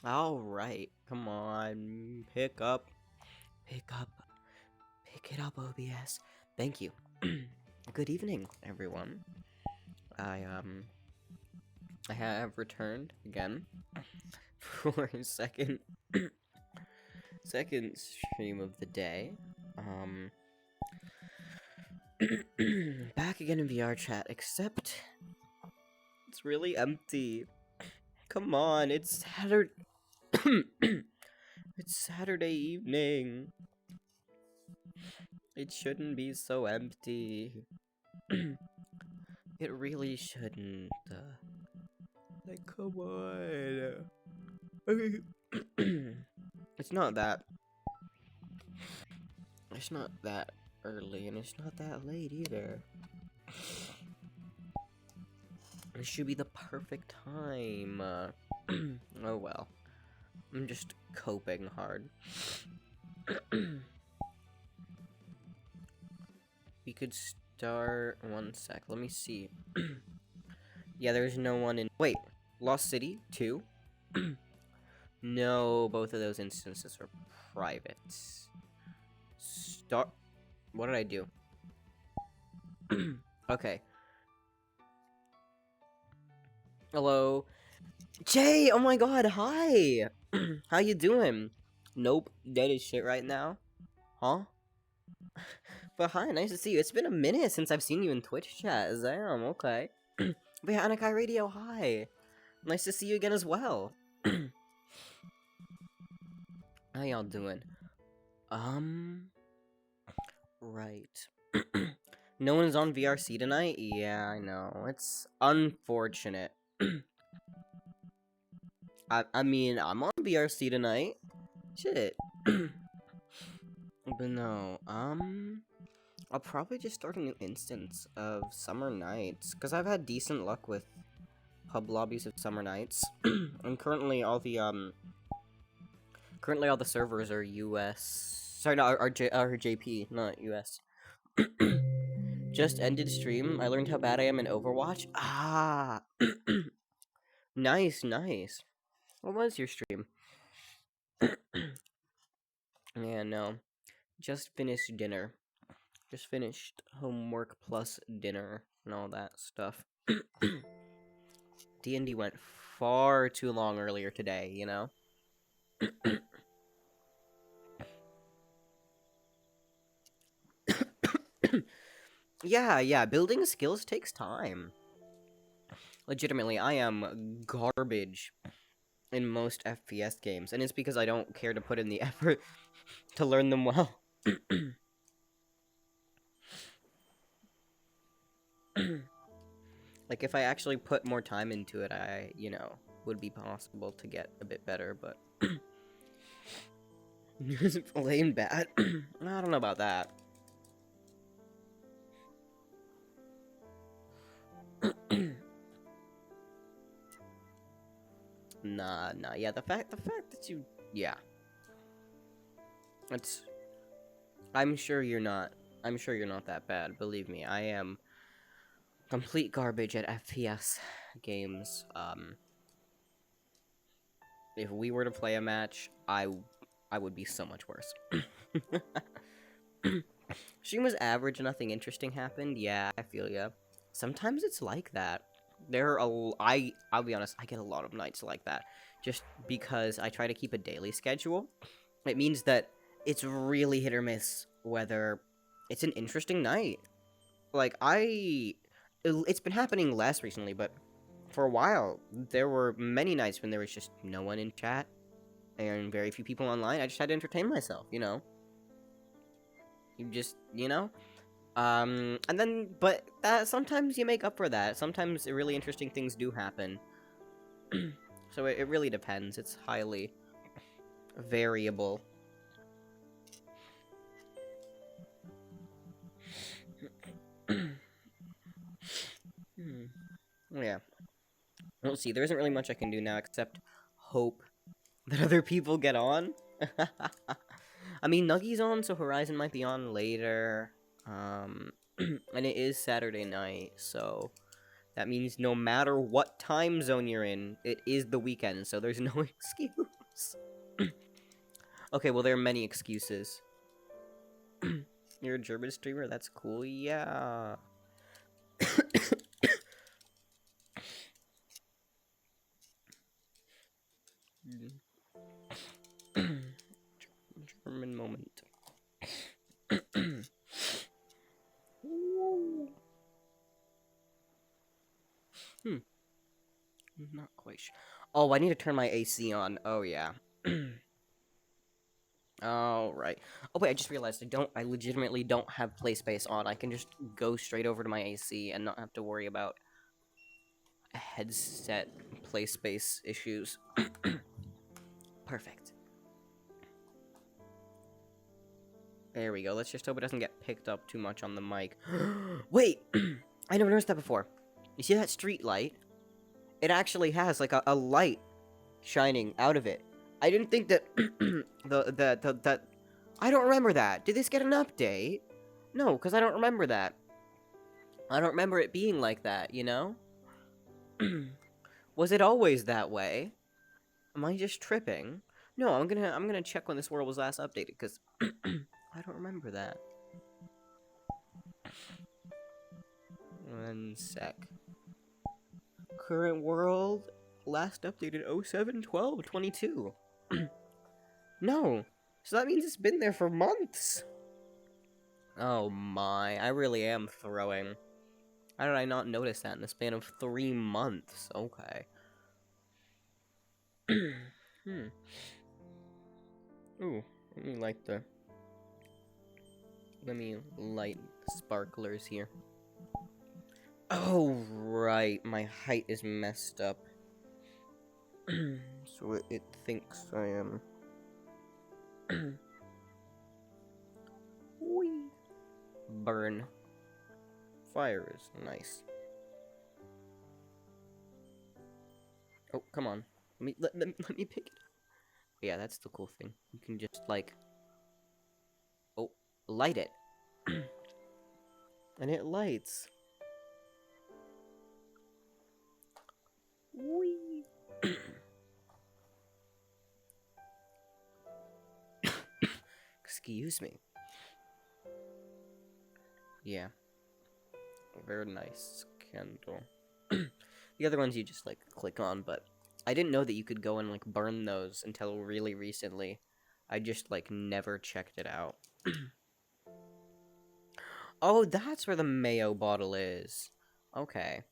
Alright, come on. Pick up. Pick up. Pick it up, OBS. Thank you. Good evening, everyone. I have returned again for a second stream of the day. Back again in VR chat, except it's really empty. Come on, it's Saturday. It's Saturday evening. It shouldn't be so empty. It really shouldn't. Like, come on. It's not that. It's not that early, and it's not that late either. It should be the perfect time. Oh well. I'm just coping hard. We could start. One sec. Let me see. Yeah, there's no one in. Wait, Lost City 2? No, both of those instances are private. Start. What did I do? Okay. Hello. Jay! Oh my god, hi! How you doing? Nope, dead as shit right now. Huh? But hi, nice to see you. It's been a minute since I've seen you in Twitch chat. Damn, okay. But yeah, Anakai Radio, hi! Nice to see you again as well. How y'all doing? Right. No one's on VRC tonight? Yeah, I know. It's unfortunate. I mean, I'm on VRC tonight. Shit. But no, I'll probably just start a new instance of Summer Nights, because I've had decent luck with pub lobbies of Summer Nights. And currently all the servers are US. Sorry, no, are JP, not US. Just ended stream. I learned how bad I am in Overwatch. Ah, nice. What was your stream? Yeah, no. Just finished dinner. Just finished homework plus dinner and all that stuff. D&D went far too long earlier today, you know? Yeah, building skills takes time. Legitimately, I am garbage in most FPS games, and it's because I don't care to put in the effort to learn them well. Like, if I actually put more time into it, would be possible to get a bit better, but... Plain bad? I don't know about that. Nah, yeah, the fact that you... Yeah. I'm sure you're not that bad, believe me. I am complete garbage at FPS games. If we were to play a match, I would be so much worse. Stream was average, nothing interesting happened. Yeah, I feel ya. Sometimes it's like that. I'll be honest, I get a lot of nights like that. Just because I try to keep a daily schedule. It means that it's really hit or miss whether it's an interesting night. Like, it's been happening less recently, but for a while, there were many nights when there was just no one in chat and very few people online. I just had to entertain myself, you know? And then, but that sometimes you make up for that. Sometimes really interesting things do happen. So it really depends. It's highly variable. Yeah. We'll see. There isn't really much I can do now except hope that other people get on. I mean, Nuggy's on, so Horizon might be on later. And it is Saturday night, so That means no matter what time zone you're in, it is the weekend, so there's no excuse. Okay, well, there are many excuses. You're a German streamer? That's cool, yeah. German moment. Not quite sure. Oh, I need to turn my AC on. Oh, yeah. Oh, right. Oh, wait, I just realized I legitimately don't have play space on. I can just go straight over to my AC and not have to worry about headset play space issues. Perfect. There we go. Let's just hope it doesn't get picked up too much on the mic. Wait! I never noticed that before. You see that street light? It actually has, like, a light shining out of it. I didn't think that that I don't remember that. Did this get an update? No, because I don't remember that. I don't remember it being like that, you know? Was it always that way? Am I just tripping? No, I'm gonna check when this world was last updated, because I don't remember that. One sec. Current world, last updated 07/12/22. No, so that means it's been there for months. Oh my, I really am throwing. How did I not notice that in the span of 3 months? Okay. Ooh, let me light sparklers here. Oh, right, my height is messed up. So it thinks I am. Whee. Burn. Fire is nice. Oh, come on. Let me pick it up. Yeah, that's the cool thing. You can just, like... Oh, light it. And it lights. Whee! Excuse me. Yeah. Very nice candle. The other ones you just, like, click on, but I didn't know that you could go and, like, burn those until really recently. I just, like, never checked it out. Oh, that's where the mayo bottle is. Okay.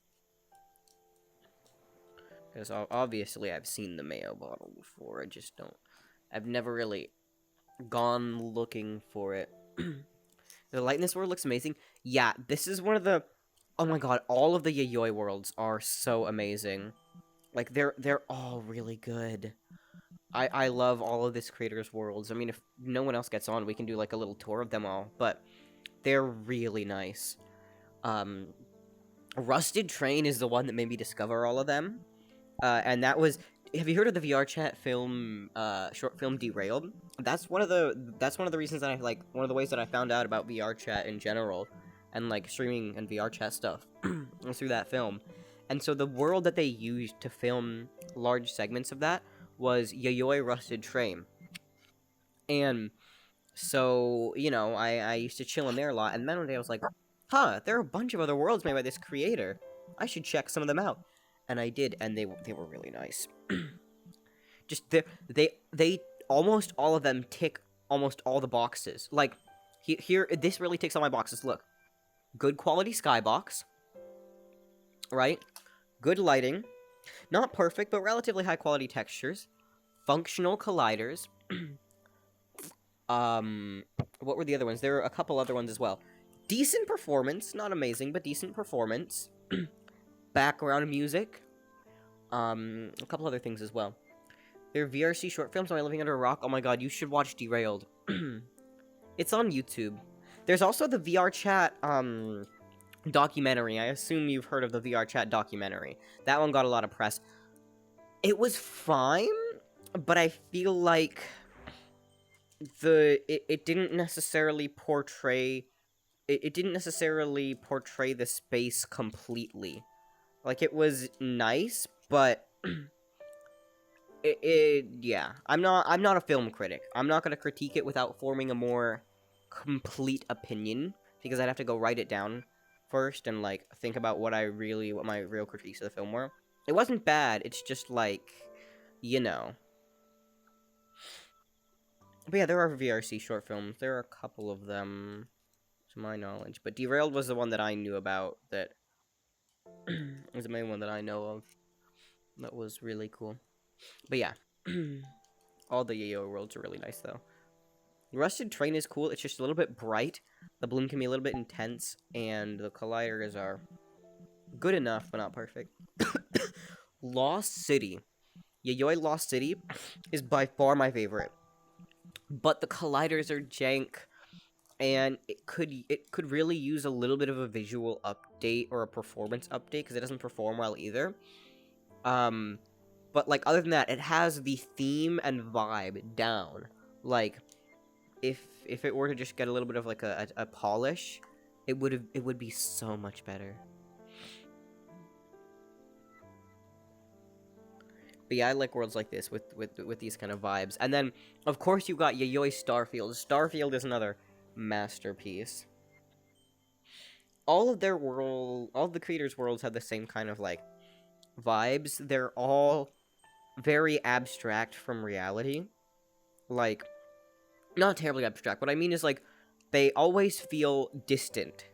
Because obviously I've seen the mayo bottle before, I just don't... I've never really gone looking for it. The light in this world looks amazing. Yeah, this is one of the... Oh my god, all of the Yayoi worlds are so amazing. Like, they're all really good. I love all of this creator's worlds. I mean, if no one else gets on, we can do, like, a little tour of them all. But they're really nice. Rusted Train is the one that made me discover all of them. And that was... Have you heard of the VR chat film, short film Derailed? That's one of the reasons that one of the ways that I found out about VR chat in general, and, like, streaming and VR chat stuff, was through that film. And so the world that they used to film large segments of that was Yayoi Rusted Train. And so, you know, I used to chill in there a lot, and then one day I was like, huh, there are a bunch of other worlds made by this creator. I should check some of them out. And I did, and they were really nice. Just, they almost all of them tick almost all the boxes. Like, here, this really ticks all my boxes. Look. Good quality skybox. Right? Good lighting. Not perfect, but relatively high quality textures. Functional colliders. What were the other ones? There were a couple other ones as well. Decent performance. Not amazing, but decent performance. Background music. A couple other things as well. There are VRC short films. Am I living under a rock? Oh my god, you should watch Derailed. It's on YouTube. There's also the VR chat, documentary. I assume you've heard of the VR chat documentary. That one got a lot of press. It was fine, but I feel like it didn't necessarily portray... It didn't necessarily portray the space completely. Like, it was nice, but yeah. I'm not a film critic. I'm not gonna critique it without forming a more complete opinion, because I'd have to go write it down first and, like, think about what my real critiques of the film were. It wasn't bad, it's just, like, you know. But yeah, there are VRC short films. There are a couple of them, to my knowledge. But Derailed was the one that I knew about, that was the main one that I know of. That was really cool. But yeah. All the Yayo worlds are really nice, though. Rusted Train is cool. It's just a little bit bright. The bloom can be a little bit intense. And the colliders are good enough, but not perfect. Lost City. Yayoi Lost City is by far my favorite. But the colliders are jank. And it could really use a little bit of a visual update or a performance update, because it doesn't perform well either. But, like, other than that, it has the theme and vibe down. Like, if it were to just get a little bit of, like, a polish, it would be so much better. But yeah, I like worlds like this with these kind of vibes. And then, of course, you got Yayoi Starfield. Starfield is another masterpiece. All of the creators' worlds have the same kind of, like, vibes. They're all very abstract from reality. Like, not terribly abstract. What I mean is, like, they always feel distant.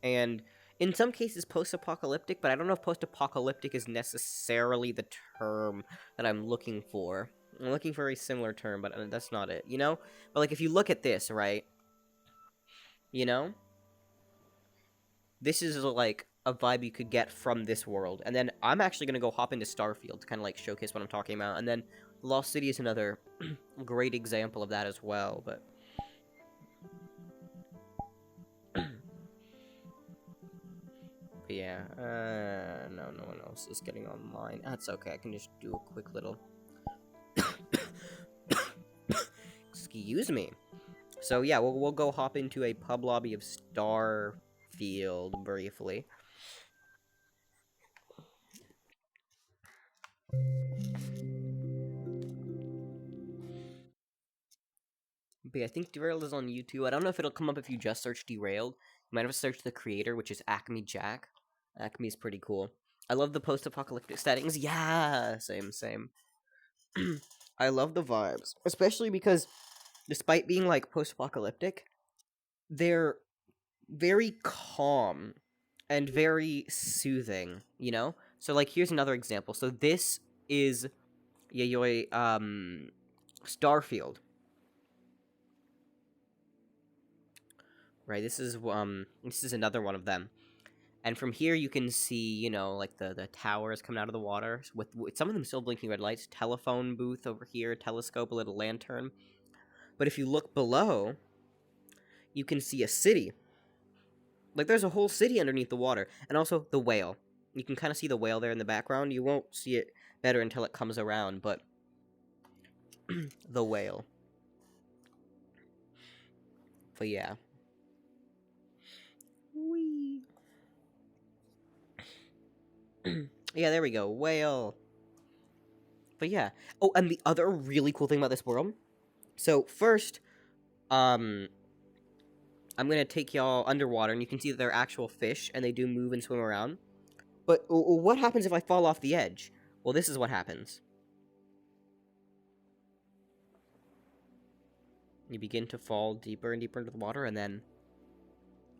And in some cases post-apocalyptic, but I don't know if post-apocalyptic is necessarily the term that I'm looking for. I'm looking for a similar term, but that's not it, you know? But, like, if you look at this, right? You know? This is, like, a vibe you could get from this world. And then I'm actually going to go hop into Starfield to kind of, like, showcase what I'm talking about. And then Lost City is another great example of that as well, but... But yeah, no one else is getting online. That's okay, I can just do a quick little... Excuse me. So yeah, we'll go hop into a pub lobby of Starfield briefly. But yeah, I think Derailed is on YouTube. I don't know if it'll come up if you just search Derailed. You might have to search the creator, which is Acme Jack. Acme's pretty cool. I love the post-apocalyptic settings. Yeah, same. I love the vibes, especially because despite being, like, post-apocalyptic, they're very calm and very soothing, you know? So, like, here's another example. So this is Yayoi Starfield. Right, this is another one of them. And from here you can see, you know, like the towers coming out of the water with some of them still blinking red lights, telephone booth over here, telescope, a little lantern. But if you look below, you can see a city. Like, there's a whole city underneath the water. And also the whale. You can kind of see the whale there in the background. You won't see it better until it comes around, but the whale. But yeah. Whee. Yeah, there we go. Whale. But yeah. Oh, and the other really cool thing about this world. So first, I'm gonna take y'all underwater, and you can see that they're actual fish, and they do move and swim around. But what happens if I fall off the edge? Well, this is what happens. You begin to fall deeper and deeper into the water, and then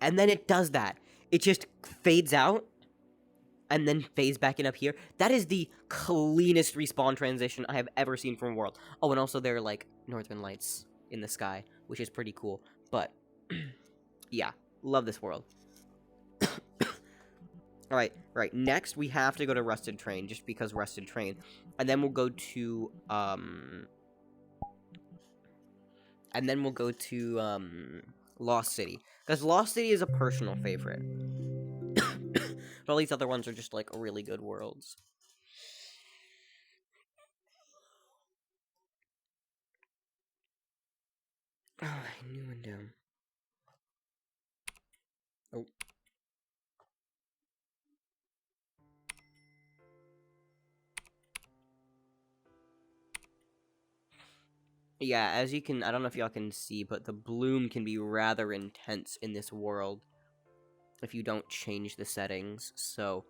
it does that. It just fades out, and then fades back in up here. That is the cleanest respawn transition I have ever seen from a world. Oh, and also there are, like, northern lights in the sky, which is pretty cool. But, yeah, love this world. Alright, next we have to go to Rusted Train, just because Rusted Train. And then we'll go to, Lost City. Because Lost City is a personal favorite. But all these other ones are just, like, really good worlds. Oh, I knew one down. Oh. Yeah, as you can, I don't know if y'all can see, but the bloom can be rather intense in this world if you don't change the settings. So,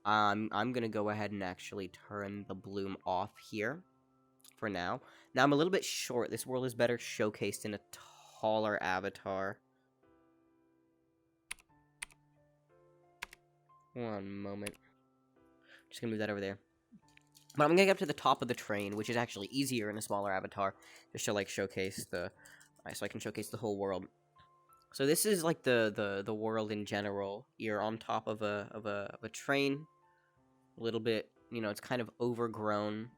I'm gonna go ahead and actually turn the bloom off here for now. Now, I'm a little bit short. This world is better showcased in a taller avatar. One moment. Just gonna move that over there. But I'm gonna get up to the top of the train, which is actually easier in a smaller avatar, just to like showcase the, so I can showcase the whole world. So this is like the world in general. You're on top of a train, a little bit, you know, it's kind of overgrown,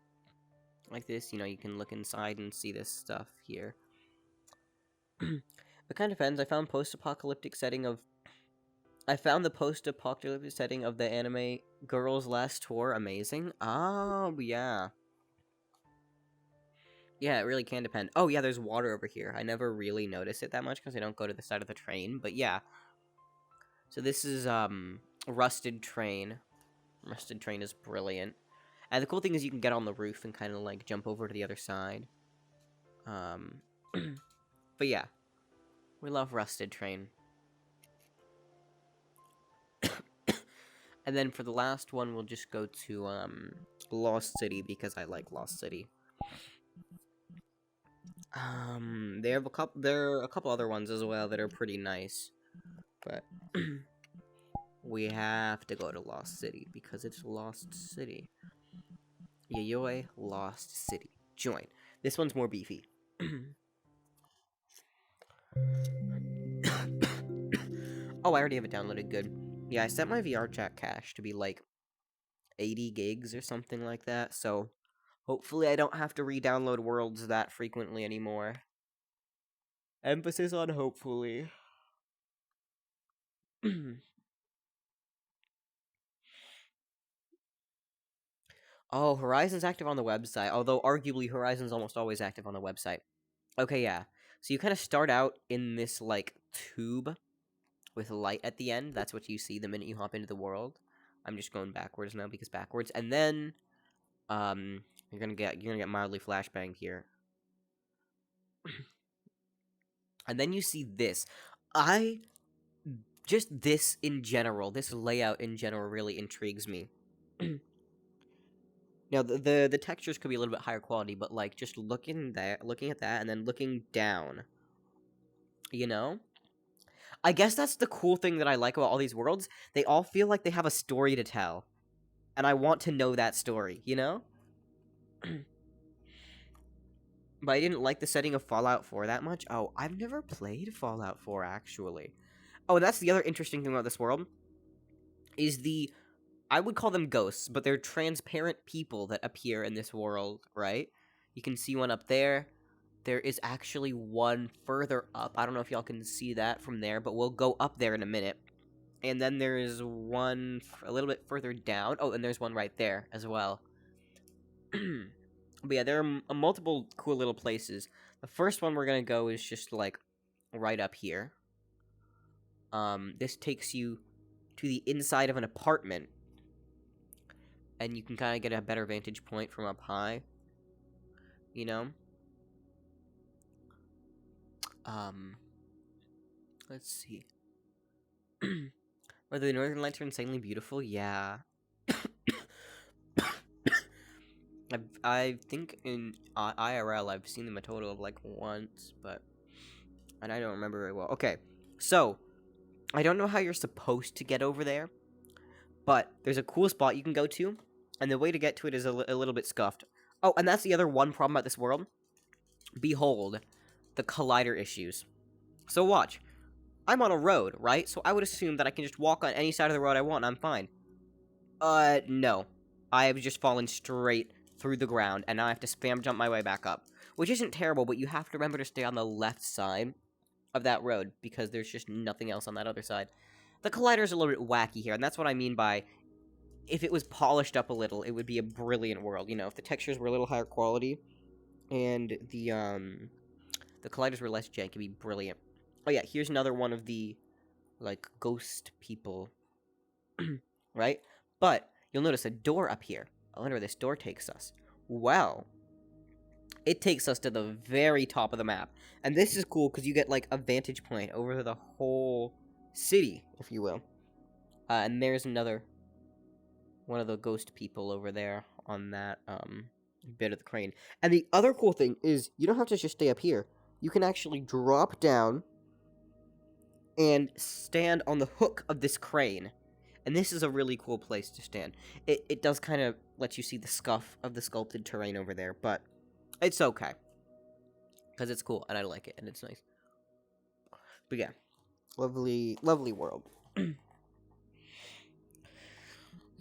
like this. You know, you can look inside and see this stuff here. It kind of depends. I found the post-apocalyptic setting of the anime Girls Last Tour amazing. Oh, yeah. Yeah, it really can depend. Oh, yeah, there's water over here. I never really notice it that much because I don't go to the side of the train, but yeah. So this is, Rusted Train. Rusted Train is brilliant. And the cool thing is you can get on the roof and kind of, like, jump over to the other side. But yeah. We love Rusted Train. And then for the last one, we'll just go to, Lost City, because I like Lost City. There are a couple other ones as well that are pretty nice. But we have to go to Lost City, because it's Lost City. Yayoi Lost City. Join. This one's more beefy. Oh, I already have it downloaded. Good. Yeah, I set my VR chat cache to be like 80 gigs or something like that, so hopefully I don't have to re-download worlds that frequently anymore. Emphasis on hopefully. Oh, Horizon's active on the website, although arguably Horizon's almost always active on the website. Okay, yeah. So you kind of start out in this, like, tube with light at the end. That's what you see the minute you hop into the world. I'm just going backwards now because backwards. And then, you're gonna get mildly flashbanged here. And then you see this. Just this in general, this layout in general really intrigues me. Now, the textures could be a little bit higher quality, but, like, just looking at that, and then looking down, you know? I guess that's the cool thing that I like about all these worlds. They all feel like they have a story to tell. And I want to know that story, you know? But I didn't like the setting of Fallout 4 that much. Oh, I've never played Fallout 4, actually. Oh, that's the other interesting thing about this world. Is I would call them ghosts, but they're transparent people that appear in this world, right? You can see one up there. There is actually one further up. I don't know if y'all can see that from there, but we'll go up there in a minute. And then there is one a little bit further down. Oh, and there's one right there as well. But yeah, there are multiple cool little places. The first one we're gonna go is just, like, right up here. This takes you to the inside of an apartment. And you can kind of get a better vantage point from up high. You know? Let's see. Are the Northern Lights are insanely beautiful? Yeah. I think in IRL I've seen them a total of, like, once, and I don't remember very well. Okay, so I don't know how you're supposed to get over there, but there's a cool spot you can go to, and the way to get to it is a little bit scuffed. Oh, and that's the other one problem about this world. Behold, the collider issues. So watch. I'm on a road, right? So I would assume that I can just walk on any side of the road I want and I'm fine. No. I have just fallen straight through the ground, and now I have to spam jump my way back up. Which isn't terrible, but you have to remember to stay on the left side of that road, because there's just nothing else on that other side. The collider's a little bit wacky here, and that's what I mean by, if it was polished up a little, it would be a brilliant world. You know, if the textures were a little higher quality, and the colliders were less jank, it'd be brilliant. Oh yeah, here's another one of the, like, ghost people. Right? But you'll notice a door up here. I wonder where this door takes us. Well, it takes us to the very top of the map. And this is cool because you get, like, a vantage point over the whole city, if you will. And there's another one of the ghost people over there on that, bit of the crane. And the other cool thing is you don't have to just stay up here. You can actually drop down and stand on the hook of this crane. And this is a really cool place to stand. It does kind of let you see the scuff of the sculpted terrain over there, but it's okay. Because it's cool, and I like it, and it's nice. But yeah, lovely, lovely world.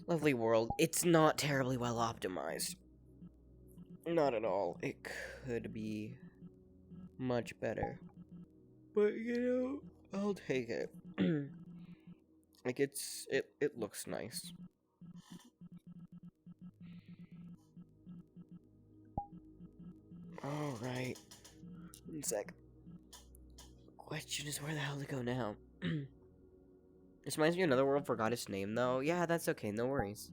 Lovely world. It's not terribly well optimized. Not at all. It could be much better. But, you know, I'll take it. Like, it looks nice. Alright. 1 sec. Question is where the hell to go now? This reminds me of Another World forgot its name, though. Yeah, that's okay, no worries.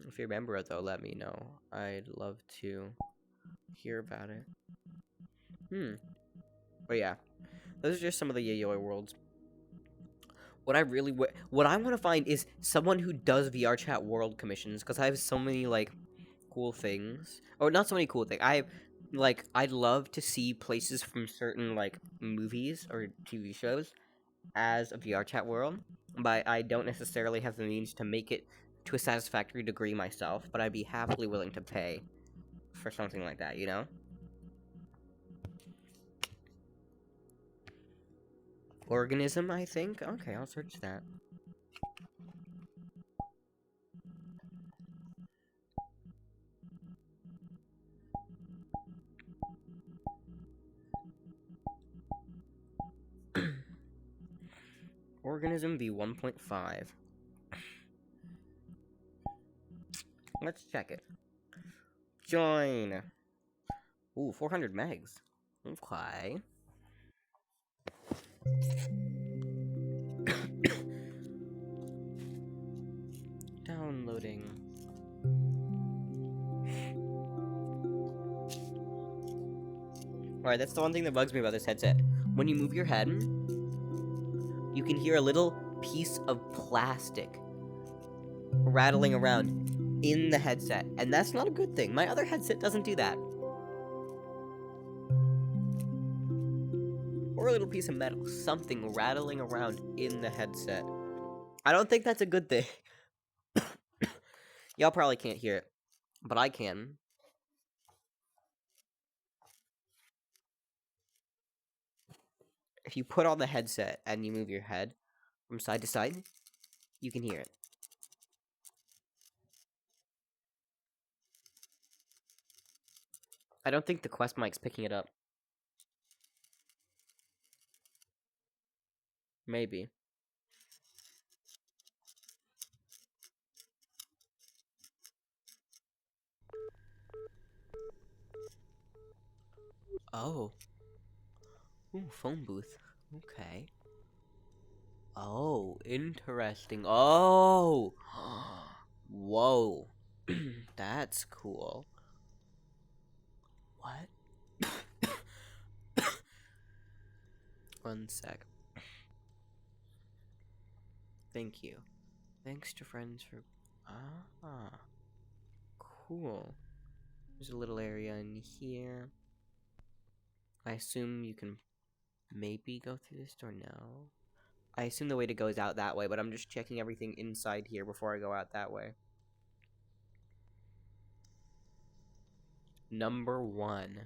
If you remember it, though, let me know. I'd love to hear about it. But yeah, those are just some of the Yayoi worlds. What I want to find is someone who does VR chat world commissions, because I have so many, like, cool things. Or not so many cool things. I'd love to see places from certain, like, movies or TV shows as a VR chat world, but I don't necessarily have the means to make it to a satisfactory degree myself, but I'd be happily willing to pay for something like that, you know? Organism, I think? Okay, I'll search that. Organism v1.5. Let's check it. Join. Ooh, 400 megs. Okay. Downloading. Alright, that's the one thing that bugs me about this headset. When you move your head, you can hear a little piece of plastic rattling around in the headset, and that's not a good thing. My other headset doesn't do that. Or a little piece of metal, something rattling around in the headset. I don't think that's a good thing. Y'all probably can't hear it, but I can. If you put on the headset and you move your head from side to side, you can hear it. I don't think the Quest mic's picking it up. Maybe. Oh. Ooh, phone booth. Okay. Oh, interesting. Oh! Whoa. That's cool. What? 1 sec. Thank you. Thanks to friends for... Ah. Cool. There's a little area in here. I assume you can maybe go through this door? No. I assume the way to go is out that way, but I'm just checking everything inside here before I go out that way. Number 1.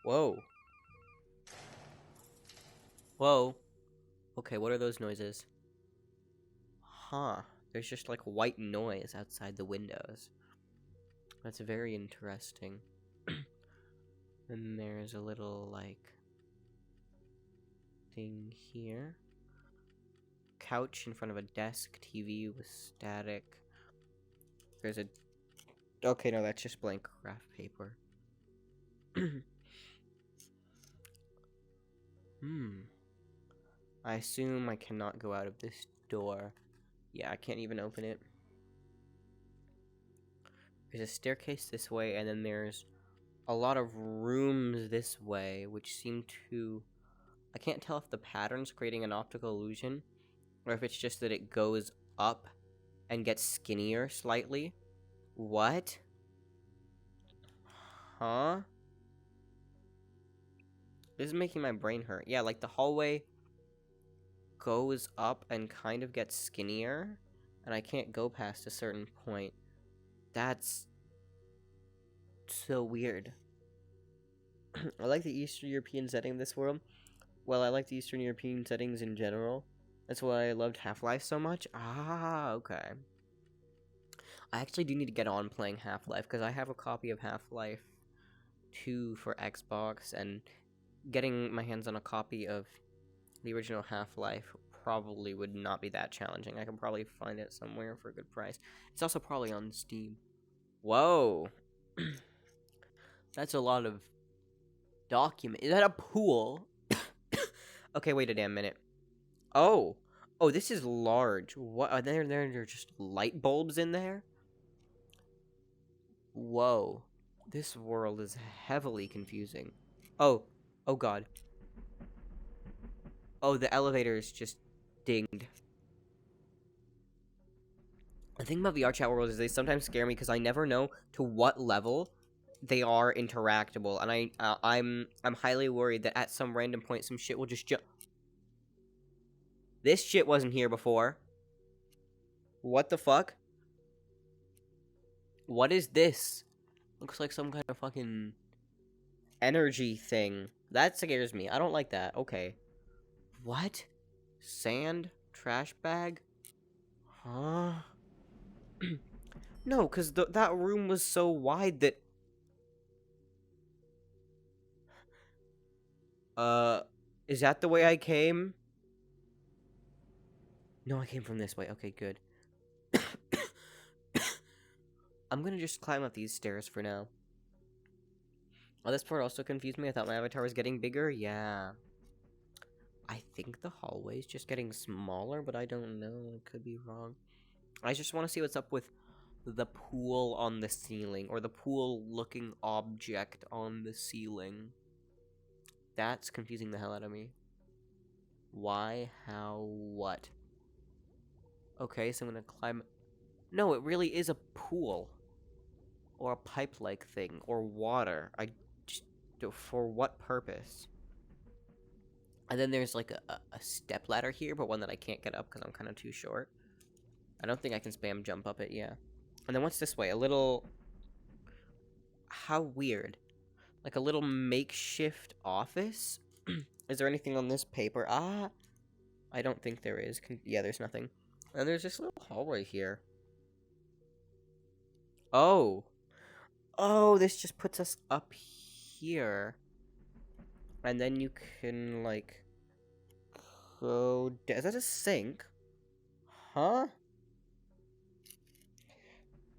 Whoa. Whoa. Okay, what are those noises? Huh. There's just like white noise outside the windows. That's very interesting. And there's a little, like, thing here. Couch in front of a desk, TV with static. There's a... Okay, no, that's just blank craft paper. I assume I cannot go out of this door. Yeah, I can't even open it. There's a staircase this way, and then there's a lot of rooms this way, which seem to... I can't tell if the pattern's creating an optical illusion, or if it's just that it goes up and gets skinnier slightly. What? Huh? This is making my brain hurt. Yeah, like the hallway goes up and kind of gets skinnier, and I can't go past a certain point. That's so weird. I like the Eastern European setting of this world. Well, I like the Eastern European settings in general. That's why I loved Half-Life so much. Ah, okay. I actually do need to get on playing Half-Life, because I have a copy of Half-Life 2 for Xbox, and getting my hands on a copy of the original Half-Life probably would not be that challenging. I can probably find it somewhere for a good price. It's also probably on Steam. Whoa. That's a lot of document. Is that a pool? Okay, wait a damn minute. Oh. Oh, this is large. What? Are there just light bulbs in there? Whoa. This world is heavily confusing. Oh. Oh, God. Oh, the elevator is just dinged. The thing about VR chat worlds is they sometimes scare me because I never know to what level they are interactable, and I'm highly worried that at some random point some shit will just jump. This shit wasn't here before. What the fuck? What is this? Looks like some kind of fucking energy thing. That scares me. I don't like that. Okay. What? Sand? Trash bag? Huh? No, because that room was so wide that... Is that the way I came? No, I came from this way. Okay, good. I'm gonna just climb up these stairs for now. Oh, this part also confused me. I thought my avatar was getting bigger. Yeah. I think the hallway is just getting smaller, but I don't know. I could be wrong. I just want to see what's up with the pool on the ceiling, or the pool-looking object on the ceiling. That's confusing the hell out of me. Why? How? What? Okay, so I'm gonna climb... No, it really is a pool. Or a pipe-like thing. Or water. I just... For what purpose? And then there's like a step ladder here, but one that I can't get up because I'm kind of too short. I don't think I can spam jump up it, yeah. And then what's this way? A little... How weird. Like a little makeshift office? Is there anything on this paper? Ah! I don't think there is. Yeah, there's nothing. And there's this little hallway here. Oh! Oh, this just puts us up here. And then you can, like... Go... Is that a sink? Huh?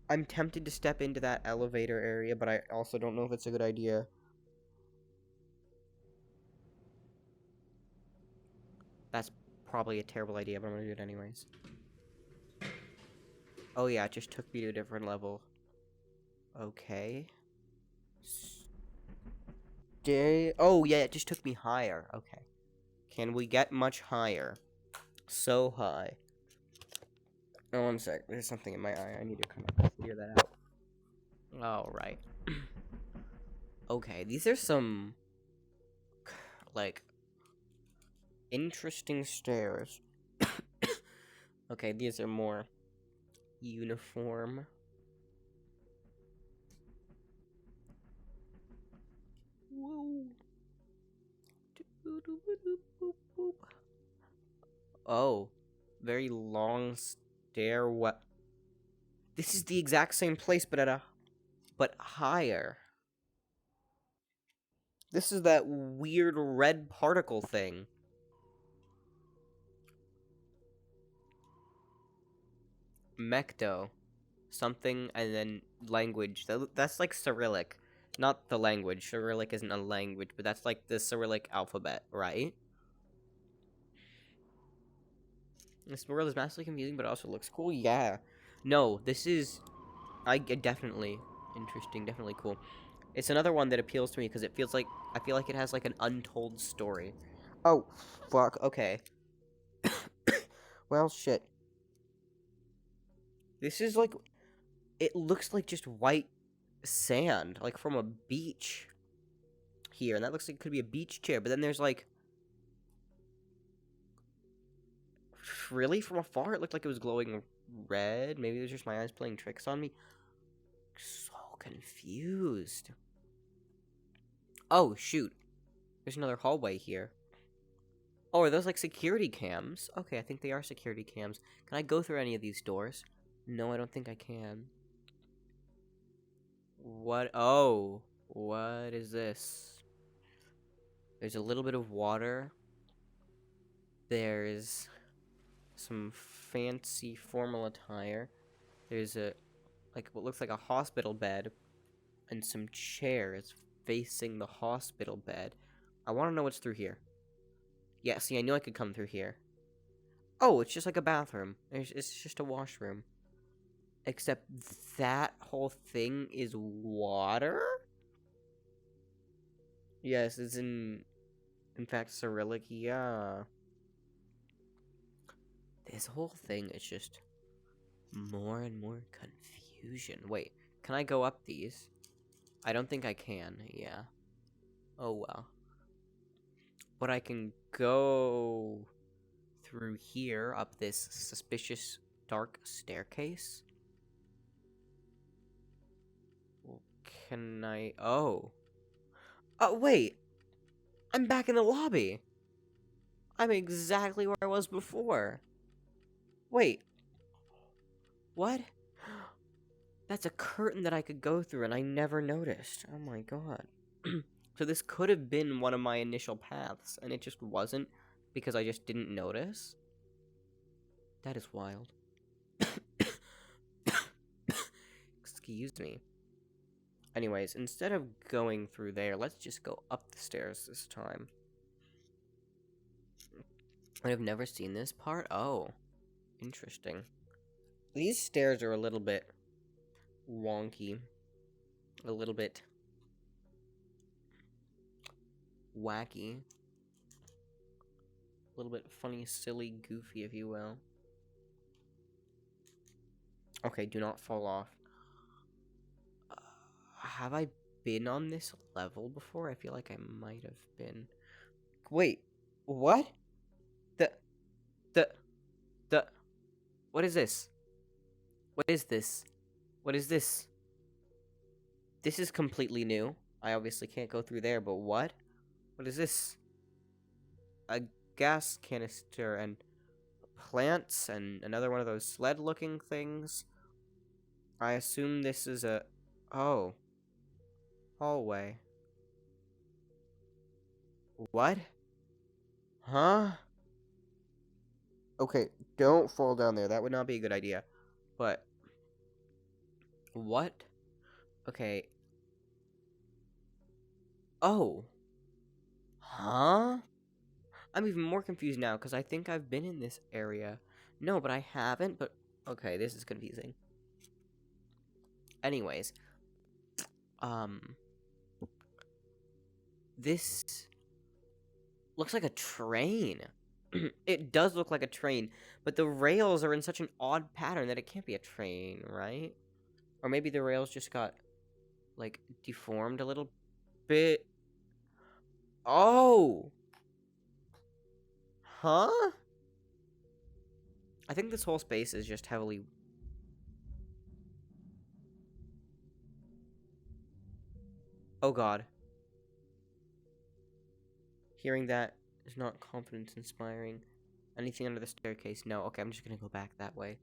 I'm tempted to step into that elevator area, but I also don't know if it's a good idea. That's probably a terrible idea, but I'm gonna do it anyways. Oh yeah, it just took me to a different level. Okay. Oh yeah, it just took me higher. Okay. Can we get much higher? So high. Oh, one sec. There's something in my eye. I need to kind of clear that out. Alright. Okay, these are some... like... interesting stairs. Okay, these are more... uniform. Whoa. Oh. Very long stair. What? This is the exact same place, but but higher. This is that weird red particle thing. Mecto. Something, and then language. That's like Cyrillic. Not the language. Cyrillic isn't a language, but that's like the Cyrillic alphabet, right? This world is massively confusing, but it also looks cool. Yeah. No, this is Definitely interesting, definitely cool. It's another one that appeals to me because it feels like I feel like it has like an untold story. Oh, fuck. Okay. Well, shit. This is like it looks like just white sand, like from a beach here, and that looks like it could be a beach chair. But then there's like really from afar, it looked like it was glowing red. Maybe it was just my eyes playing tricks on me. So confused. Oh shoot! There's another hallway here. Oh, are those like security cams? Okay, I think they are security cams. Can I go through any of these doors? No, I don't think I can. What? Oh, what is this? There's a little bit of water. There's some fancy formal attire. There's a, like, what looks like a hospital bed and some chairs facing the hospital bed. I want to know what's through here. Yeah, see, I knew I could come through here. Oh, it's just like a bathroom. It's just a washroom. Except that whole thing is water? Yes, it's in fact, Cyrillic, yeah. This whole thing is just more and more confusion. Wait, can I go up these? I don't think I can, yeah. Oh well. But I can go through here, up this suspicious dark staircase. Well, can I... Oh. Oh, wait! I'm back in the lobby! I'm exactly where I was before. Wait. What? That's a curtain that I could go through and I never noticed. Oh my god. So this could have been one of my initial paths, and it just wasn't because I just didn't notice? That is wild. Excuse me. Anyways, instead of going through there, let's just go up the stairs this time. I've never seen this part? Oh. Interesting. These stairs are a little bit wonky. A little bit wacky. A little bit funny, silly, goofy, if you will. Okay, do not fall off. Have I been on this level before? I feel like I might have been. Wait, what? The, the, the, what is this? What is this? What is this? This is completely new. I obviously can't go through there, but what? What is this? A gas canister and plants and another one of those sled-looking things. I assume this is a... Oh. Hallway. What? Huh? Okay, don't fall down there. That would not be a good idea. But... What? Okay. Oh. Huh? I'm even more confused now, because I think I've been in this area. No, but I haven't, but... Okay, this is confusing. Anyways. This... looks like a train. It does look like a train, but the rails are in such an odd pattern that it can't be a train, right? Or maybe the rails just got, like, deformed a little bit. Oh! Huh? I think this whole space is just heavily... Oh god. Hearing that is not confidence-inspiring. Anything under the staircase? No. Okay, I'm just gonna go back that way.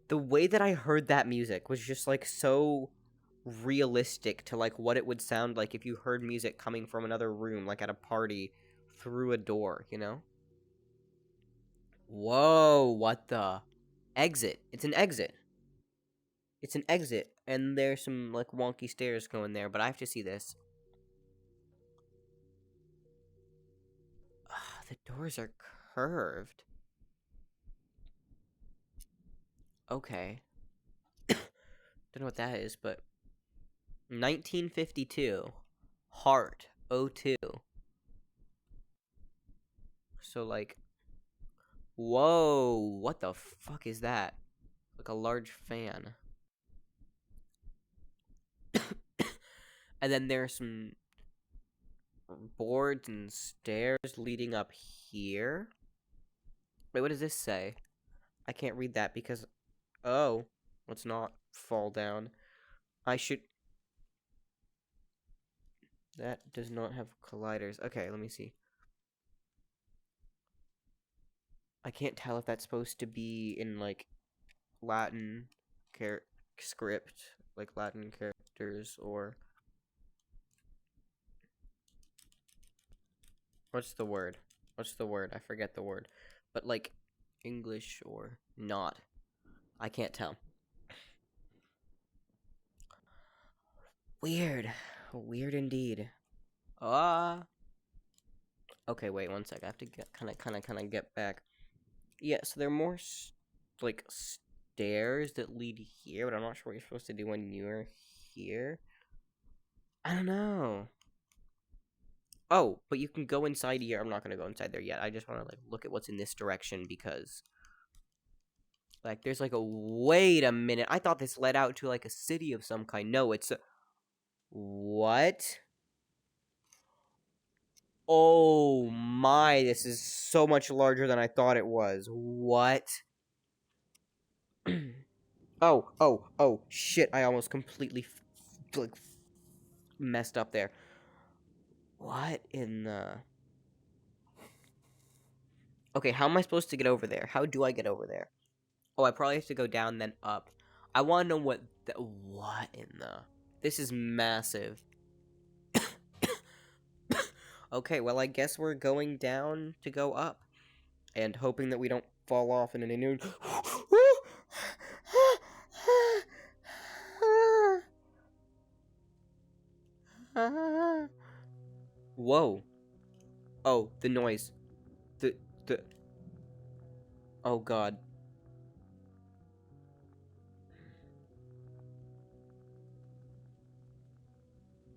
The way that I heard that music was just, like, so realistic to, like, what it would sound like if you heard music coming from another room, like at a party, through a door, you know? Whoa, what the? Exit. It's an exit. It's an exit, and there's some, like, wonky stairs going there, but I have to see this. The doors are curved. Okay. Don't know what that is, but 1952. Heart O2. So like, whoa, what the fuck is that? Like a large fan. And then there's some boards and stairs leading up here. Wait, what does this say? I can't read that because... Oh, let's not fall down. I should... That does not have colliders. Okay, let me see. I can't tell if that's supposed to be in, like, Latin script, like Latin characters, or... What's the word? What's the word? I forget the word. But, like, English or not. I can't tell. Weird. Weird indeed. Okay, wait one sec. I have to get kind of get back. Yeah, so there are more like stairs that lead here, but I'm not sure what you're supposed to do when you're here. I don't know. Oh, but you can go inside here. I'm not gonna go inside there yet. I just want to like look at what's in this direction because like there's like a wait a minute. I thought this led out to like a city of some kind. No, it's a what? Oh my, this is so much larger than I thought it was. What? Oh, shit, I almost completely, like, messed up there. What in the... Okay, how am I supposed to get over there? How do I get over there? Oh, I probably have to go down, then up. I want to know what what in the... This is massive. Okay, well, I guess we're going down to go up. And hoping that we don't fall off in an inner... Whoa. Oh, the noise. The... Oh, God.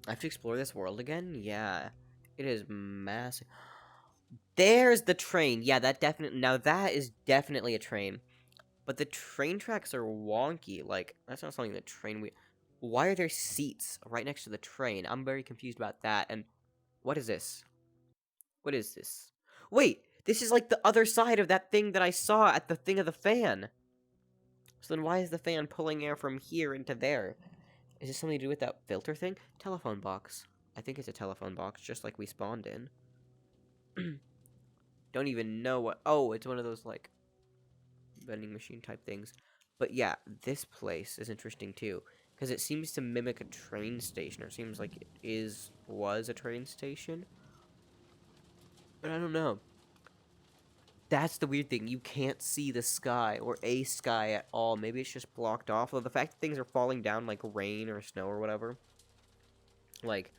I have to explore this world again? Yeah. It is massive. There's the train. Yeah, that definitely... Now, that is definitely a train. But the train tracks are wonky. Like, that's not something the train... Why are there seats right next to the train? I'm very confused about that. And what is this? What is this? Wait! This is like the other side of that thing that I saw at the thing of the fan. So then why is the fan pulling air from here into there? Is this something to do with that filter thing? Telephone box. I think it's a telephone box, just like we spawned in. Don't even know what... Oh, it's one of those, like, vending machine type things. But yeah, this place is interesting, too. Because it seems to mimic a train station, or seems like it was a train station. But I don't know. That's the weird thing. You can't see the sky, or a sky at all. Maybe it's just blocked off. Though the fact that things are falling down like rain or snow or whatever. Like...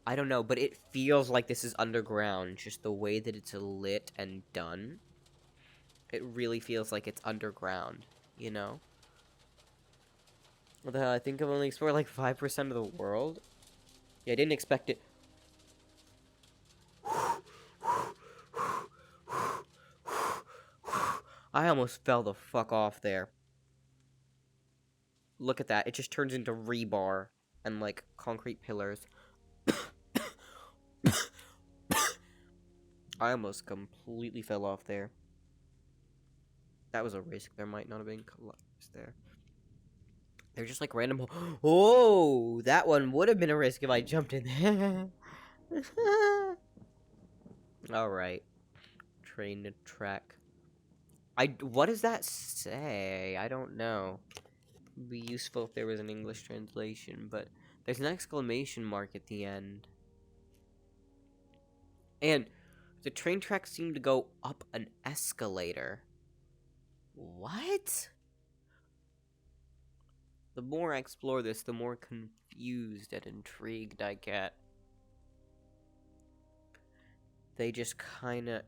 I don't know, but it feels like this is underground, just the way that it's lit and done. It really feels like it's underground, you know? What the hell, I think I've only explored like 5% of the world? Yeah, I didn't expect it. I almost fell the fuck off there. Look at that, it just turns into rebar and like concrete pillars. I almost completely fell off there. That was a risk. There might not have been collapse there. They're just like random. Oh, that one would have been a risk if I jumped in there. All right, train to track. What does that say? I don't know. It'd be useful if there was an English translation, but there's an exclamation mark at the end. And the train tracks seem to go up an escalator. What? The more I explore this, the more confused and intrigued I get. They just kinda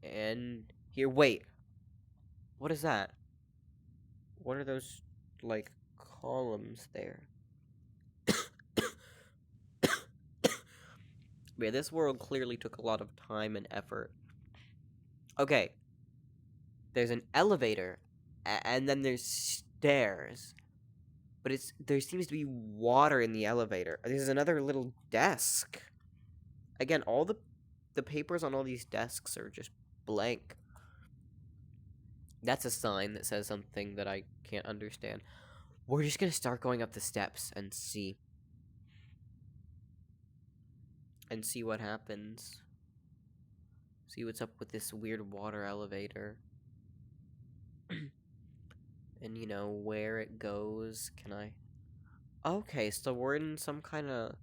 end here. Wait. What is that? What are those, like, columns there? Yeah, this world clearly took a lot of time and effort. Okay. There's an elevator, and then there's stairs. But there seems to be water in the elevator. There's another little desk. Again, all the papers on all these desks are just blank. That's a sign that says something that I can't understand. We're just gonna start going up the steps and see. And see what happens. See what's up with this weird water elevator. And, you know, where it goes. Can I... Okay, so we're in some kind of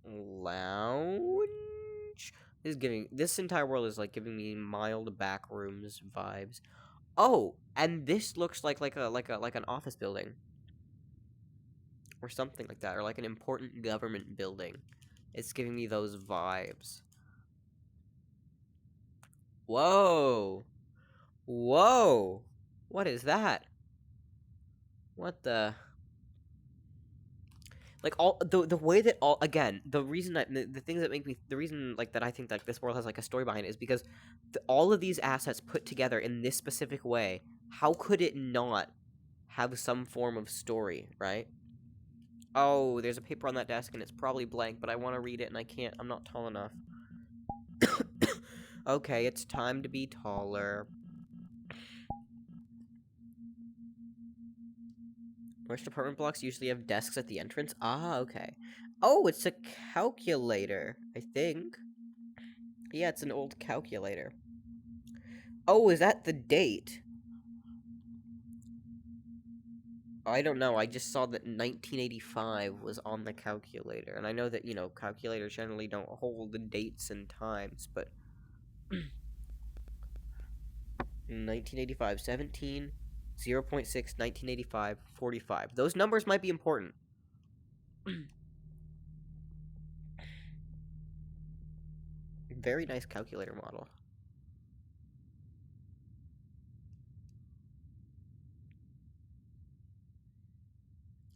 lounge? This entire world is, like, giving me mild backrooms vibes. Oh, and this looks like an office building. Or something like that, or like an important government building. It's giving me those vibes. Whoa! Whoa! What is that? What the... Like, all the way that all... Again, the reason the things that make me... The reason, like, that I think that this world has, like, a story behind it is because all of these assets put together in this specific way, how could it not have some form of story, right? Oh, there's a paper on that desk, and it's probably blank, but I want to read it, and I can't. I'm not tall enough. Okay, it's time to be taller. Most apartment blocks usually have desks at the entrance. Ah, okay. Oh, it's a calculator, I think. Yeah, it's an old calculator. Oh, is that the date? I don't know, I just saw that 1985 was on the calculator, and I know that, you know, calculators generally don't hold the dates and times, but... 1985, 17, 0.6, 1985, 45. Those numbers might be important. Very nice calculator model.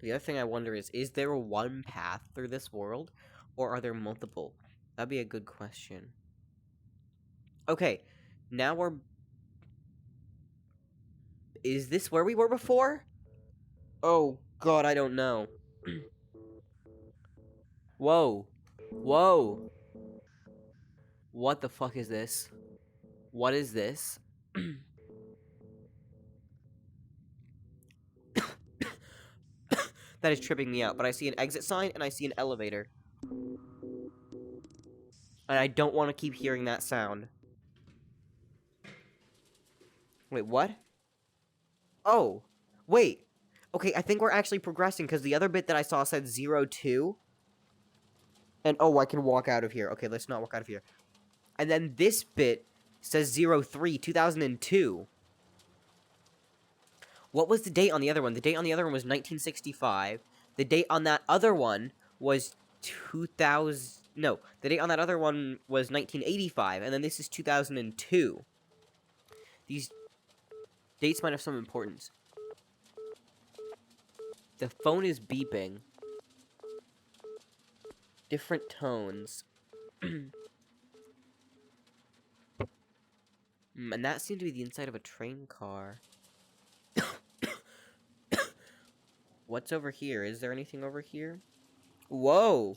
The other thing I wonder is there one path through this world, or are there multiple? That'd be a good question. Okay, now we're... Is this where we were before? Oh, God, I don't know. Whoa. Whoa. What the fuck is this? What is this? That is tripping me out, but I see an exit sign and I see an elevator. And I don't want to keep hearing that sound. Wait, what? Oh, wait. Okay, I think we're actually progressing, because the other bit that I saw said 02. And, oh, I can walk out of here. Okay, let's not walk out of here. And then this bit says 03, 2002. What was the date on the other one? The date on the other one was 1965. The date on that other one was 2000... No, the date on that other one was 1985, and then this is 2002. These dates might have some importance. The phone is beeping. Different tones. And that seemed to be the inside of a train car. What's over here? Is there anything over here? Whoa!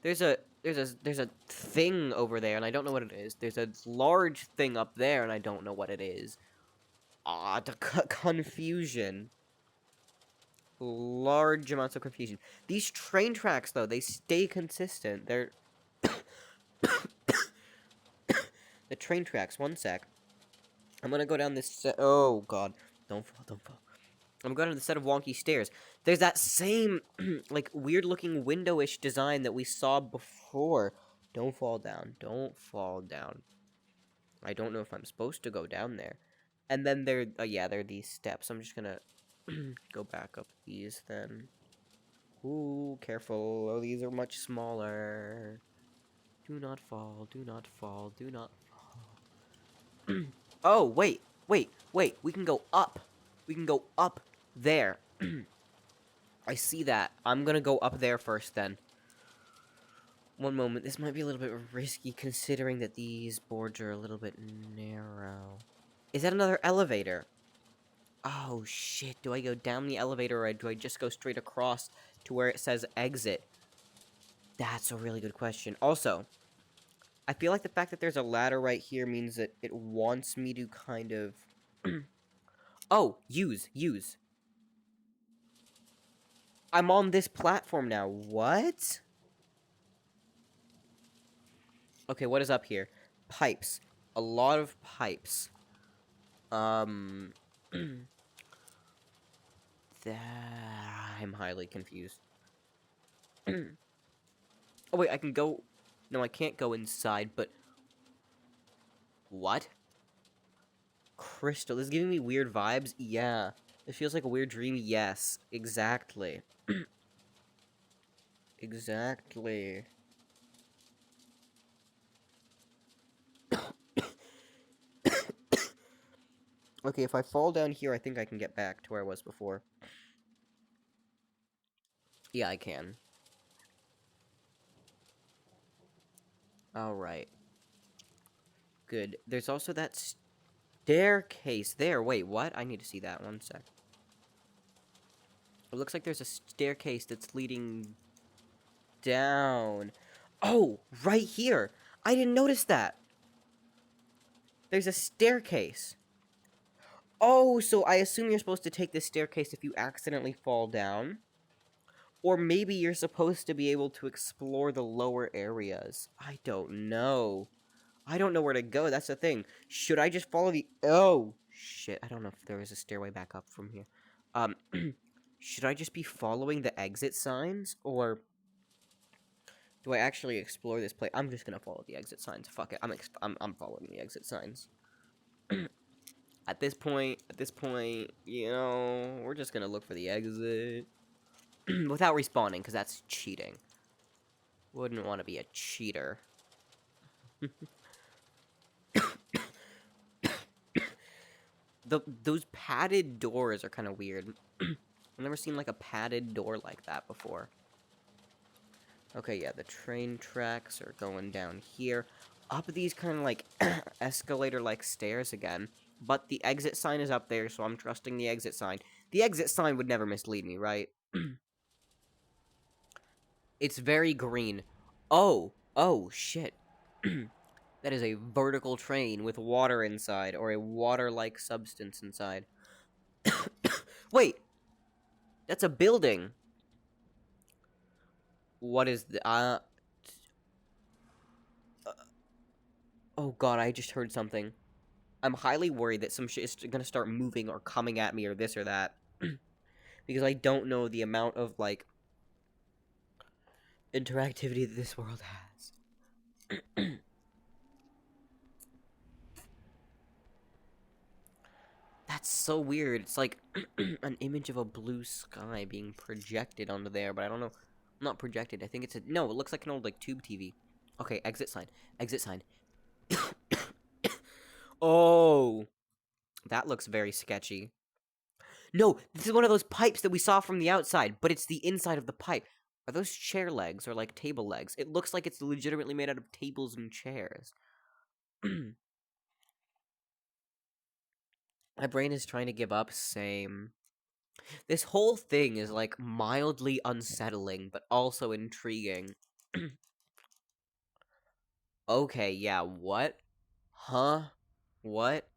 There's a thing over there, and I don't know what it is. There's a large thing up there, and I don't know what it is. Ah, the confusion. Large amounts of confusion. These train tracks, though, they stay consistent. They're... The train tracks, one sec. I'm gonna go down this oh, God. Don't fall, don't fall. I'm going to the set of wonky stairs. There's that same, like, weird-looking window-ish design that we saw before. Don't fall down. Don't fall down. I don't know if I'm supposed to go down there. And then there, yeah, there are these steps. I'm just gonna go back up these, then. Ooh, careful. Oh, these are much smaller. Do not fall. Do not fall. Do not fall. Oh, wait. Wait. Wait. We can go up. We can go up there. I see that. I'm gonna go up there first, then. One moment. This might be a little bit risky, considering that these boards are a little bit narrow. Is that another elevator? Oh, shit. Do I go down the elevator, or do I just go straight across to where it says exit? That's a really good question. Also, I feel like the fact that there's a ladder right here means that it wants me to kind of... Oh, use. I'm on this platform now. What? Okay, what is up here? Pipes. A lot of pipes. I'm highly confused. Oh, wait, I can go... No, I can't go inside, but... What? Crystal. This is giving me weird vibes? Yeah. It feels like a weird dream? Yes. Exactly. Exactly. Okay, if I fall down here, I think I can get back to where I was before. Yeah, I can. Alright. Good. There's also that staircase there. Wait, what? I need to see that. One sec. It looks like there's a staircase that's leading down. Oh, right here. I didn't notice that. There's a staircase. Oh, so I assume you're supposed to take this staircase if you accidentally fall down. Or maybe you're supposed to be able to explore the lower areas. I don't know. I don't know where to go. That's the thing. Should I just follow the... Oh, shit. I don't know if there is a stairway back up from here. Should I just be following the exit signs? Or do I actually explore this place? I'm just gonna follow the exit signs. Fuck it. I'm following the exit signs. At this point, you know, we're just gonna look for the exit. Without respawning, because that's cheating. Wouldn't want to be a cheater. Those padded doors are kind of weird. I've never seen, like, a padded door like that before. Okay, yeah, the train tracks are going down here. Up these kind of, like, escalator-like stairs again. But the exit sign is up there, so I'm trusting the exit sign. The exit sign would never mislead me, right? It's very green. Oh, shit. That is a vertical train with water inside, or a water-like substance inside. Wait! That's a building! What is the, oh god, I just heard something. I'm highly worried that some shit is gonna start moving or coming at me or this or that. Because I don't know the amount of, like, interactivity that this world has. That's so weird. It's like an image of a blue sky being projected onto there, but I don't know. Not projected. I think it's a... No, it looks like an old, like, tube TV. Okay, exit sign. Exit sign. Oh! That looks very sketchy. No, this is one of those pipes that we saw from the outside, but it's the inside of the pipe. Are those chair legs or, like, table legs? It looks like it's legitimately made out of tables and chairs. My brain is trying to give up. Same. This whole thing is, like, mildly unsettling, but also intriguing. Okay, yeah, what? Huh? What?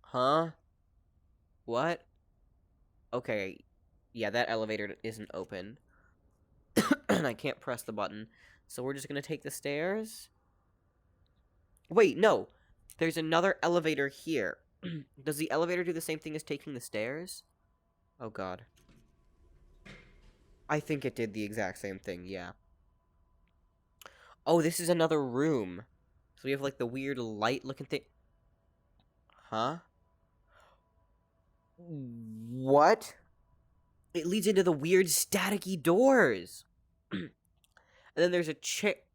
Huh? What? Okay, yeah, that elevator isn't open. And I can't press the button. So we're just gonna take the stairs? Wait, no! There's another elevator here. Does the elevator do the same thing as taking the stairs? Oh god. I think it did the exact same thing, yeah. Oh, this is another room. So we have, like, the weird light-looking thing. Huh? What? It leads into the weird staticky doors. And then there's a chick.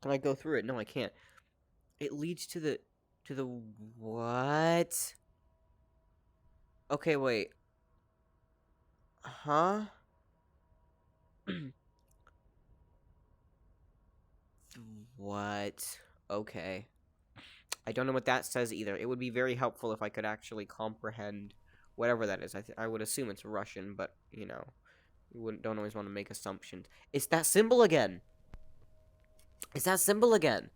Can I go through it? No, I can't. It leads to the... what? Okay, wait. Huh? What? Okay. I don't know what that says either. It would be very helpful if I could actually comprehend whatever that is. I would assume it's Russian, but, you know, don't always want to make assumptions. It's that symbol again! It's that symbol again!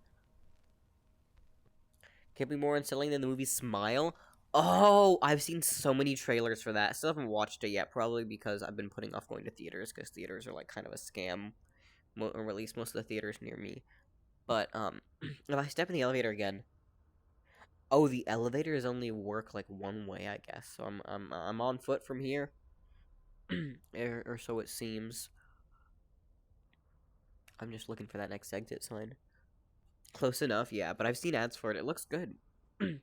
Can't be more unsettling than the movie Smile. Oh, I've seen so many trailers for that. Still haven't watched it yet, probably because I've been putting off going to theaters, because theaters are, like, kind of a scam. Or at least most of the theaters near me. But, if I step in the elevator again... Oh, the elevators only work, like, one way, I guess. So I'm on foot from here. or so it seems. I'm just looking for that next exit sign. Close enough, yeah, but I've seen ads for it. It looks good. I'm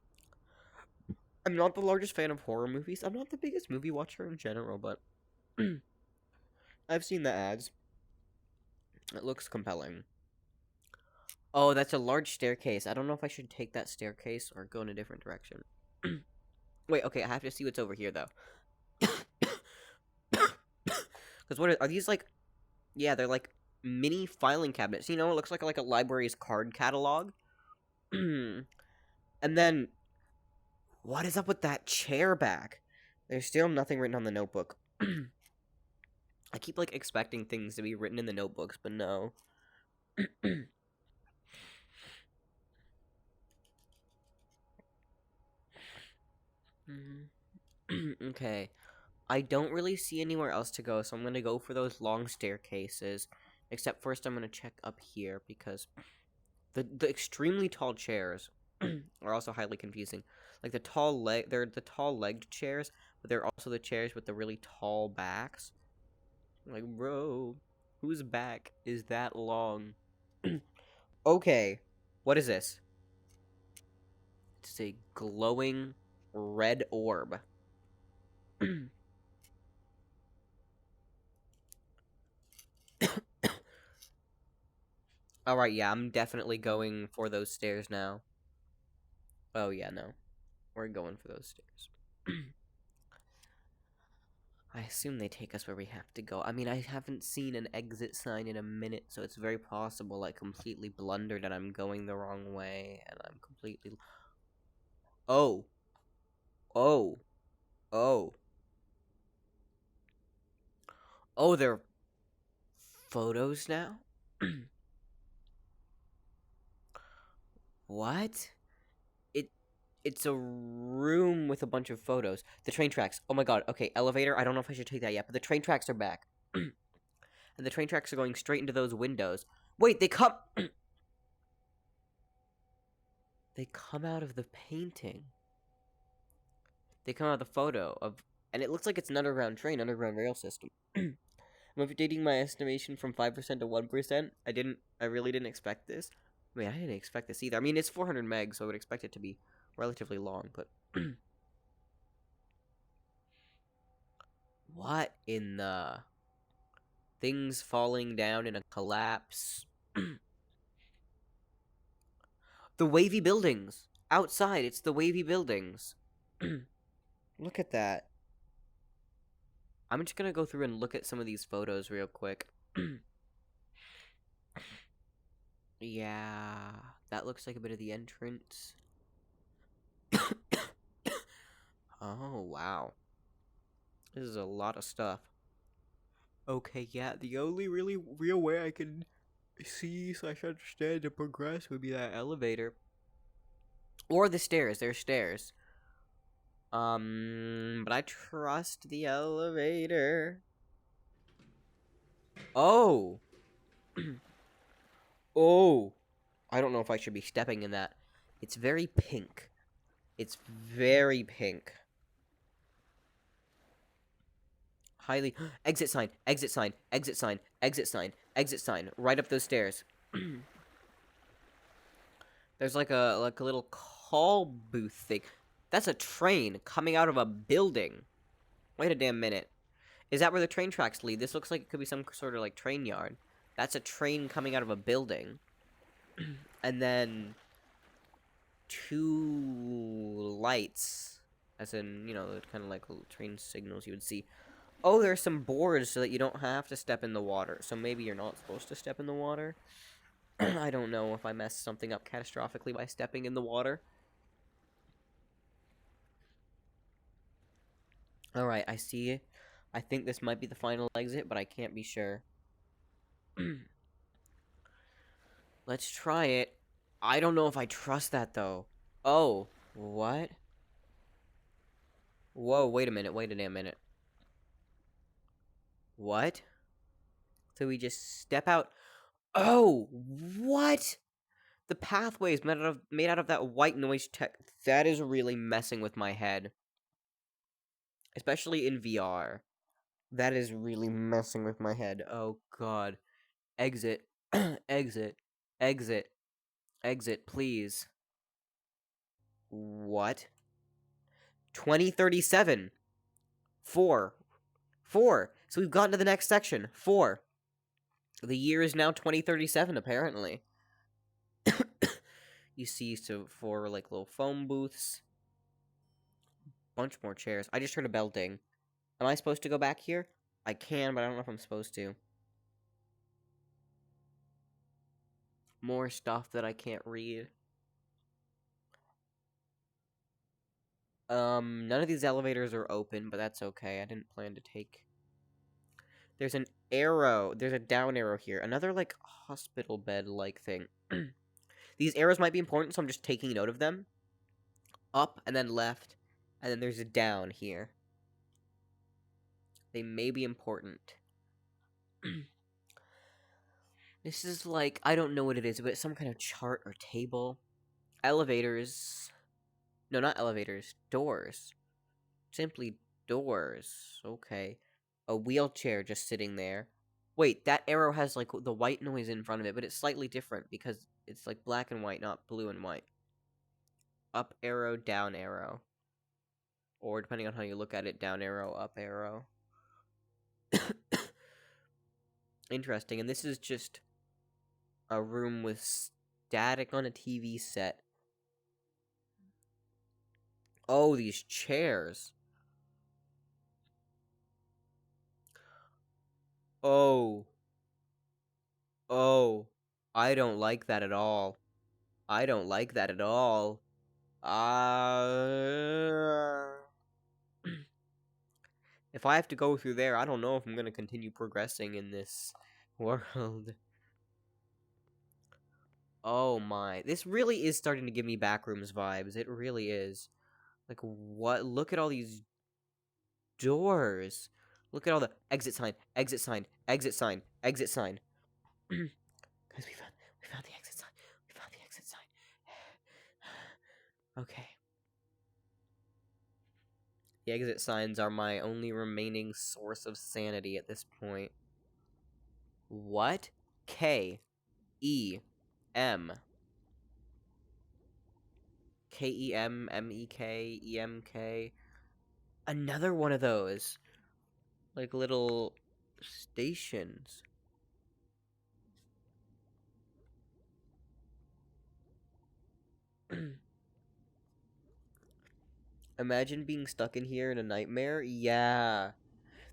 not the largest fan of horror movies. I'm not the biggest movie watcher in general, but I've seen the ads. It looks compelling. Oh, that's a large staircase. I don't know if I should take that staircase or go in a different direction. Wait, okay, I have to see what's over here, though. Because are these, like... Yeah, they're, like, mini filing cabinets. You know, it looks like a library's card catalog. And then... What is up with that chair back? There's still nothing written on the notebook. I keep, like, expecting things to be written in the notebooks, but no. Okay. I don't really see anywhere else to go, so I'm gonna go for those long staircases. Except first I'm gonna check up here, because the extremely tall chairs are also highly confusing. Like, they're the tall-legged chairs, but they're also the chairs with the really tall backs. Like, bro, whose back is that long? Okay, what is this? It's a glowing red orb. Alright, yeah, I'm definitely going for those stairs now. Oh, yeah, no. We're going for those stairs. I assume they take us where we have to go. I mean, I haven't seen an exit sign in a minute, so it's very possible I completely blundered and I'm going the wrong way, and I'm completely... Oh. Oh. Oh. Oh, they're photos now? What? It's a room with a bunch of photos. The train tracks. Oh my god. Okay, elevator. I don't know if I should take that yet, but the train tracks are back. And the train tracks are going straight into those windows. Wait, they come... They come out of the painting. They come out of the photo of... And it looks like it's an underground underground rail system. I'm updating my estimation from 5% to 1%. I really didn't expect this. I mean, I didn't expect this either. I mean, it's 400 megs, so I would expect it to be relatively long, but... What in the... Things falling down in a collapse. The wavy buildings! Outside, it's the wavy buildings. Look at that. I'm just gonna go through and look at some of these photos real quick. Yeah, that looks like a bit of the entrance. Oh, wow. This is a lot of stuff. Okay, yeah, the only really real way I can see / understand and progress would be that elevator. Or the stairs. There's stairs. But I trust the elevator. Oh. Oh. I don't know if I should be stepping in that. It's very pink. It's very pink. Highly... Exit sign, exit sign, exit sign, exit sign, exit sign. Right up those stairs. There's like a little call booth thing. That's a train coming out of a building. Wait a damn minute. Is that where the train tracks lead? This looks like it could be some sort of, like, train yard. That's a train coming out of a building. And then... 2 lights As in, you know, kind of like little train signals you would see. Oh, there's some boards so that you don't have to step in the water. So maybe you're not supposed to step in the water. I don't know if I messed something up catastrophically by stepping in the water. Alright, I see. I think this might be the final exit, but I can't be sure. Let's try it. I don't know if I trust that, though. Oh, what? Whoa, wait a minute, wait a damn minute. What? So we just step out. Oh, what? The pathway is made out of that white noise tech. That is really messing with my head. Especially in VR. That is really messing with my head. Oh, God. Exit. Exit. Exit. Exit, please. What? 2037. 4. 4. So we've gotten to the next section. 4. The year is now 2037, apparently. You see, so 4, like, little phone booths. Bunch more chairs. I just heard a bell ding. Am I supposed to go back here? I can, but I don't know if I'm supposed to. More stuff that I can't read. None of these elevators are open, but that's okay. I didn't plan to take... There's an arrow. There's a down arrow here. Another, like, hospital bed-like thing. These arrows might be important, so I'm just taking note of them. Up, and then left, and then there's a down here. They may be important. This is like, I don't know what it is, but it's some kind of chart or table. Elevators. No, not elevators. Doors. Simply doors. Okay. A wheelchair just sitting there. Wait, that arrow has, like, the white noise in front of it, but it's slightly different because it's, like, black and white, not blue and white. Up arrow, down arrow. Or, depending on how you look at it, down arrow, up arrow. Interesting, and this is just a room with static on a TV set. Oh, these chairs. Oh. Oh. I don't like that at all. I don't like that at all. If I have to go through there, I don't know if I'm gonna continue progressing in this world. Oh my. This really is starting to give me Backrooms vibes. It really is. Like, what? Look at all these doors. Look at all the exit sign, exit sign, exit sign, exit sign. Guys, we found the exit sign. We found the exit sign. Okay. The exit signs are my only remaining source of sanity at this point. What? K. E. M. K-E-M, M-E-K, E-M-K. Another one of those. Like, little stations. Imagine being stuck in here in a nightmare. Yeah.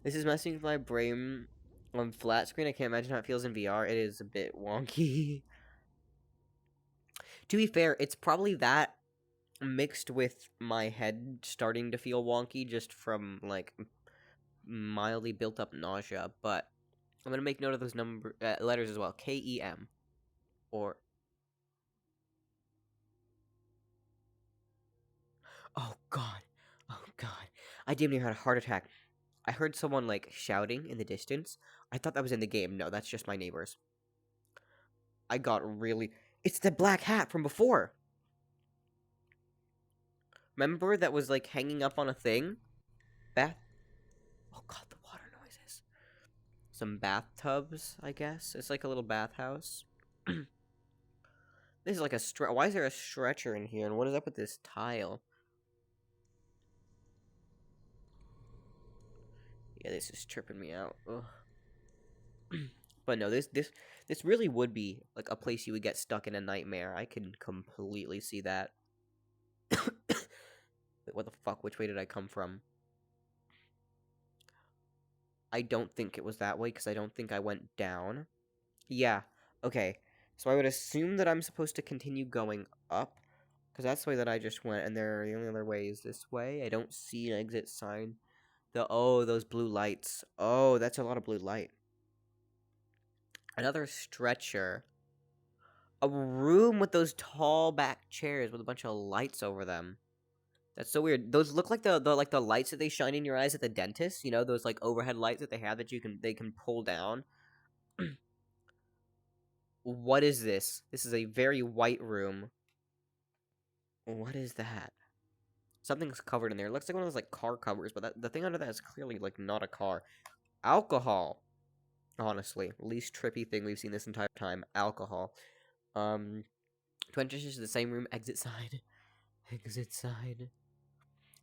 This is messing with my brain on flat screen. I can't imagine how it feels in VR. It is a bit wonky. To be fair, it's probably that mixed with my head starting to feel wonky just from, like, mildly built up nausea. But I'm going to make note of those letters as well. K-E-M. Or... Oh, God. Oh, God. I damn near had a heart attack. I heard someone, like, shouting in the distance. I thought that was in the game. No, that's just my neighbors. I got really... It's the black hat from before! Remember that was, like, hanging up on a thing? Oh, God, the water noises. Some bathtubs, I guess? It's like a little bathhouse. This is like a Why is there a stretcher in here? And what is up with this tile? Yeah, this is tripping me out. Ugh. But no, this really would be like a place you would get stuck in a nightmare. I can completely see that. Wait, what the fuck? Which way did I come from? I don't think it was that way, because I don't think I went down. Yeah, okay. So I would assume that I'm supposed to continue going up, because that's the way that I just went, and the only other way is this way. I don't see an exit sign. Oh, those blue lights. Oh, that's a lot of blue light. Another stretcher. A room with those tall back chairs with a bunch of lights over them. That's so weird. Those look like the lights that they shine in your eyes at the dentist. You know, those like overhead lights that they have that they can pull down. What is this? This is a very white room. What is that? Something's covered in there. It looks like one of those like car covers, but the thing under that is clearly like not a car. Alcohol. Honestly, least trippy thing we've seen this entire time. Alcohol. To enter into the same room, exit side. Exit side.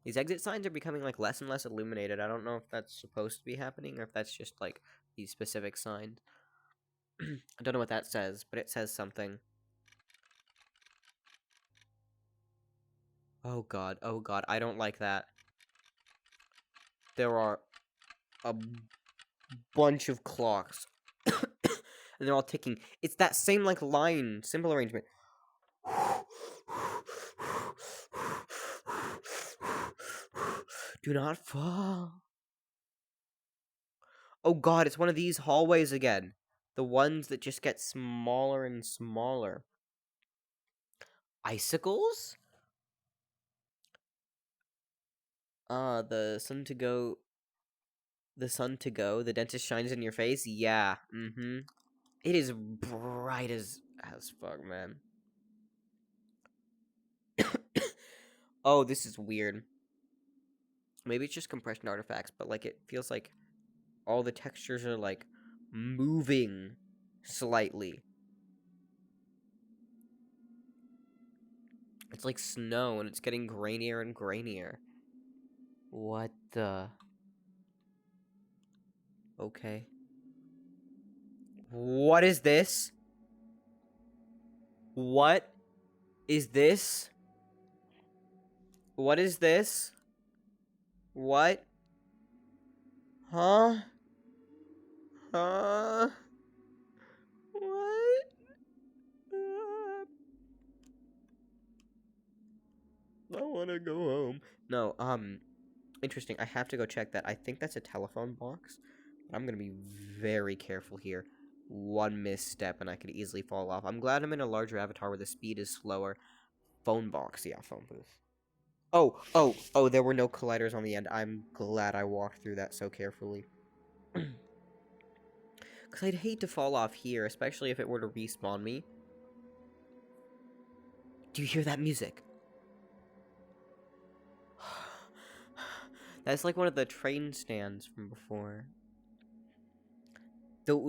These exit signs are becoming like less and less illuminated. I don't know if that's supposed to be happening or if that's just like these specific signs. I don't know what that says, but it says something. Oh god, I don't like that. There are a bunch of clocks. And they're all ticking. It's that same like line, symbol arrangement. Do not fall. Oh god, it's one of these hallways again. The ones that just get smaller and smaller. Icicles? The sun to go. The sun to go. The dentist shines in your face. Yeah. It is bright as fuck, man. Oh, this is weird. Maybe it's just compression artifacts, but like it feels like all the textures are like moving slightly. It's like snow and it's getting grainier and grainier. What the? Okay. What is this? What is this? What is this? What? Huh? Huh? What? I wanna go home. No, interesting. I have to go check that. I think that's a telephone box. But I'm gonna be very careful here. One misstep and I could easily fall off. I'm glad I'm in a larger avatar where the speed is slower. Phone box. Yeah, phone booth. Oh, there were no colliders on the end. I'm glad I walked through that so carefully. Because I'd hate to fall off here, especially if it were to respawn me. Do you hear that music? That's like one of the train stands from before.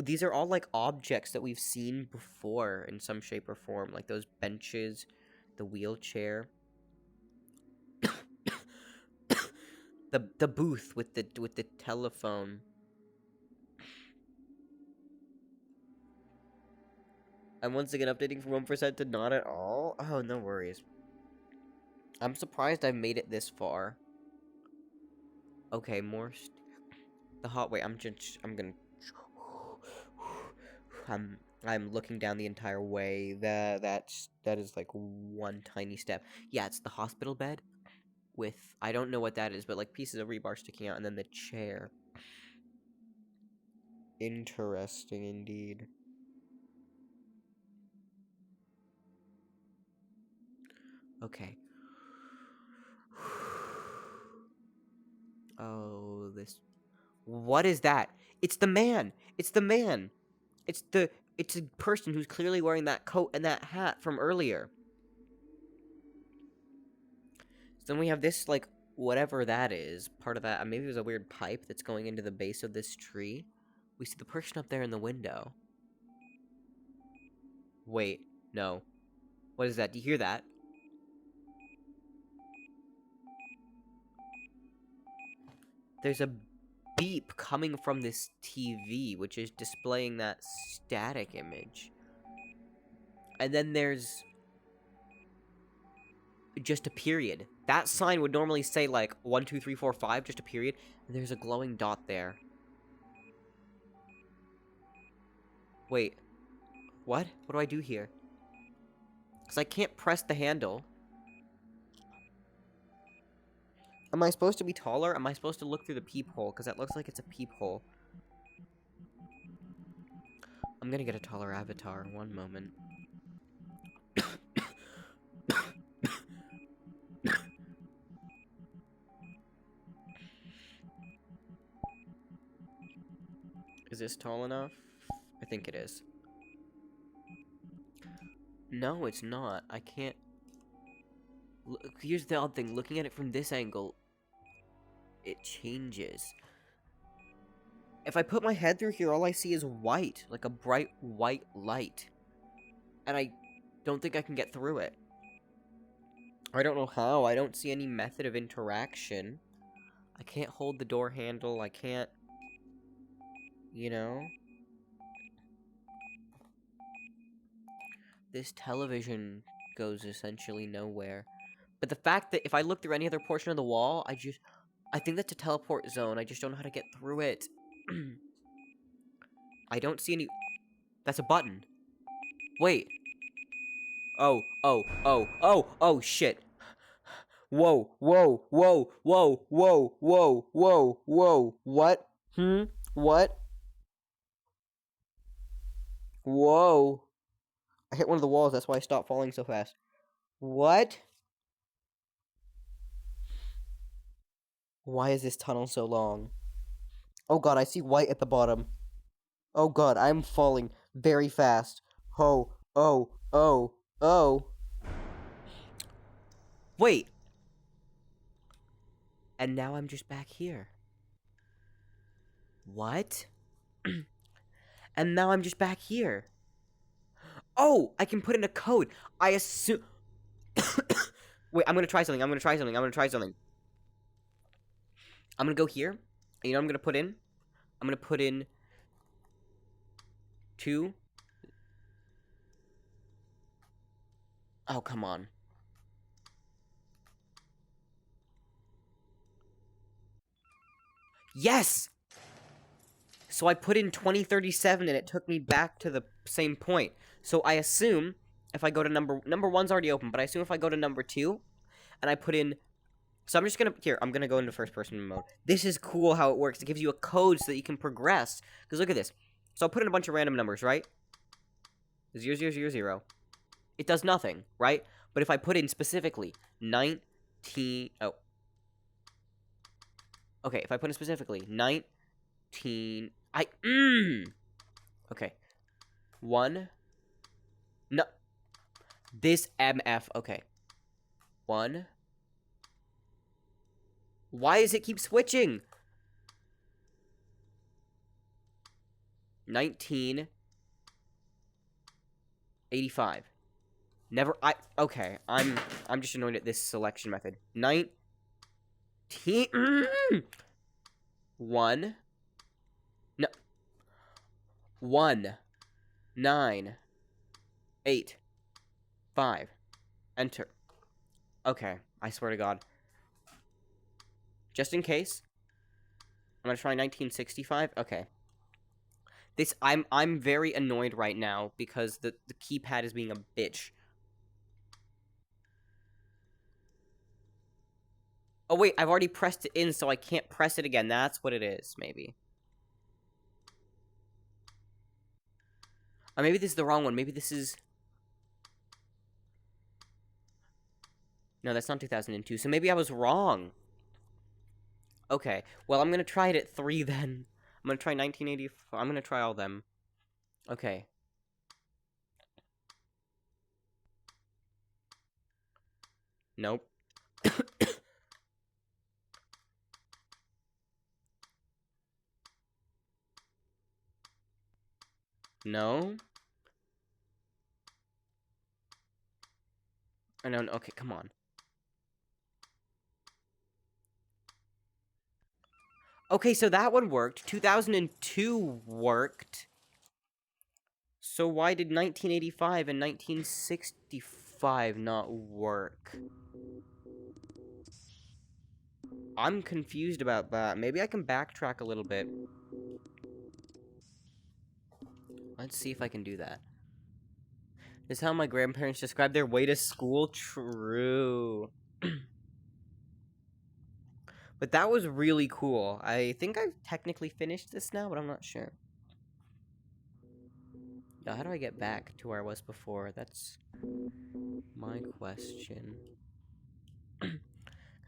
These are all like objects that we've seen before in some shape or form. Like those benches, the wheelchair. the booth with the telephone. I'm once again updating from 1% to not at all. Oh, no worries. I'm surprised I've made it this far. Okay, more. The hot way. I'm gonna. I'm looking down the entire way. That is like one tiny step. Yeah, it's the hospital bed with I don't know what that is, but like pieces of rebar sticking out, and then the chair. Interesting indeed. Okay. Oh, this. What is that? It's the man. It's the man. It's a person who's clearly wearing that coat and that hat from earlier. So then we have this, like, whatever that is, part of that. Maybe it was a weird pipe that's going into the base of this tree. We see the person up there in the window. Wait, no. What is that? Do you hear that? There's a beep coming from this TV, which is displaying that static image. And then there's just a period. That sign would normally say, like, 1, 2, 3, 4, 5, just a period. And there's a glowing dot there. Wait. What? What do I do here? Because I can't press the handle. Am I supposed to be taller? Am I supposed to look through the peephole? Because that looks like it's a peephole. I'm gonna get a taller avatar. One moment. Is this tall enough? I think it is. No, it's not. I can't... Look, here's the odd thing. Looking at it from this angle, it changes. If I put my head through here, all I see is white. Like a bright white light. And I don't think I can get through it. I don't know how. I don't see any method of interaction. I can't hold the door handle. I can't... You know? This television goes essentially nowhere. But the fact that if I look through any other portion of the wall, I think that's a teleport zone. I just don't know how to get through it. I don't see any... That's a button. Wait. Oh, shit. Whoa, whoa, whoa, whoa, whoa, whoa, whoa, whoa. What? What? Whoa. I hit one of the walls, that's why I stopped falling so fast. What? Why is this tunnel so long? Oh god, I see white at the bottom. Oh god, I'm falling very fast. Oh. Wait. And now I'm just back here. What? And now I'm just back here. Oh, I can put in a code. I assume... Wait, I'm gonna try something. I'm gonna go here. You know what I'm gonna put in? I'm gonna put in 2. Oh, come on. Yes! So I put in 2037 and it took me back to the same point. So I assume if I go to number 1's already open, but I assume if I go to number 2 and I put in... So I'm just gonna... Here, I'm gonna go into first person mode. This is cool how it works. It gives you a code so that you can progress. Because look at this. So I'll put in a bunch of random numbers, right? 0, 0, 0, 0. It does nothing, right? But if I put in specifically 19... Oh. Okay, if I put in specifically 19... Okay. 1... No. This MF... Okay. 1... Why does it keep switching? 1985. Never... Okay. I'm just annoyed at this selection method. 19... 1... No. 1... 9... 8... 5... Enter. Okay. I swear to God. Just in case. I'm gonna try 1965. Okay. This... I'm very annoyed right now because the keypad is being a bitch. Oh, wait, I've already pressed it in, so I can't press it again. That's what it is, maybe. Or maybe this is the wrong one. Maybe this is... No, that's not 2002, so maybe I was wrong. Okay, well, I'm gonna try it at 3 then. I'm gonna try 1984. I'm gonna try all them. Okay. Nope. No? I know. Okay, come on. Okay, so that one worked. 2002 worked. So why did 1985 and 1965 not work? I'm confused about that. Maybe I can backtrack a little bit. Let's see if I can do that. This is how my grandparents describe their way to school? True. But that was really cool. I think I've technically finished this now, but I'm not sure. Now, how do I get back to where I was before? That's my question. Because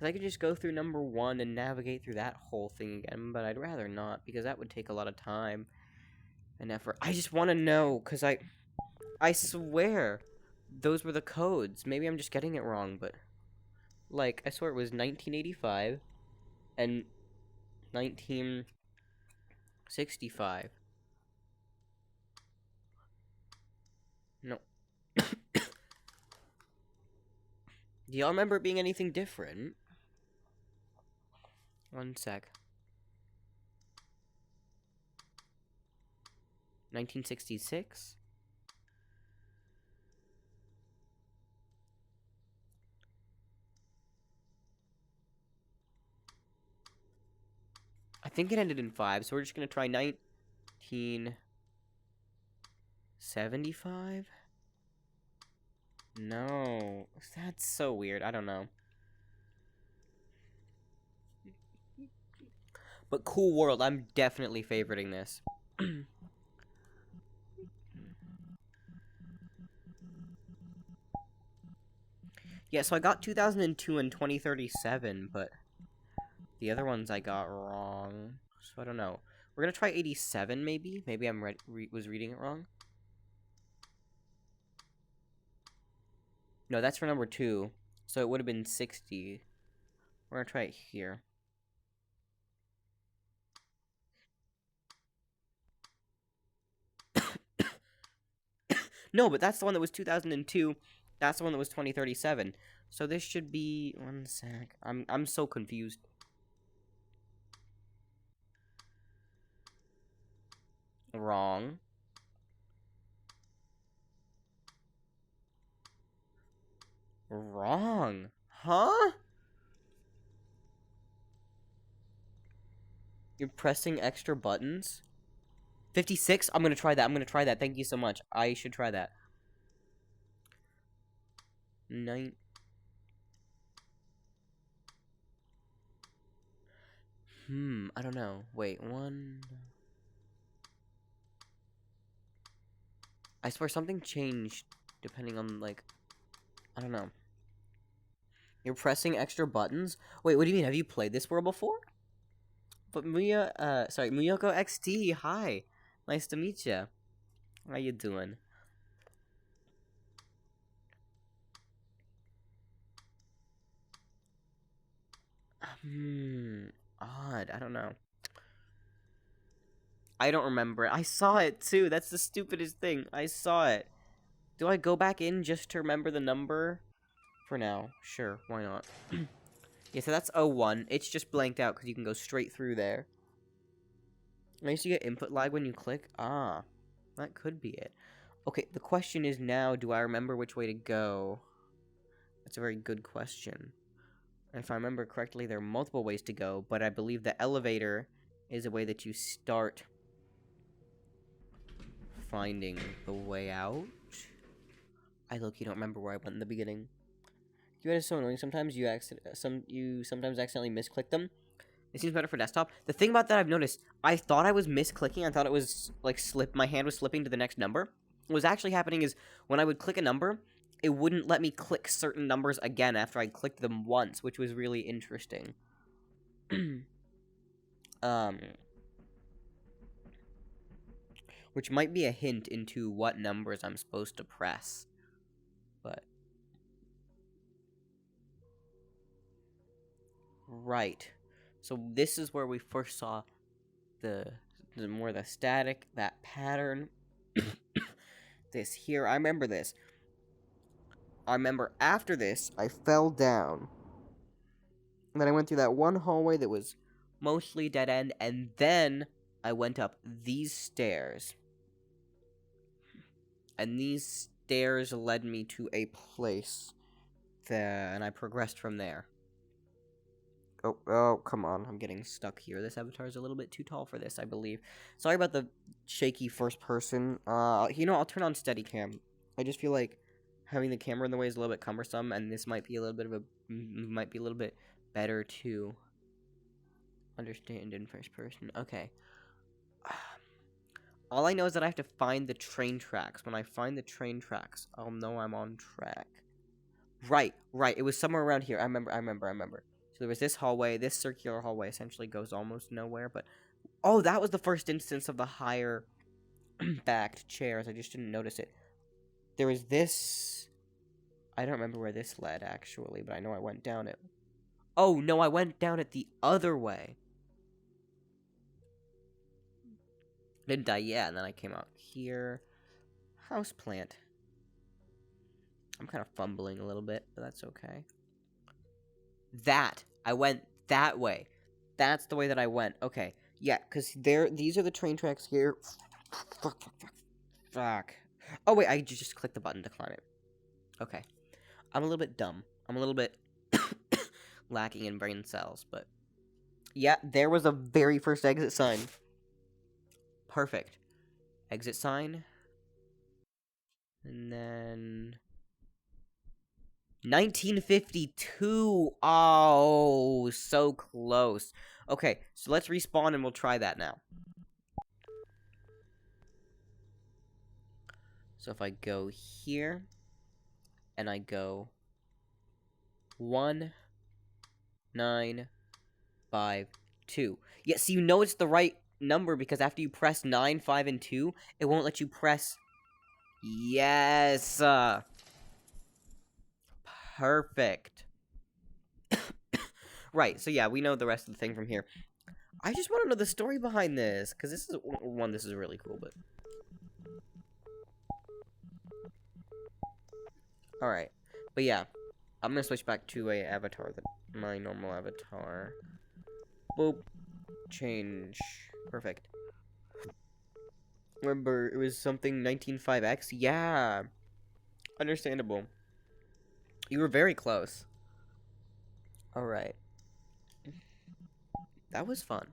I could just go through number 1 and navigate through that whole thing again, but I'd rather not, because that would take a lot of time and effort. I just want to know, because I swear those were the codes. Maybe I'm just getting it wrong, but, like, I swear it was 1985 and 1965. No. Do y'all remember it being anything different? One sec. 1966? I think it ended in 5, so we're just gonna try 1975? No. That's so weird. I don't know. But cool world. I'm definitely favoriting this. Yeah, so I got 2002 and 2037, but the other ones I got wrong. So I don't know. We're gonna try 87, maybe? Maybe I'm was reading it wrong? No, that's for number 2. So it would have been 60. We're gonna try it here. No, but that's the one that was 2002. That's the one that was 2037. So this should be... One sec. I'm so confused. Wrong. Wrong. Huh? You're pressing extra buttons? 56? I'm gonna try that. I'm gonna try that. Thank you so much. I should try that. 9... I don't know. Wait, 1... I swear something changed depending on, like... I don't know. You're pressing extra buttons? Wait, what do you mean? Have you played this world before? But Muyoko XT, hi. Nice to meet you. How you doing? Odd. I don't know. I don't remember it. I saw it too. That's the stupidest thing. I saw it. Do I go back in just to remember the number? For now. Sure, why not? Yeah, so that's 01. It's just blanked out because you can go straight through there. I used to get input lag when you click. Ah, that could be it. Okay, the question is now, do I remember which way to go? That's a very good question. If I remember correctly, there are multiple ways to go, but I believe the elevator is a way that you start finding the way out. I low-key don't remember where I went in the beginning. You guys are so annoying. Sometimes you sometimes accidentally misclick them. It seems better for desktop. The thing about that I've noticed, I thought I was misclicking. I thought it was like my hand was slipping to the next number. What was actually happening is when I would click a number, it wouldn't let me click certain numbers again after I clicked them once, which was really interesting. Which might be a hint into what numbers I'm supposed to press. But right. So this is where we first saw the more the static, that pattern. This here, I remember this. I remember after this, I fell down. And then I went through that one hallway that was mostly dead end, and then I went up these stairs. And these stairs led me to a place there, and I progressed from there. Oh, come on. I'm getting stuck here. This avatar is a little bit too tall for this, I believe. Sorry about the shaky first person. I'll turn on Steadicam. I just feel like having the camera in the way is a little bit cumbersome, and this might be a little bit better to understand in first person. Okay. All I know is that I have to find the train tracks. When I find the train tracks, I'll know I'm on track. Right. It was somewhere around here. I remember. So there was this hallway. This circular hallway essentially goes almost nowhere, but... Oh, that was the first instance of the higher backed chairs. I just didn't notice it. There was this... I don't remember where this led, actually, but I know I went down it. Oh, no, I went down it the other way. Didn't I? Yeah, and then I came out here. Houseplant. I'm kind of fumbling a little bit, but that's okay. I went that way. That's the way that I went. Okay. Yeah, because these are the train tracks here. Fuck. Oh, wait, I just clicked the button to climb it. Okay. I'm a little bit dumb. I'm a little bit lacking in brain cells, but... Yeah, there was a very first exit sign. Perfect. Exit sign. And then... 1952. Oh, so close. Okay, so let's respawn and we'll try that now. So if I go here and I go 1 9 5 2. Yeah, so you know it's the right number because after you press 9, 5, and 2, it won't let you press. Yes. Perfect. Right, so yeah, we know the rest of the thing from here. I just want to know the story behind this, because this is really cool, but... Alright, but yeah, I'm gonna switch back to a avatar, my normal avatar. Boop. Change. Perfect. Remember, it was something 19.5x? Yeah. Understandable. You were very close. Alright. That was fun.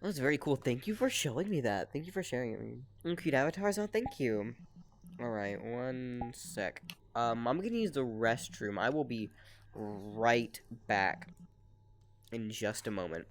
That was very cool. Thank you for showing me that. Thank you for sharing it. Cute avatars? Oh, thank you. Alright, one sec. I'm gonna use the restroom. I will be right back in just a moment.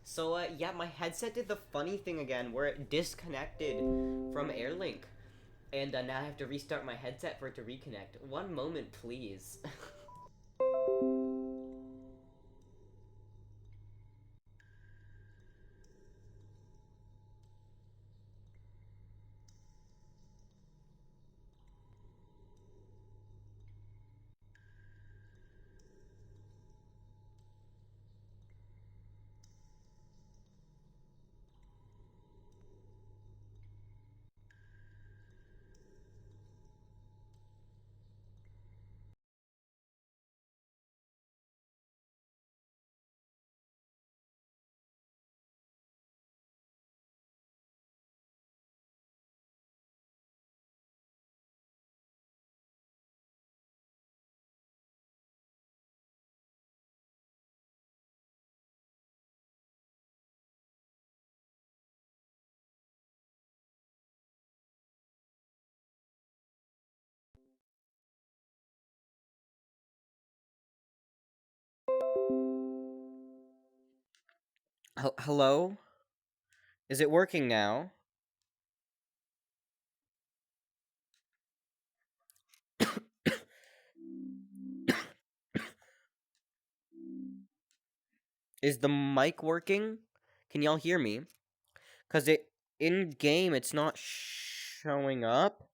So, yeah, my headset did the funny thing again where it disconnected from Airlink. And now I have to restart my headset for it to reconnect. One moment, please. Hello? Is it working now? Is the mic working? Can y'all hear me? Because in game, it's not showing up.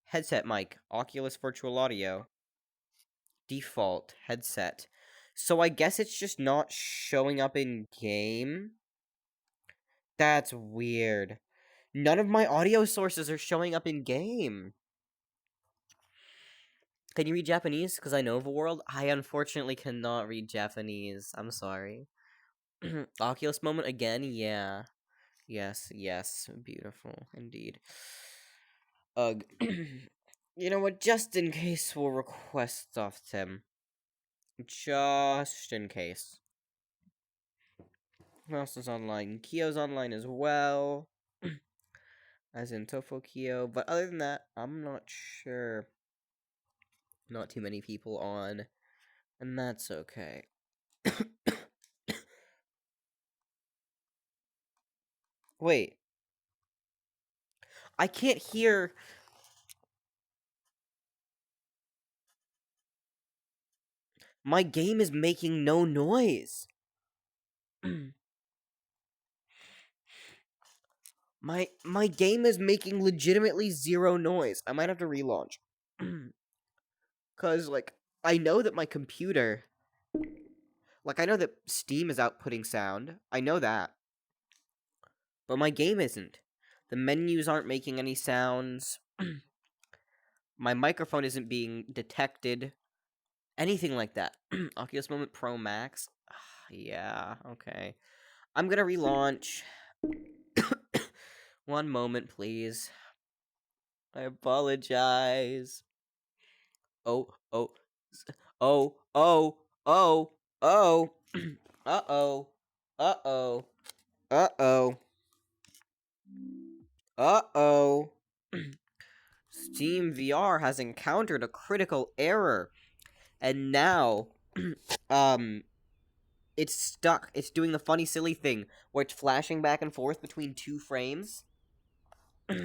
Headset mic, Oculus Virtual Audio. Default headset. So I guess it's just not showing up in game? That's weird. None of my audio sources are showing up in game. Can you read Japanese? Because I know Overworld. I unfortunately cannot read Japanese. I'm sorry. Oculus moment again? Yeah. Yes, yes. Beautiful, indeed. Ugh. You know what? Just in case we'll request off Tim. Just in case. Who else is online? Kyo's online as well. As in Tofo Kyo. But other than that, I'm not sure. Not too many people on. And that's okay. Wait. I can't hear. My game is making no noise. my game is making legitimately zero noise. I might have to relaunch. Cause like I know that my computer, like I know that Steam is outputting sound. I know that. But my game isn't. The menus aren't making any sounds. My microphone isn't being detected. Anything like that. Oculus Moment Pro Max. Yeah, okay. I'm gonna relaunch. One moment, please. I apologize. Oh, oh, oh, oh, oh, oh. Uh-oh. Uh-oh. Uh-oh. Uh-oh. Steam VR has encountered a critical error. And now, um, it's stuck. It's doing the funny, silly thing where it's flashing back and forth between two frames. Because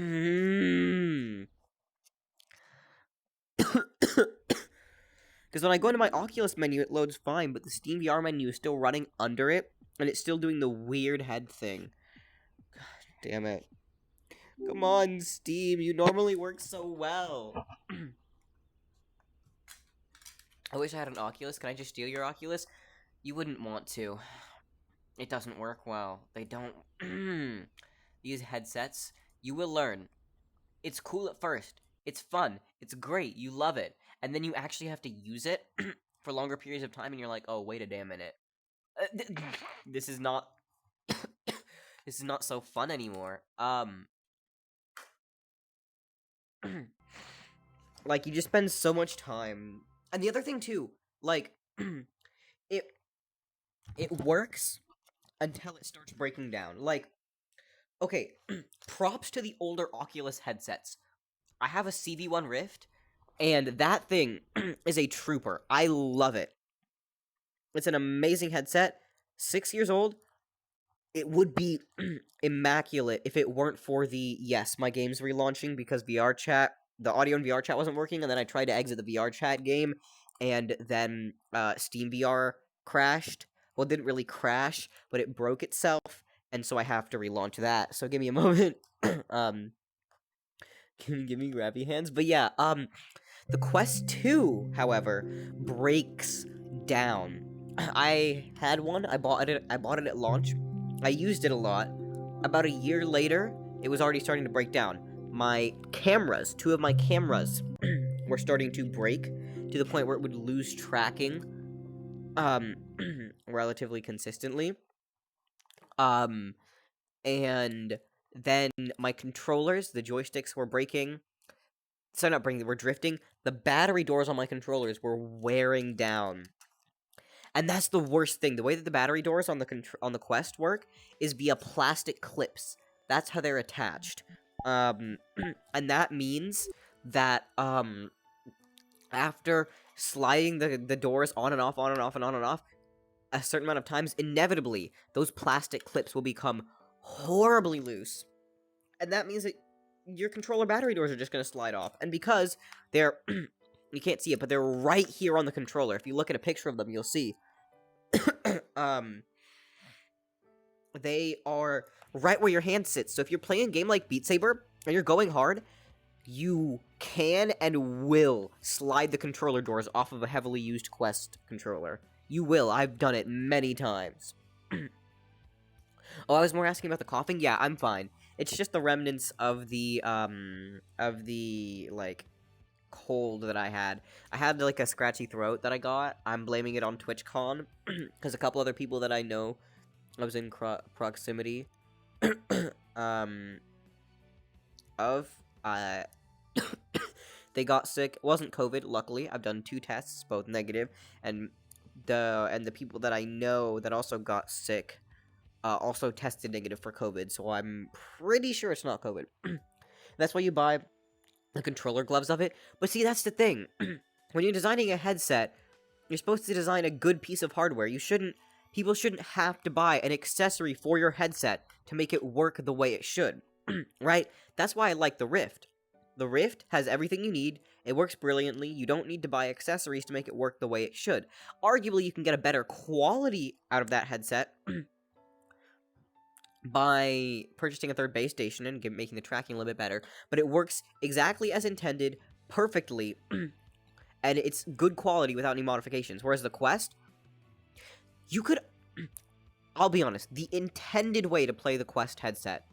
when I go into my Oculus menu, it loads fine, but the Steam VR menu is still running under it, and it's still doing the weird head thing. God damn it. Come on, Steam. You normally work so well. I wish I had an Oculus. Can I just steal your Oculus? You wouldn't want to. It doesn't work well. They don't. These headsets, you will learn. It's cool at first. It's fun. It's great. You love it. And then you actually have to use it for longer periods of time, and you're like, oh, wait a damn minute. This is not. This is not so fun anymore. Like, you just spend so much time. And the other thing, too, like, it works until it starts breaking down. Like, okay, props to the older Oculus headsets. I have a CV1 Rift, and that thing is a trooper. I love it. It's an amazing headset. 6 years old. it would be immaculate if it weren't for the, yes, my game's relaunching because VR chat, the audio in VR chat wasn't working, and then I tried to exit the VR chat game, and then Steam VR crashed. Well, it didn't really crash, but it broke itself, and so I have to relaunch that. So give me a moment. um, give me grabby hands. But yeah, the Quest 2, however, breaks down. I had one. I bought it at launch. I used it a lot. About a year later, it was already starting to break down. My cameras, two of my cameras, were starting to break to the point where it would lose tracking, relatively consistently. And then my controllers, the joysticks were breaking. So not breaking, they were drifting. The battery doors on my controllers were wearing down. And that's the worst thing. The way that the battery doors on the Quest work is via plastic clips. That's how they're attached. And that means that after sliding the doors on and off, on and off, and on and off, a certain amount of times, inevitably, those plastic clips will become horribly loose. And that means that your controller battery doors are just going to slide off. And because they're, you can't see it, but they're right here on the controller. If you look at a picture of them, you'll see. They are right where your hand sits. So if you're playing a game like Beat Saber, and you're going hard, you can and will slide the controller doors off of a heavily used Quest controller. You will. I've done it many times. Oh, I was more asking about the coughing? Yeah, I'm fine. It's just the remnants of the, like, cold that I had. I had, like, a scratchy throat that I got. I'm blaming it on TwitchCon, because a couple other people that I know I was in proximity, of, they got sick. It wasn't COVID, luckily. I've done 2 tests, both negative, and the people that I know that also got sick, also tested negative for COVID, so I'm pretty sure it's not COVID. That's why you buy the controller gloves of it. But see, that's the thing. When you're designing a headset, you're supposed to design a good piece of hardware. People shouldn't have to buy an accessory for your headset to make it work the way it should. Right? That's why I like the Rift. The Rift has everything you need. It works brilliantly. You don't need to buy accessories to make it work the way it should. Arguably, you can get a better quality out of that headset by purchasing a third base station and making the tracking a little bit better, but it works exactly as intended, perfectly, and it's good quality without any modifications. Whereas the Quest, you could, I'll be honest, the intended way to play the Quest headset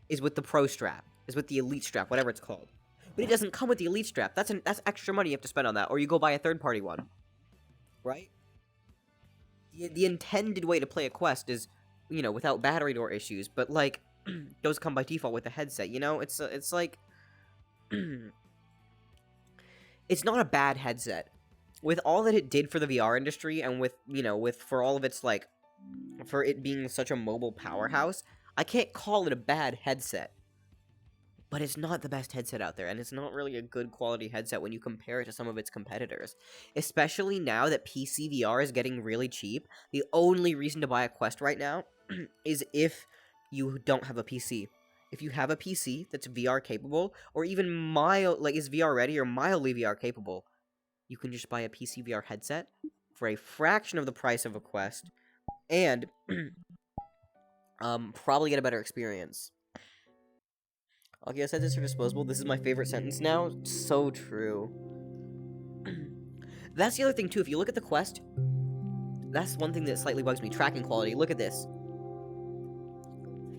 is with the Pro Strap, is with the Elite Strap, whatever it's called. But it doesn't come with the Elite Strap. That's extra money you have to spend on that, or you go buy a third-party one, right? The intended way to play a Quest is, you know, without battery door issues, but, like, those come by default with the headset, you know? It's like, it's not a bad headset. With all that it did for the VR industry, and with, you know, for all of its, like, for it being such a mobile powerhouse, I can't call it a bad headset. But it's not the best headset out there, and it's not really a good quality headset when you compare it to some of its competitors. Especially now that PC VR is getting really cheap, the only reason to buy a Quest right now is if you don't have a PC. If you have a PC that's VR capable, or even is VR ready or mildly VR capable, you can just buy a PC VR headset for a fraction of the price of a Quest, and probably get a better experience. Okay, I said this are disposable. This is my favorite sentence now. So true. That's the other thing, too. If you look at the Quest, that's one thing that slightly bugs me. Tracking quality. Look at this.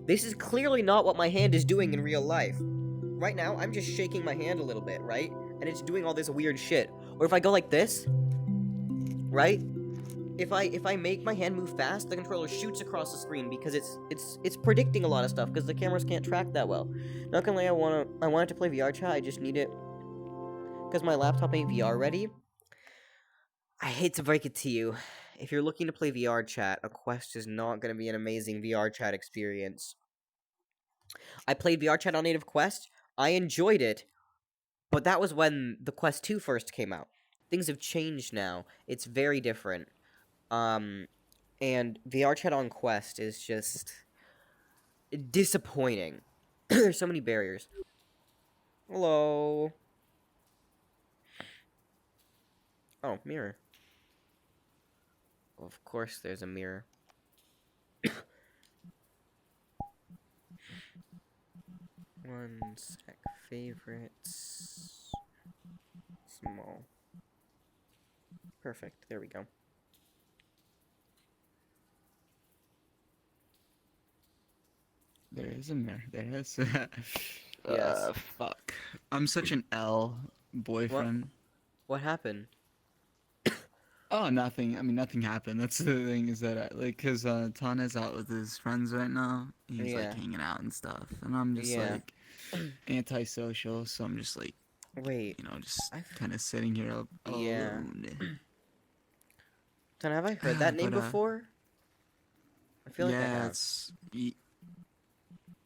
This is clearly not what my hand is doing in real life. Right now, I'm just shaking my hand a little bit, right? And it's doing all this weird shit. Or if I go like this, right? If I make my hand move fast, the controller shoots across the screen because it's predicting a lot of stuff because the cameras can't track that well. Not gonna lie, I wanted to play VR chat. I just need it because my laptop ain't VR ready. I hate to break it to you. If you're looking to play VR chat, a Quest is not gonna be an amazing VR chat experience. I played VR chat on native Quest. I enjoyed it, but that was when the Quest 2 first came out. Things have changed now. It's very different. And VR chat on Quest is just disappointing. There's so many barriers. Hello. Oh, mirror. Of course there's a mirror. One sec. Favorites. Small. Perfect. There we go. There is a mirror. There is. Yes. Fuck. I'm such an L boyfriend. What happened? Oh, nothing. I mean, nothing happened. That's the thing is that, cause Tana's out with his friends right now. He's Yeah. like hanging out and stuff, and I'm just Yeah. like antisocial. So I'm just like, Wait. just I kind of sitting here Yeah. alone. Ton, have I heard that name But, before? I feel like I yeah, have.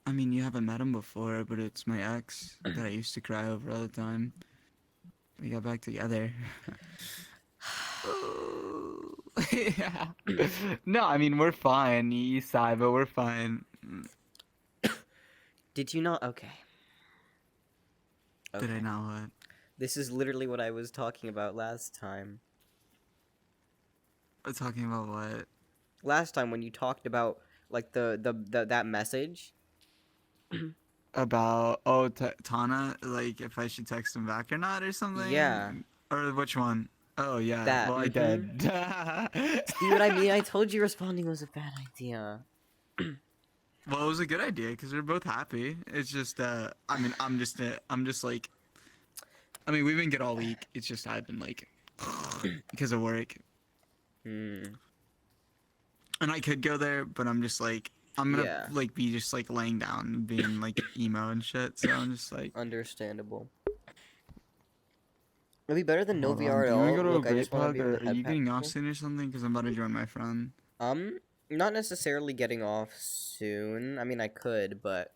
I mean, you haven't met him before, but it's my ex that I used to cry over all the time. We got back together. Yeah. No, I mean, we're fine. You sigh, but we're fine. Did you not? Okay. Did I Okay. not what? This is literally what I was talking about last time. We're talking about what? Last time when you talked about like the that message. About, Tana, like, if I should text him back or not or Yeah. something? Or which one? Oh, yeah. That. Well, I Mm-hmm. did. See what I mean? I told you responding was a bad idea. Well, it was a good idea because we're both happy. It's just, I mean, I'm just like, I mean, we've been good all week. It's just I've been like, because of work. Hmm. And I could go there, but I'm just like, I'm gonna Yeah. like be just like laying down and being like emo and shit. So I'm just like, Understandable. It'd be better than no hold on. VR Do at you want to all. go to a Look, I great just want to be pug, able or to are you headpack getting off people. soon or something? Because I'm about to join my friend. Not necessarily getting off soon. I mean, I could, but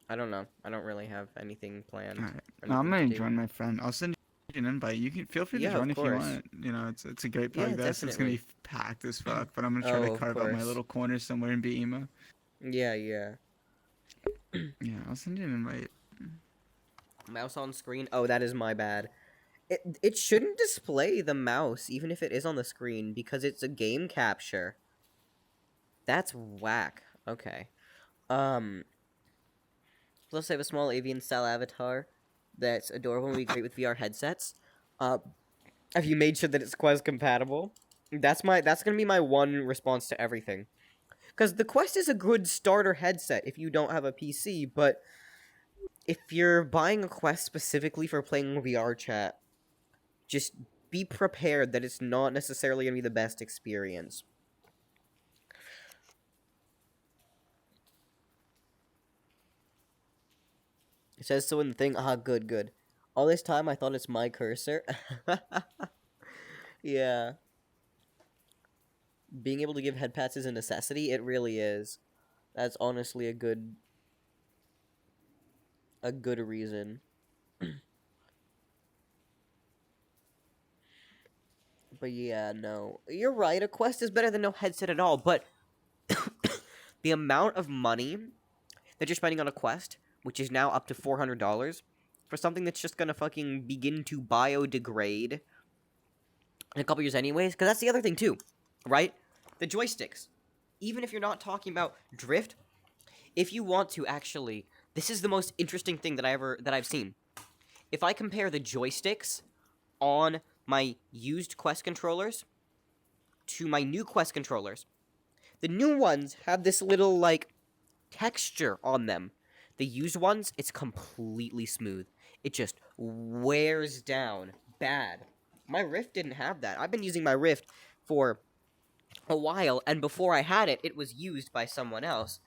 I don't know. I don't really have anything planned All right. or No, I'm anything gonna to do. join my friend. I'll send you an invite. You can feel free to Yeah, of join if you course. want. You know, it's a great Yeah, pug. It's gonna definitely. be packed as fuck. But I'm gonna try to Oh, of carve out my course. little corner somewhere and be emo. Yeah, yeah. Yeah, I'll send you an invite. Mouse on screen. Oh, that is my bad. It shouldn't display the mouse even if it is on the screen because it's a game capture. That's whack. Okay. Um, let's say a small avian style avatar that's adorable and would be great with VR headsets. Have you made sure that it's Quest compatible? That's gonna be my one response to everything. Because the Quest is a good starter headset if you don't have a PC, but if you're buying a Quest specifically for playing VR chat, just be prepared that it's not necessarily gonna be the best experience. It says so in the thing. Ah, good, good. All this time I thought it's my cursor. Yeah. Being able to give head pats is a necessity. It really is. That's honestly a good reason. But yeah, no. You're right, a Quest is better than no headset at all, but the amount of money that you're spending on a Quest, which is now up to $400, for something that's just gonna fucking begin to biodegrade in a couple years anyways, because that's the other thing too, right? The joysticks. Even if you're not talking about drift, if you want to actually, this is the most interesting thing that I've seen. If I compare the joysticks on my used Quest controllers to my new Quest controllers, the new ones have this little like texture on them. The used ones, it's completely smooth. It just wears down bad. My Rift didn't have that. I've been using my Rift for a while, and before I had it, it was used by someone else,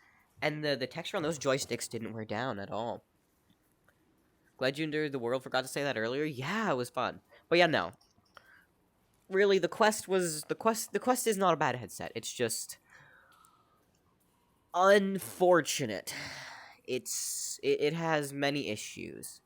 and the texture on those joysticks didn't wear down at all. Glad you endured the world. Forgot to say that earlier. Yeah, it was fun. But yeah, no. Really, the Quest was the Quest is not a bad headset. It's just unfortunate. It has many issues.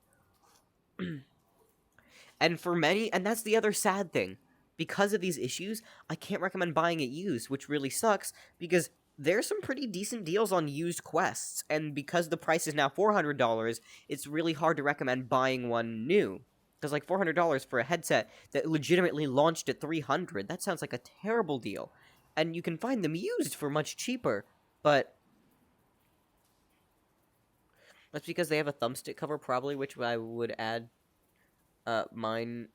And for many, and that's the other sad thing. Because of these issues, I can't recommend buying it used, which really sucks because there's some pretty decent deals on used quests, and because the price is now $400, it's really hard to recommend buying one new. Because like $400 for a headset that legitimately launched at $300, that sounds like a terrible deal. And you can find them used for much cheaper, but that's because they have a thumbstick cover probably, which I would add mine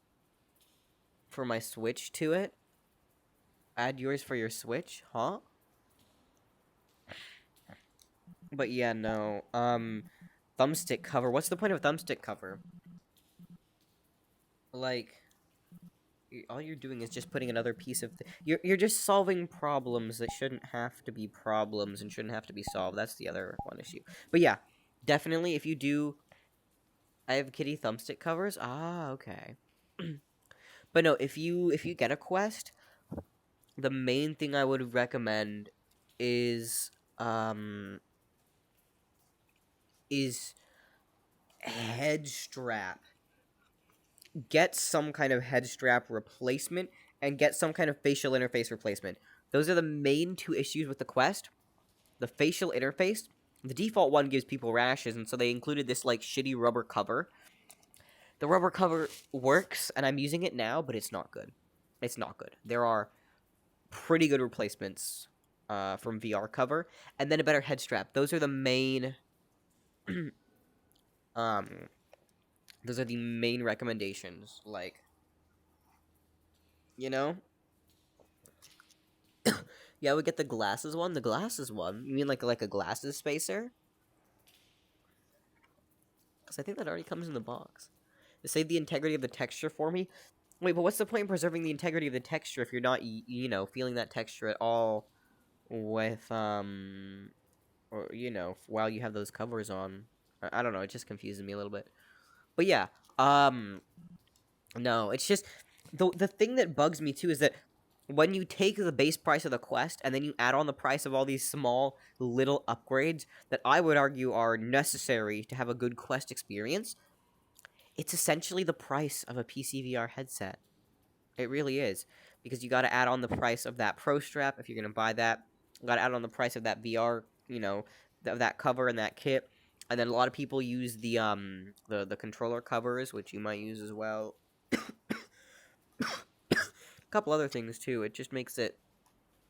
for my Switch to it. Add yours for your Switch, huh? But yeah, no. Thumbstick cover. What's the point of a thumbstick cover? Like, all you're doing is just putting another piece of... You're just solving problems that shouldn't have to be problems and shouldn't have to be solved. That's the other one issue. But yeah, definitely if you do... I have kitty thumbstick covers? Ah, okay. But no, if you get a quest, the main thing I would recommend is head strap. Get some kind of head strap replacement and get some kind of facial interface replacement. Those are the main two issues with the quest. The facial interface, the default one gives people rashes, and so they included this like shitty rubber cover. The rubber cover works, and I'm using it now, but it's not good. It's not good. There are pretty good replacements from VR cover, and then a better head strap. Those are the main those are the main recommendations, like, you know? Yeah, I would get the glasses one. The glasses one? You mean like a glasses spacer? Because I think that already comes in the box. To save the integrity of the texture for me? Wait, but what's the point in preserving the integrity of the texture if you're not, you know, feeling that texture at all with, or, you know, while you have those covers on? I don't know, it just confuses me a little bit. But yeah, no, it's just, the thing that bugs me too is that when you take the base price of the quest and then you add on the price of all these small little upgrades that I would argue are necessary to have a good quest experience, it's essentially the price of a PC VR headset. It really is. Because you gotta add on the price of that Pro Strap if you're gonna buy that. You gotta add on the price of that VR, you know, that cover and that kit. And then a lot of people use the controller covers, which you might use as well. A couple other things too. It just makes it,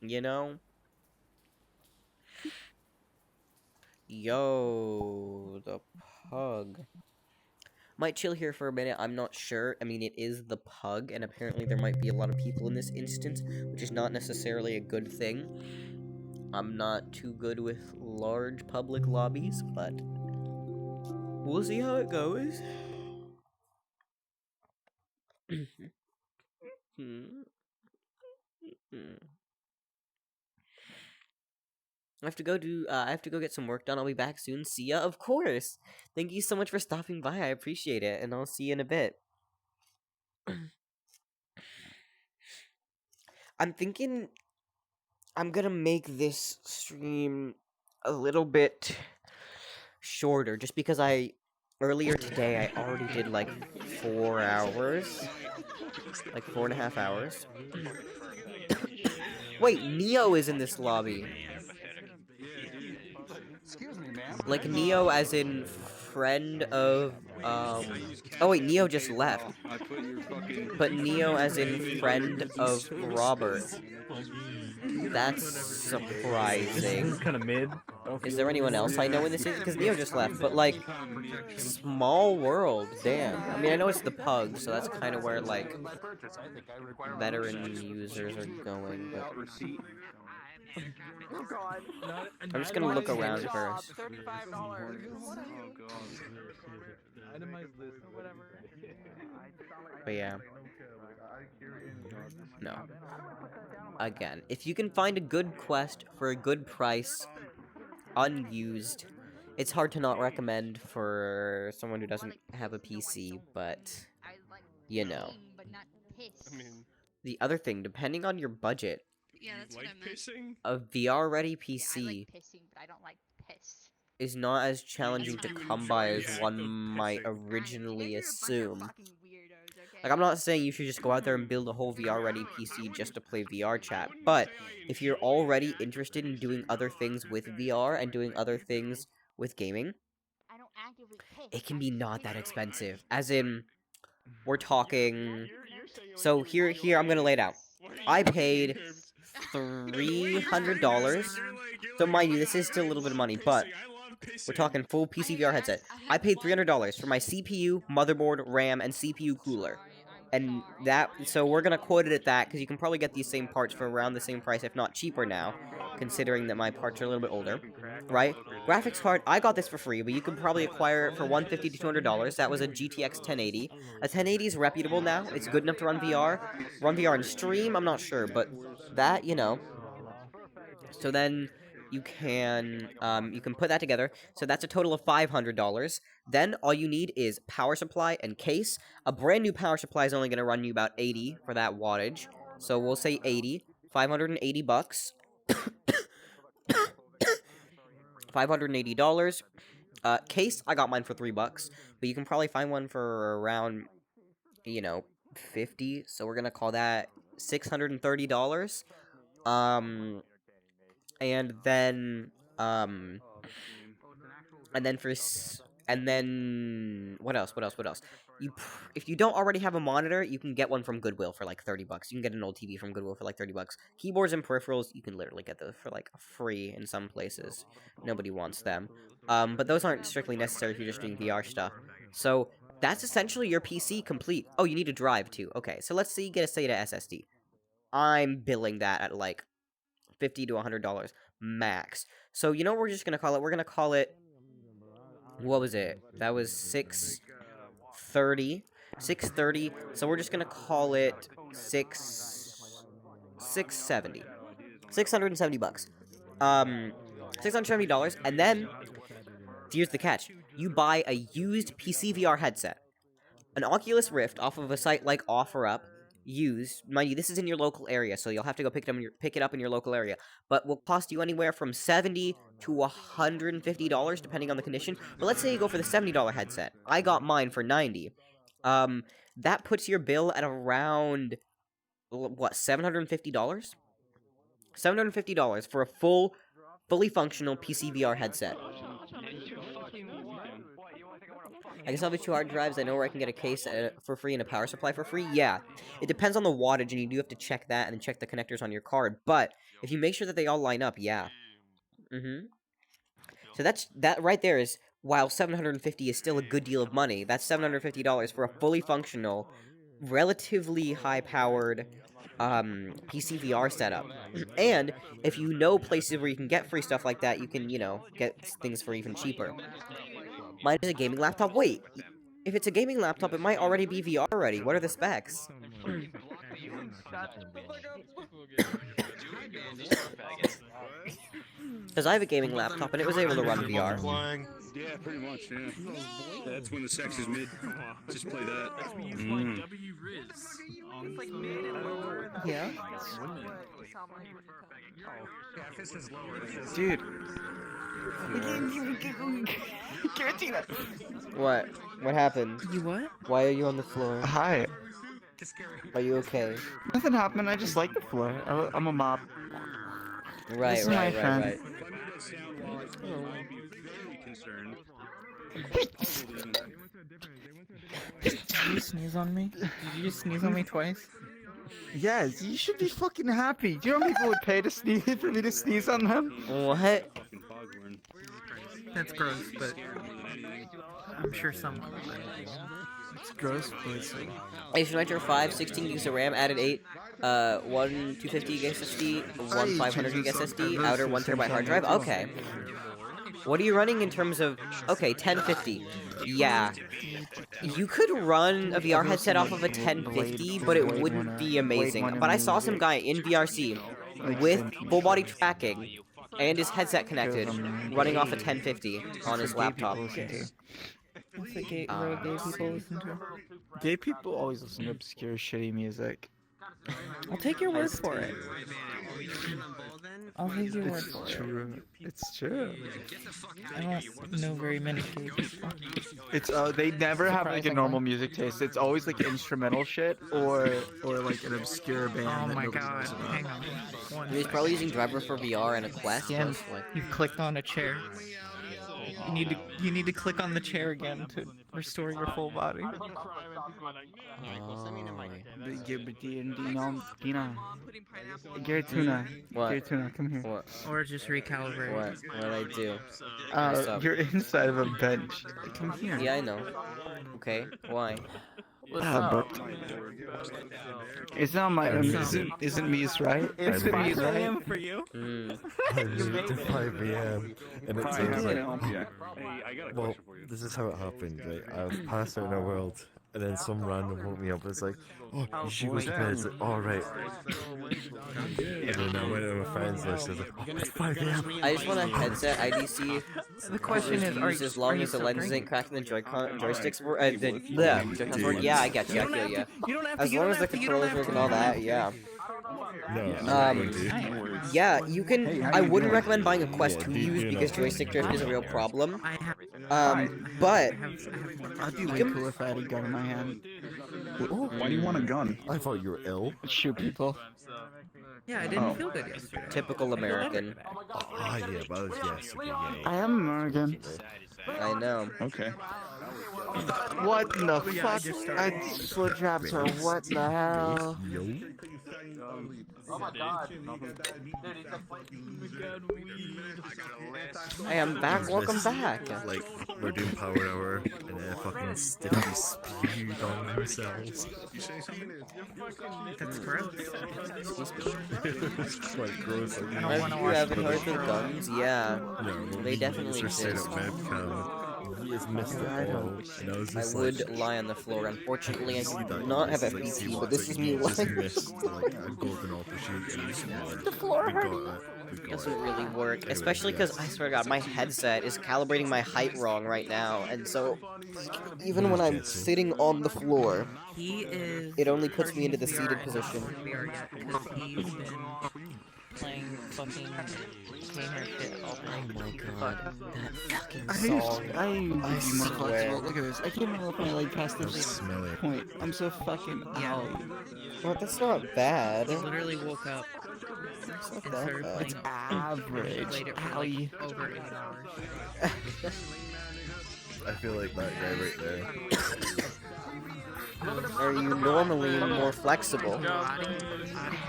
you know. Yo, the pug. Might chill here for a minute, I'm not sure. I mean, it is the pug, and apparently there might be a lot of people in this instance, which is not necessarily a good thing. I'm not too good with large public lobbies, but we'll see how it goes. I have to go get some work done. I'll be back soon. See ya, of course. Thank you so much for stopping by. I appreciate it, and I'll see you in a bit. I'm thinking I'm gonna make this stream a little bit shorter, just because earlier today I already did like 4 hours, like 4.5 hours. Wait, Neo is in this lobby. Excuse me, ma'am. Like Neo as in friend of, oh wait, Neo just left. But Neo as in friend of Robert. That's surprising. This is kind of mid. Is there anyone else I know in this? Because Neo just left, but like, small world, damn. I mean, I know it's the pug, so that's kind of where like veteran users are going. But Oh God. I'm just gonna look around first. $35. But yeah. No. Again, if you can find a good quest for a good price, unused, it's hard to not recommend for someone who doesn't have a PC, but, you know. The other thing, depending on your budget, Yeah, that's what I meant. Pissing? a VR-ready I PC like pissing, but I don't like piss. is not as challenging to You come by as enjoy one the might pissing. originally You're a bunch of assume. fucking weirdos, Like, I'm not saying you should just go out there and build a whole VR-ready PC just to play VR chat, but if you're already interested in doing other things with VR and doing other things with gaming, it can be not that expensive. As in, we're talking... So here, I'm gonna lay it out. I paid $300. So mind you, this is still a little bit of money, but we're talking full PC VR headset. I paid $300 for my CPU, motherboard, RAM, and CPU cooler. And that, so we're gonna quote it at that, because you can probably get these same parts for around the same price, if not cheaper now, considering that my parts are a little bit older, right? Graphics card, I got this for free, but you can probably acquire it for $150 to $200. That was a GTX 1080. A 1080 is reputable now. It's good enough to run VR. Run VR and stream, I'm not sure, but that, you know. So then you can put that together. So that's a total of $500. Then all you need is power supply and case. A brand new power supply is only going to run you about 80 for that wattage. So we'll say 80, $580. $580. Case, I got mine for $3, but you can probably find one for around, you know, 50. So we're gonna call that $630. And then what else? If you don't already have a monitor, you can get one from Goodwill for like $30. You can get an old TV from Goodwill for like $30. Keyboards and peripherals, you can literally get those for like free in some places. Nobody wants them. But those aren't strictly necessary if you're just doing VR stuff. So that's essentially your PC complete. Oh, you need a drive too. Okay, so let's say you get a SATA SSD. I'm billing that at like $50 to $100 max. So you know what we're just gonna call it? We're gonna call it, what was it? That was $630. So we're just gonna call it $670. $670. $670, and then here's the catch. You buy a used PC VR headset. An Oculus Rift off of a site like OfferUp, used, mind you, this is in your local area, so you'll have to go pick it up in your local area, but will cost you anywhere from $70 to $150, depending on the condition. But let's say you go for the $70 headset. I got mine for $90. That puts your bill at around, what, $750? $750 for a fully functional PC VR headset. I guess I'll have 2 hard drives. I know where I can get a case for free and a power supply for free. Yeah, it depends on the wattage, and you do have to check that and then check the connectors on your card. But if you make sure that they all line up, yeah. So that right there is, while $750 is still a good deal of money, that's $750 for a fully functional, relatively high-powered PC VR setup. And if you know places where you can get free stuff like that, you can, you know, get things for even cheaper. Mine is a gaming laptop. Wait, if it's a gaming laptop, it might already be VR ready. What are the specs? Because I have a gaming laptop and it was able to run VR. Yeah, pretty much, yeah. That's when the sex is mid. Just play that. Yeah? Dude. What? What happened? You what? Why are you on the floor? Hi. Are you okay? Nothing happened. I just like the floor. I'm a mop. Right, This is my right. friend. Did you sneeze on me? Did you just sneeze on me twice? Yes, you should be fucking happy. Do you know how many people would pay to sneeze for me to sneeze on them? What? That's gross, but I'm sure someone would. It's gross, but it's like... Ace Nitro 5, 16 gigs of RAM, added 8, one 250 gig SSD, one 500 gig SSD, outer 1 terabyte hard drive. Okay. What are you running in terms of... Okay, 1050. Yeah. You could run a VR headset off of a 1050, but it wouldn't be amazing. But I saw some guy in VRC with full body tracking and his headset connected, running off a 1050 on his laptop. What's the gay people listen to? Gay people always listen to obscure, shitty music. I'll take your word for it. I'll take your word It's for it. true. It's true. I don't know very many gay people. It's they never have like a normal Surprisingly. music taste. It's always like instrumental shit or like an obscure band. Oh that my nobody god, knows about. hang on. One He's sec. probably using Driver for VR and a Quest. Again, Mostly. you clicked on a chair. You need to click on the chair again to restore your full body. Gary Tuna. What? Gary Tuna, come here. What? Or just recalibrate. What? What did I do? What's up? You're inside of a bench. Come here. Yeah, I know. Okay. Why? But it's not my isn't me's right? It's I know. me's right. for you. Mm. I moved to 5 a.m. and it turns out, well, this is how it happened, right? I was passed out in our world, and then some random woke me up. It's like, oh, you should go to bed. It's like, all right. And then I went to my friends list. I was like, oh, it's 5 a.m. I just want a headset IDC. The question is, are Used you, as long are as the you lens suffering? isn't cracking the joysticks work. The Joy-Cons work. Yeah, I get you. I feel you. You don't have As to. long as the controllers work and all that, yeah. No, I'm not going to. Yeah, you can. I wouldn't recommend buying a Quest Yeah, 2 do you used know? because joystick drift is a real problem. I have. But I'd be way cool if I had a gun in my hand. Why do you want a gun? I thought you were ill. Shoot people. Yeah, I didn't feel good yesterday. typical American. Ah, yeah, but I was yesterday, yeah. I am American. I know. Okay. What the Yeah, I fuck? just started. I slip trapped her. What the hell? Yo. I am back. Welcome back. Like, we're doing Power Hour, and then fucking Sticky spewed on themselves. That's gross. It's quite gross. Like, don't Have wanna you watch haven't the heard the video. guns? Yeah. no, They definitely just straight exist. up webcam. He has missed it all, and I was I just would like, lie on the floor. Unfortunately, I see do that not guy, have a it's like, see PC, what, but this like, is me he just lying. missed, like, a golden opportunity. The floor we got hurting. it. We got Doesn't it. really work, Anyway, especially yeah. because I swear to God, my headset is calibrating my height wrong right now, and so even when I'm sitting on the floor, He is. it only puts me into the We seated are position. We are yet because he's been playing fucking gamer shit all Oh day. my God, that fucking I song. I swear. Look at this. I can't even look my leg past I'm this smelly. point. I'm so fucking Yeah. out. Well, that's not bad. He literally woke up It's not and that started bad. playing. Average. Played it for Owie. like over 8 hours. I feel like that guy right there. Are you normally more flexible? Addie.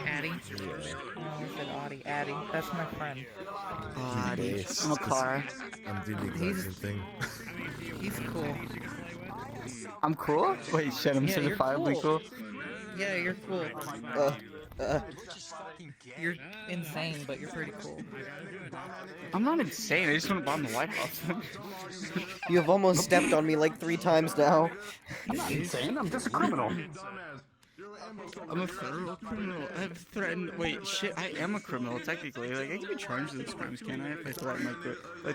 Yeah. Oh, I said Audie. Addie. That's my friend. Bass. I'm a car. I'm doing the exact same thing. He's cool. I'm cool? Wait, shit, I'm Yeah, you're certifiably cool. cool. Yeah, you're cool. Uh, You're insane, but you're pretty cool. I'm not insane. I just want to bomb the White House. you have almost stepped on me like 3 times now. I'm not insane. I'm just a criminal. I'm a federal criminal. I've threatened. Wait, shit. I am a criminal technically. Like I can be charged with these crimes, can't I? If I threaten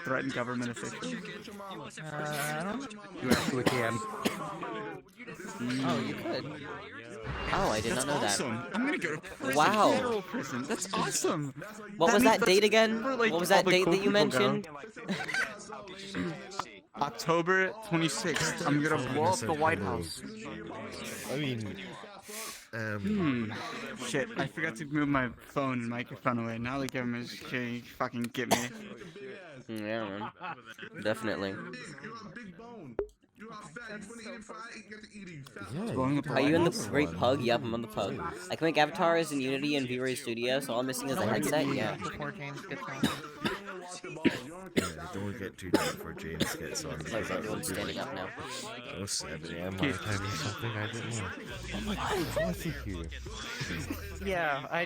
threaten government officials. I don't. You actually can. Oh, you could. Oh, I did That's not know awesome. I'm gonna go to prison. Wow. Federal prison. That's awesome. What was means that date again? where, like, What was all that the date cool that you people go. mentioned? October 26th. I'm gonna blow up the White House. I mean, Shit, I forgot to move my phone and microphone away. Now the government's gonna fucking get me. Yeah, man. Definitely. yeah. Blowing up the Are White you in the House? great pug? Yep, I'm on the pug. I can make avatars in Unity and V-Ray Studio, so all I'm missing is a headset. Yeah. Before James gets on. Yeah, don't get too dark before James gets on. Like Because that everyone's would be standing like, up now. oh, 7 a.m. my time or something. I don't know. Oh my god, I see you. Yeah,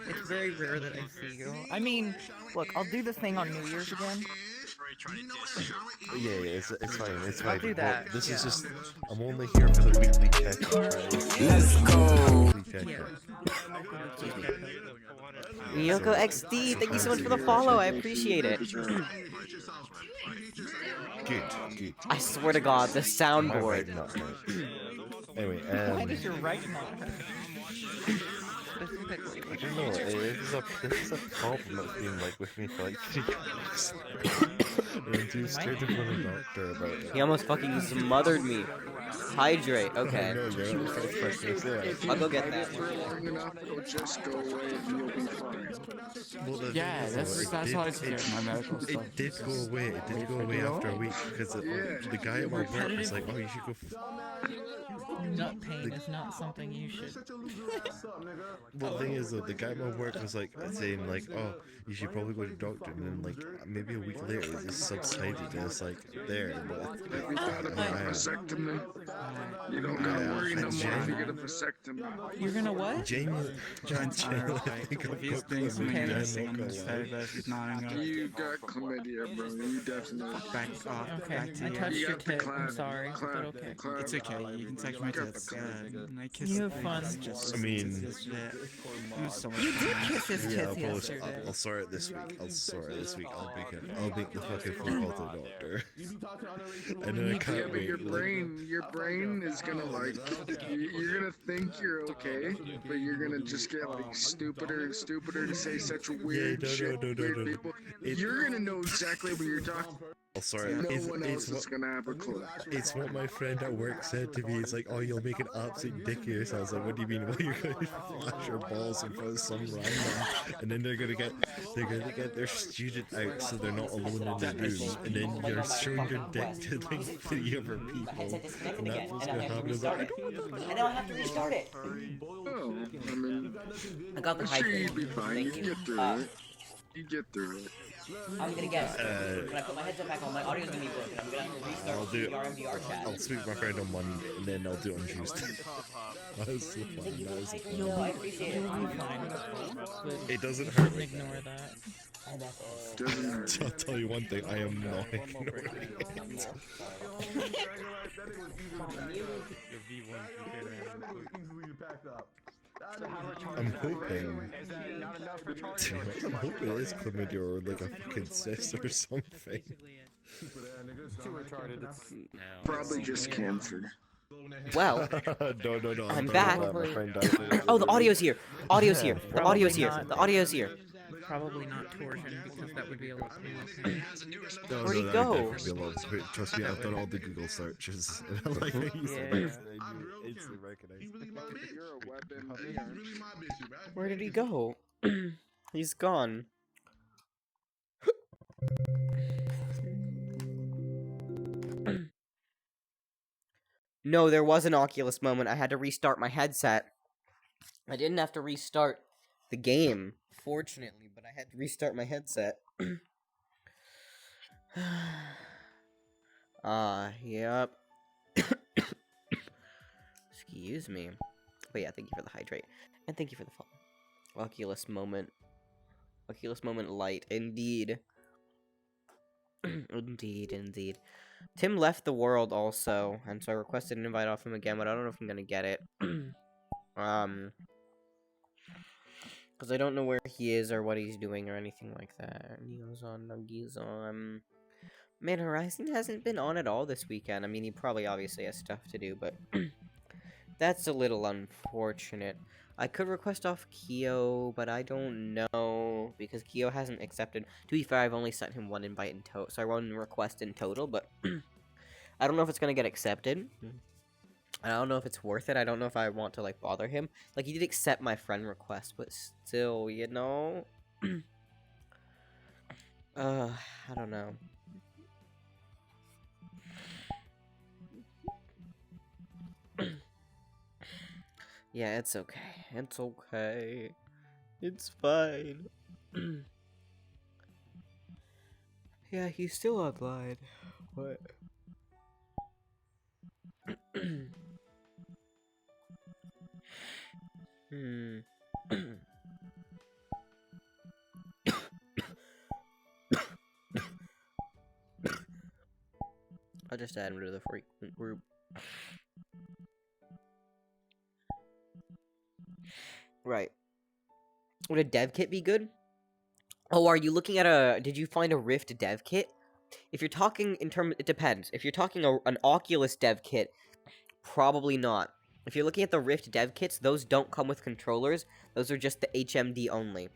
it's very rare that I see you. I mean, look, I'll do this thing on New Year's again. Yeah, it's fine. It's fine. do Well, that, this is yeah. just. I'm only here for the weekly check-up, right? Let's go. Weekly check-up. Miyoko XD, thank you so much for the follow. I appreciate it. Good, good. I swear to God, the My soundboard. right nut, right? Anyway, Why does your right not hurt? Specifically. I don't know. This is a problem that's been like with me for like 3 weeks. And I'm too scared to go to the doctor about it. He almost fucking smothered me. Hydrate. I Okay. know, you're not the first person to say that. I'll go get that. long enough, it'll just go away and you'll be fine. Well, the Yeah, thing is, that's though, how I take care of my medical stuff. It did go away. It did go away after a week because the guy at my work was like, "Oh, you should go." Nut pain is not something you should. Well, the thing is, though, the guy at my work was like saying like, "Oh, you should probably go to the doctor," and then like maybe a week later, it just subsided and it's like there. But We thought about vasectomy. You don't gotta worry no more if you get a vasectomy. You're gonna what? Jamie, John, Jamie, I think if I've he's got doing something chlamydia, embarrassing I'm on not this gonna lie. day, but not gonna You got chlamydia, bro. You definitely. back off. Okay, Back to I you. touched You your got the tit. I'm clap, sorry, clap, but okay. clap. It's okay. You can touch my tits. My kiss. You have fun. Just, I mean- it's just, I'm so much You did fun. kiss his Yeah, tits I'll, yesterday. I'll sort it this week. I'll sort it this week. I'll make the fucking phone call to the doctor. And then I can't Yeah, but wait. your like- brain is gonna like, you're gonna think you're okay, but you're gonna just get like stupider and stupider to say such weird shit, weird people. You're gonna know exactly what you're talking about. I'll sort it. No It's, one it's else is what, gonna have a clue. it's what my friend at work said to me. It's like, "Oh, you'll make an absolute dick of yourself." I was like, "What do you mean? Well, you're gonna flash your balls in front of some random, and then they're gonna get their student out so they're not alone in the room, and then you're showing your dick to like 3 other people, and that's what's gonna happen." I was like, And now I have to restart it. Oh, I mean, I got the I'm sure hydrate. you'd be fine. Thank You you. get through it. You get through it. I'm gonna guess. When I put my headset back on, my audio's gonna be broken. I'm gonna have to restart I'll do it. the RMDR chat. I'll speak to my friend on Monday, and then I'll do it on Tuesday. That was so fun. That was so No, fun. I appreciate it. You'll be fine. But It doesn't hurt like ignore that. that. Doesn't hurt. I'll tell you one thing, I am not ignoring it. I'm hoping. I'm hoping it is chlamydia or like a fucking cyst or something. Probably just cancer. Well, No. I'm don't back. let my friend die. oh, the audio's here. Audio's here. The Probably audio's here. not. The audio's here. Probably not torsion because that would be a lot more. No, Where'd he that would go? definitely be a lot of- Trust me, I've done all the Google searches. Like, he's Yeah. instantly recognized. You're a weapon. Where did he go? He's gone. No, there was an Oculus moment. I had to restart my headset. I didn't have to restart the game, fortunately, but I had to restart my headset. Yep. Excuse me. But yeah, thank you for the hydrate. And thank you for the follow. Oculus moment. Oculus moment light. Indeed. Indeed. Tim left the world also, and so I requested an invite off him again, but I don't know if I'm gonna get it. Because I don't know where he is or what he's doing or anything like that. Neo's on, Nuggies on. Man, Horizon hasn't been on at all this weekend. I mean, he probably obviously has stuff to do, but that's a little unfortunate. I could request off Kyo, but I don't know, because Kyo hasn't accepted. To be fair, I've only sent him one invite in total, so 1 request in total, but I don't know if it's gonna get accepted. I don't know if it's worth it. I don't know if I want to, like, bother him. Like, he did accept my friend request, but still, you know? I don't know. Yeah, it's okay. It's okay. It's fine. Yeah, he's still online. What? I'll just add him to the frequent group. Right. Would a dev kit be good? Oh, are you looking at a... Did you find a Rift dev kit? If you're talking in terms... It depends. If you're talking an Oculus dev kit, probably not. If you're looking at the Rift dev kits, those don't come with controllers. Those are just the HMD only.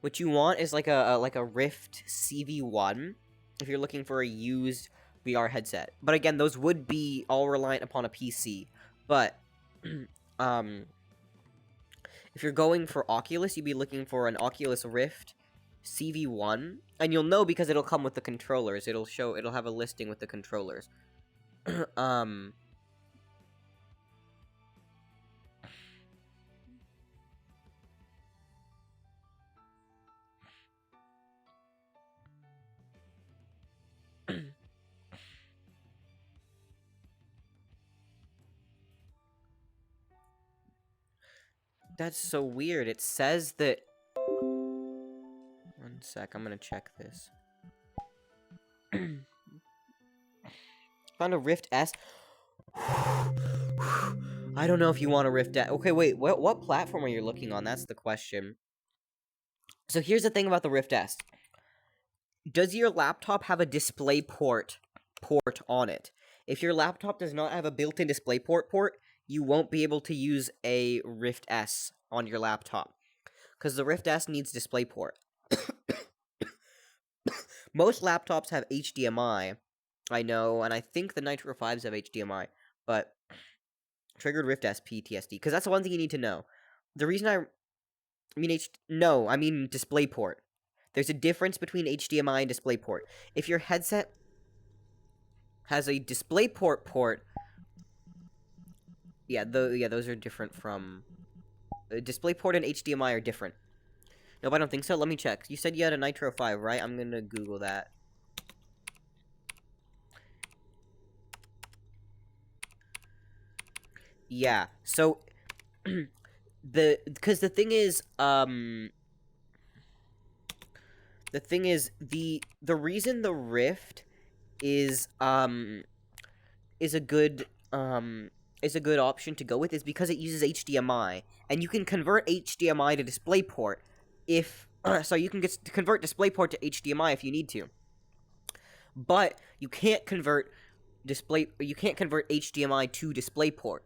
What you want is like a Rift CV1 if you're looking for a used VR headset. But again, those would be all reliant upon a PC. But if you're going for Oculus, you'd be looking for an Oculus Rift CV1, and you'll know because it'll come with the controllers. It'll have a listing with the controllers. That's so weird. It says that... One sec, I'm gonna check this. Found a Rift S. I don't know if you want a Rift S. Okay, wait, what platform are you looking on? That's the question. So here's the thing about the Rift S. Does your laptop have a DisplayPort on it? If your laptop does not have a built-in DisplayPort, you won't be able to use a Rift S on your laptop. Because the Rift S needs DisplayPort. Most laptops have HDMI, I know, and I think the Nitro 5s have HDMI, but triggered Rift S PTSD, because that's the one thing you need to know. The reason I mean DisplayPort. There's a difference between HDMI and DisplayPort. If your headset has a DisplayPort port, those are different from... DisplayPort and HDMI are different. Nope, I don't think so. Let me check. You said you had a Nitro 5, right? I'm gonna Google that. Yeah, so... Because the thing is, the reason the Rift is a good option to go with is because it uses HDMI, and you can convert HDMI to DisplayPort if so you can convert DisplayPort to HDMI if you need to, but you can't convert HDMI to DisplayPort.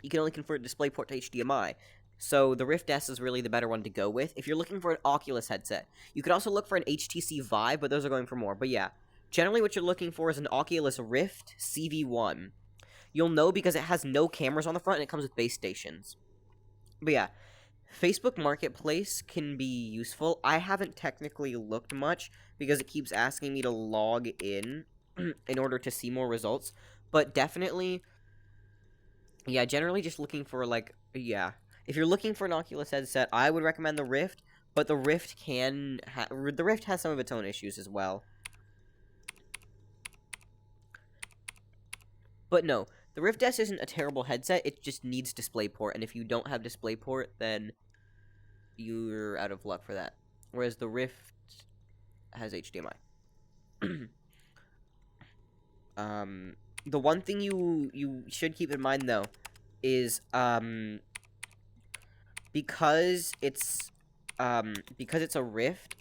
You can only convert DisplayPort to HDMI. So the Rift S is really the better one to go with if you're looking for an Oculus headset. You could also look for an HTC Vive, but those are going for more. But yeah, generally what you're looking for is an Oculus Rift CV1. You'll know because it has no cameras on the front and it comes with base stations. But yeah, Facebook Marketplace can be useful. I haven't technically looked much because it keeps asking me to log in order to see more results. But definitely, yeah, generally just looking for if you're looking for an Oculus headset, I would recommend the Rift, but the Rift has some of its own issues as well. But no, the Rift S isn't a terrible headset, it just needs DisplayPort, and if you don't have DisplayPort, then you're out of luck for that. Whereas the Rift has HDMI. The one thing you should keep in mind, though, is, because it's a Rift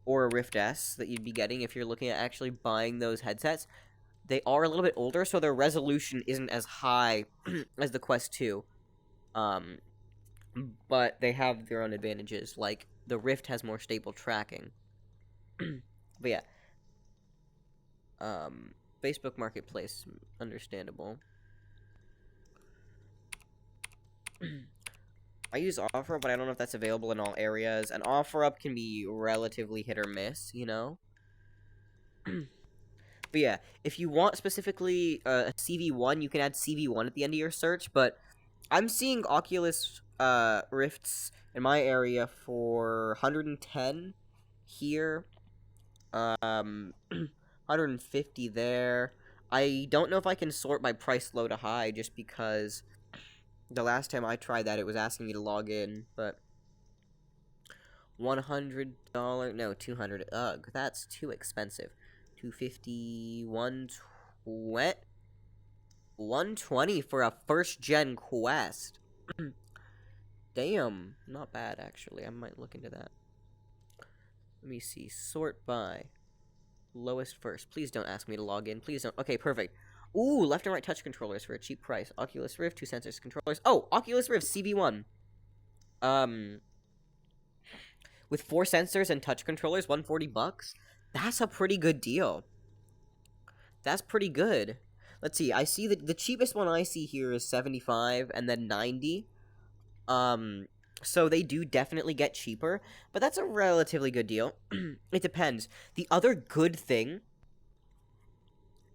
or a Rift S that you'd be getting if you're looking at actually buying those headsets, they are a little bit older, so their resolution isn't as high as the Quest 2. But they have their own advantages, like the Rift has more stable tracking. But yeah. Facebook Marketplace, understandable. I use OfferUp, but I don't know if that's available in all areas. And OfferUp can be relatively hit or miss, you know? But yeah, if you want specifically a CV1, you can add CV1 at the end of your search. But I'm seeing Oculus Rifts in my area for 110 here. 150 there. I don't know if I can sort by price low to high just because... The last time I tried that, it was asking me to log in, but $100, no, $200. Ugh, that's too expensive. $250, $120 for a first-gen Quest. Damn, not bad, actually. I might look into that. Let me see. Sort by lowest first. Please don't ask me to log in. Please don't. Okay, perfect. Ooh, left and right touch controllers for a cheap price. Oculus Rift, 2 sensors controllers. Oh, Oculus Rift CV1. With 4 sensors and touch controllers, $140. That's a pretty good deal. That's pretty good. Let's see. I see that the cheapest one I see here is 75 and then 90. So they do definitely get cheaper, but that's a relatively good deal. It depends. The other good thing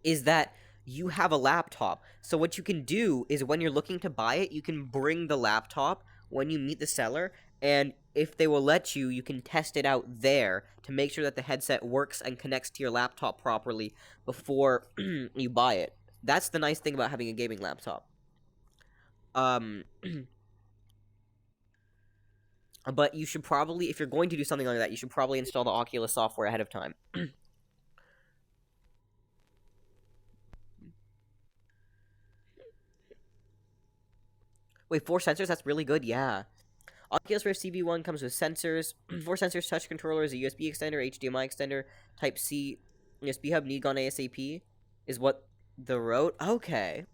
is that you have a laptop. So what you can do is when you're looking to buy it, you can bring the laptop when you meet the seller, and if they will let you, you can test it out there to make sure that the headset works and connects to your laptop properly before you buy it. That's the nice thing about having a gaming laptop. But you should probably, if you're going to do something like that, you should probably install the Oculus software ahead of time. Wait, 4 sensors? That's really good, yeah. Oculus Rift CV1 comes with sensors, 4 sensors, touch controllers, a USB extender, HDMI extender, Type-C, USB hub, need gone ASAP, is what the wrote. Okay.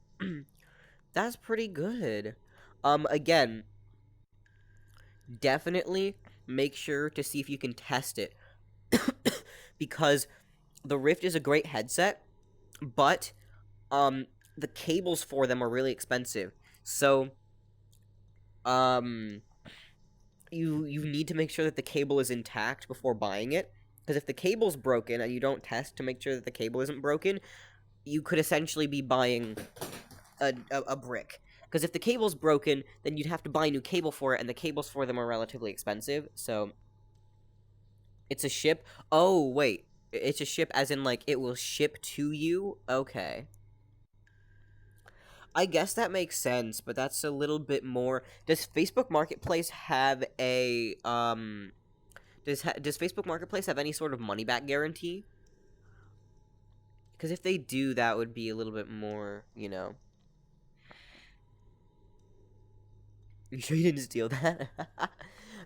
That's pretty good. Again, definitely make sure to see if you can test it. Because the Rift is a great headset, but, the cables for them are really expensive. So, you need to make sure that the cable is intact before buying it, because if the cable's broken and you don't test to make sure that the cable isn't broken, you could essentially be buying a brick. Because if the cable's broken, then you'd have to buy a new cable for it, and the cables for them are relatively expensive, so it's a ship. Oh, wait, it's a ship as in, like, it will ship to you? Okay. I guess that makes sense, but that's a little bit more. Does Facebook Marketplace have a does Facebook Marketplace have any sort of money back guarantee? Because if they do, that would be a little bit more, you know. You sure you didn't steal that? I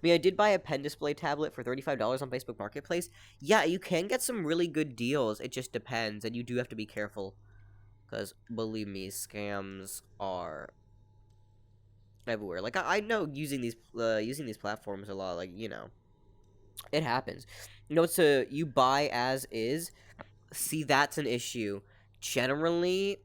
mean, I did buy a pen display tablet for $35 on Facebook Marketplace. Yeah, you can get some really good deals. It just depends, and you do have to be careful. Because, believe me, scams are everywhere. Like, I know using these platforms a lot, like, you know, it happens. You know, it's you buy as is. See, that's an issue. Generally,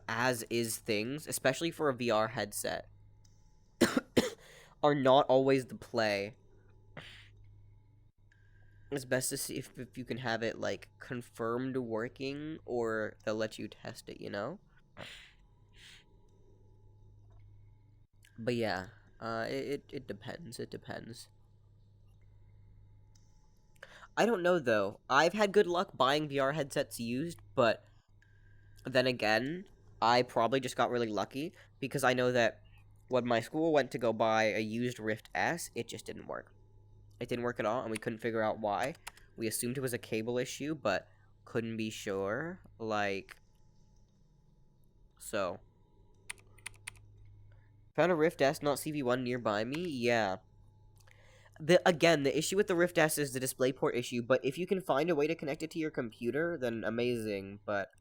as is things, especially for a VR headset, are not always the play. It's best to see if you can have it, like, confirmed working, or they'll let you test it, you know? But yeah, it depends, it depends. I don't know, though. I've had good luck buying VR headsets used, but then again, I probably just got really lucky, because I know that when my school went to go buy a used Rift S, it just didn't work. It didn't work at all, and we couldn't figure out why. We assumed it was a cable issue, but couldn't be sure. Like, so. Found a Rift S, not CV1, nearby me? Yeah. Again, the issue with the Rift S is the DisplayPort issue, but if you can find a way to connect it to your computer, then amazing, but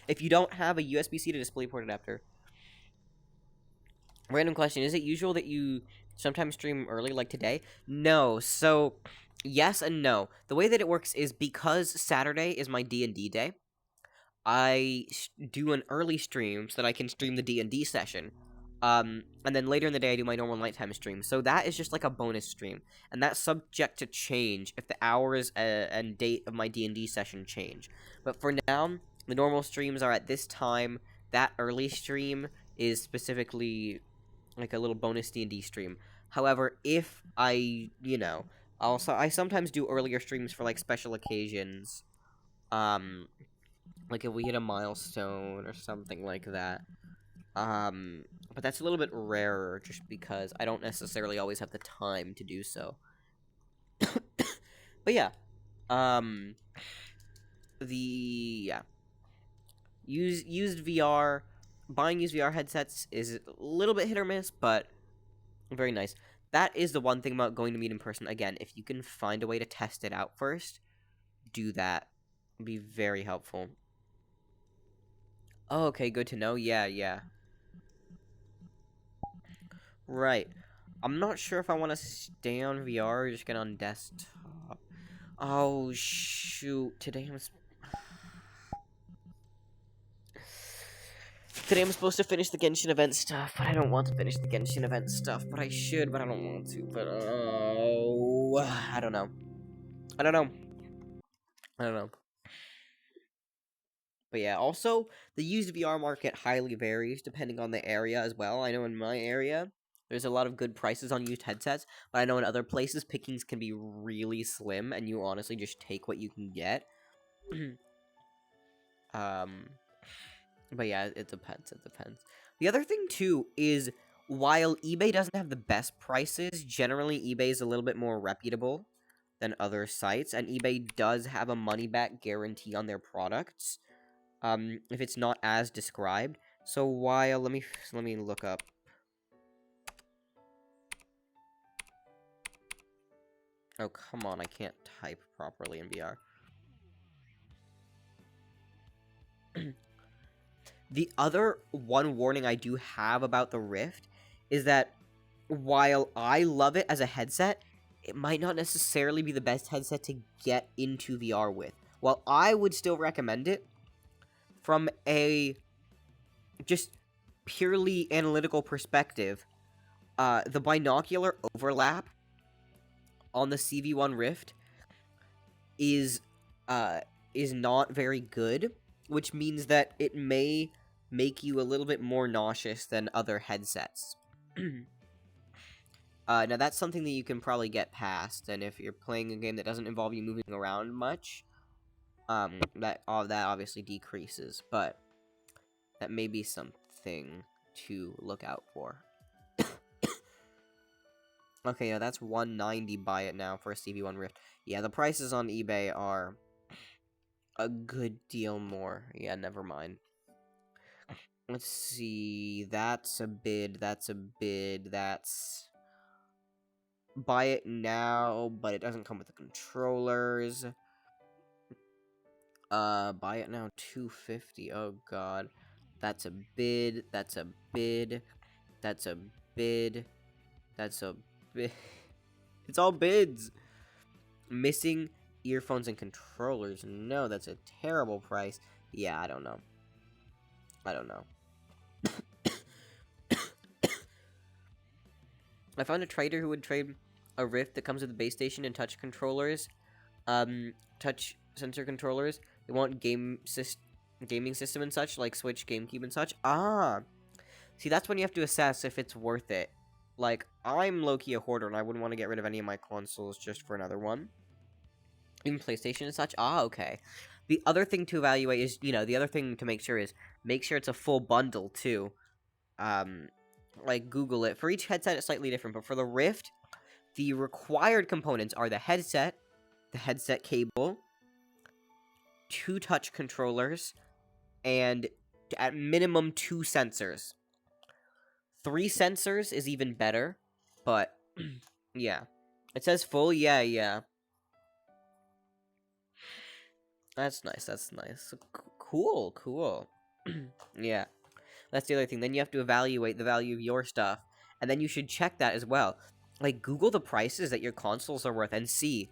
if you don't have a USB-C to DisplayPort adapter. Random question, is it usual that you sometimes stream early, like today? No, so, yes and no. The way that it works is because Saturday is my D&D day, I do an early stream so that I can stream the D&D session. And then later in the day I do my normal nighttime stream. So that is just like a bonus stream. And that's subject to change if the hours and date of my D&D session change. But for now, the normal streams are at this time. That early stream is specifically like a little bonus D&D stream. However, if I, you know, I sometimes do earlier streams for like special occasions. Like if we hit a milestone or something like that. But that's a little bit rarer just because I don't necessarily always have the time to do so. But yeah. Used VR, buying used VR headsets is a little bit hit or miss, but very nice. that is the one thing about going to meet in person. Again, if you can find a way to test it out first, do that. It'd be very helpful. Oh, okay, good to know. Yeah. Right. I'm not sure if I want to stay on VR or just get on desktop. Oh, shoot. Today I'm supposed to finish the Genshin event stuff, but I don't want to finish the Genshin event stuff, but I should, but I don't want to, but, I don't know. But yeah, also, the used VR market highly varies depending on the area as well. I know in my area, there's a lot of good prices on used headsets, but I know in other places, pickings can be really slim, and you honestly just take what you can get. But yeah, it depends. The other thing, too, is while eBay doesn't have the best prices, generally eBay is a little bit more reputable than other sites, and eBay does have a money-back guarantee on their products, if it's not as described. So while, let me look up. Oh, come on, I can't type properly in VR. The other one warning I do have about the Rift is that while I love it as a headset, it might not necessarily be the best headset to get into VR with. While I would still recommend it, from a just purely analytical perspective, the binocular overlap on the CV1 Rift is not very good, which means that it may make you a little bit more nauseous than other headsets. Now that's something that you can probably get past, and if you're playing a game that doesn't involve you moving around much, that obviously decreases, but that may be something to look out for. Okay, yeah, that's $190 buy it now for a CV1 Rift. Yeah, the prices on eBay are a good deal more. Yeah, never mind. Let's see, that's a bid, that's buy it now, but it doesn't come with the controllers. Buy it now, $250, oh god. That's a bid, that's a bid. It's all bids! Missing earphones and controllers, no, that's a terrible price. Yeah, I don't know. I found a trader who would trade a Rift that comes with a base station and touch controllers. Touch sensor controllers. They want gaming system and such, like Switch, GameCube and such. See, that's when you have to assess if it's worth it. Like, I'm low-key a hoarder, and I wouldn't want to get rid of any of my consoles just for another one. Even PlayStation and such. Okay. The other thing to evaluate is, the other thing to make sure it's a full bundle, too. Like, Google it. For each headset, it's slightly different, but for the Rift, the required components are the headset cable, 2 touch controllers, and at minimum 2 sensors. 3 sensors is even better, but yeah. It says full, yeah. That's nice. Cool. Yeah. That's the other thing. Then you have to evaluate the value of your stuff, and then you should check that as well. Like, Google the prices that your consoles are worth and see,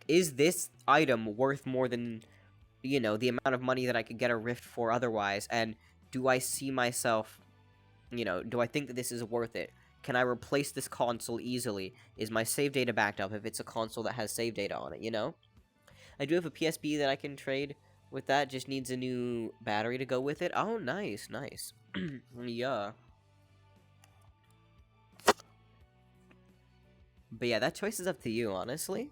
is this item worth more than, the amount of money that I could get a Rift for otherwise, and do I see myself, do I think that this is worth it? Can I replace this console easily? Is my save data backed up if it's a console that has save data on it, I do have a PSP that I can trade with that, just needs a new battery to go with it. Oh, nice. Yeah. But yeah, that choice is up to you, honestly.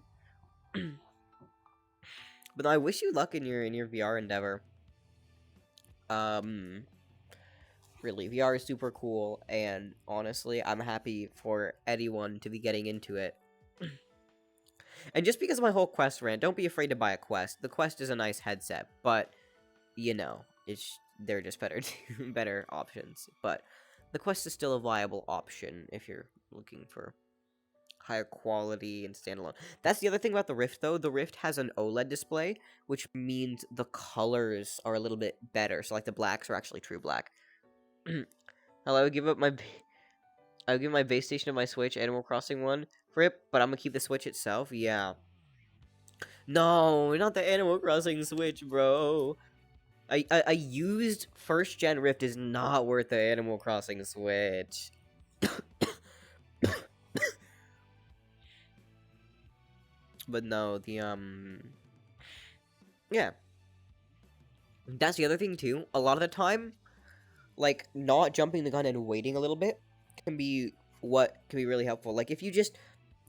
But I wish you luck in your VR endeavor. Really, VR is super cool, and honestly, I'm happy for anyone to be getting into it. And just because of my whole Quest rant, don't be afraid to buy a Quest. The Quest is a nice headset, but, they're just better options. But the Quest is still a viable option if you're looking for higher quality and standalone. That's the other thing about the Rift, though. The Rift has an OLED display, which means the colors are a little bit better. So, like, the blacks are actually true black. Hello, I would give my base station of my Switch, Animal Crossing one, Rip, but I'm gonna keep the Switch itself, yeah. No, not the Animal Crossing Switch, bro. I used first gen Rift is not worth the Animal Crossing Switch. But no, yeah. That's the other thing too. A lot of the time, like, not jumping the gun and waiting a little bit can be really helpful. Like, if you just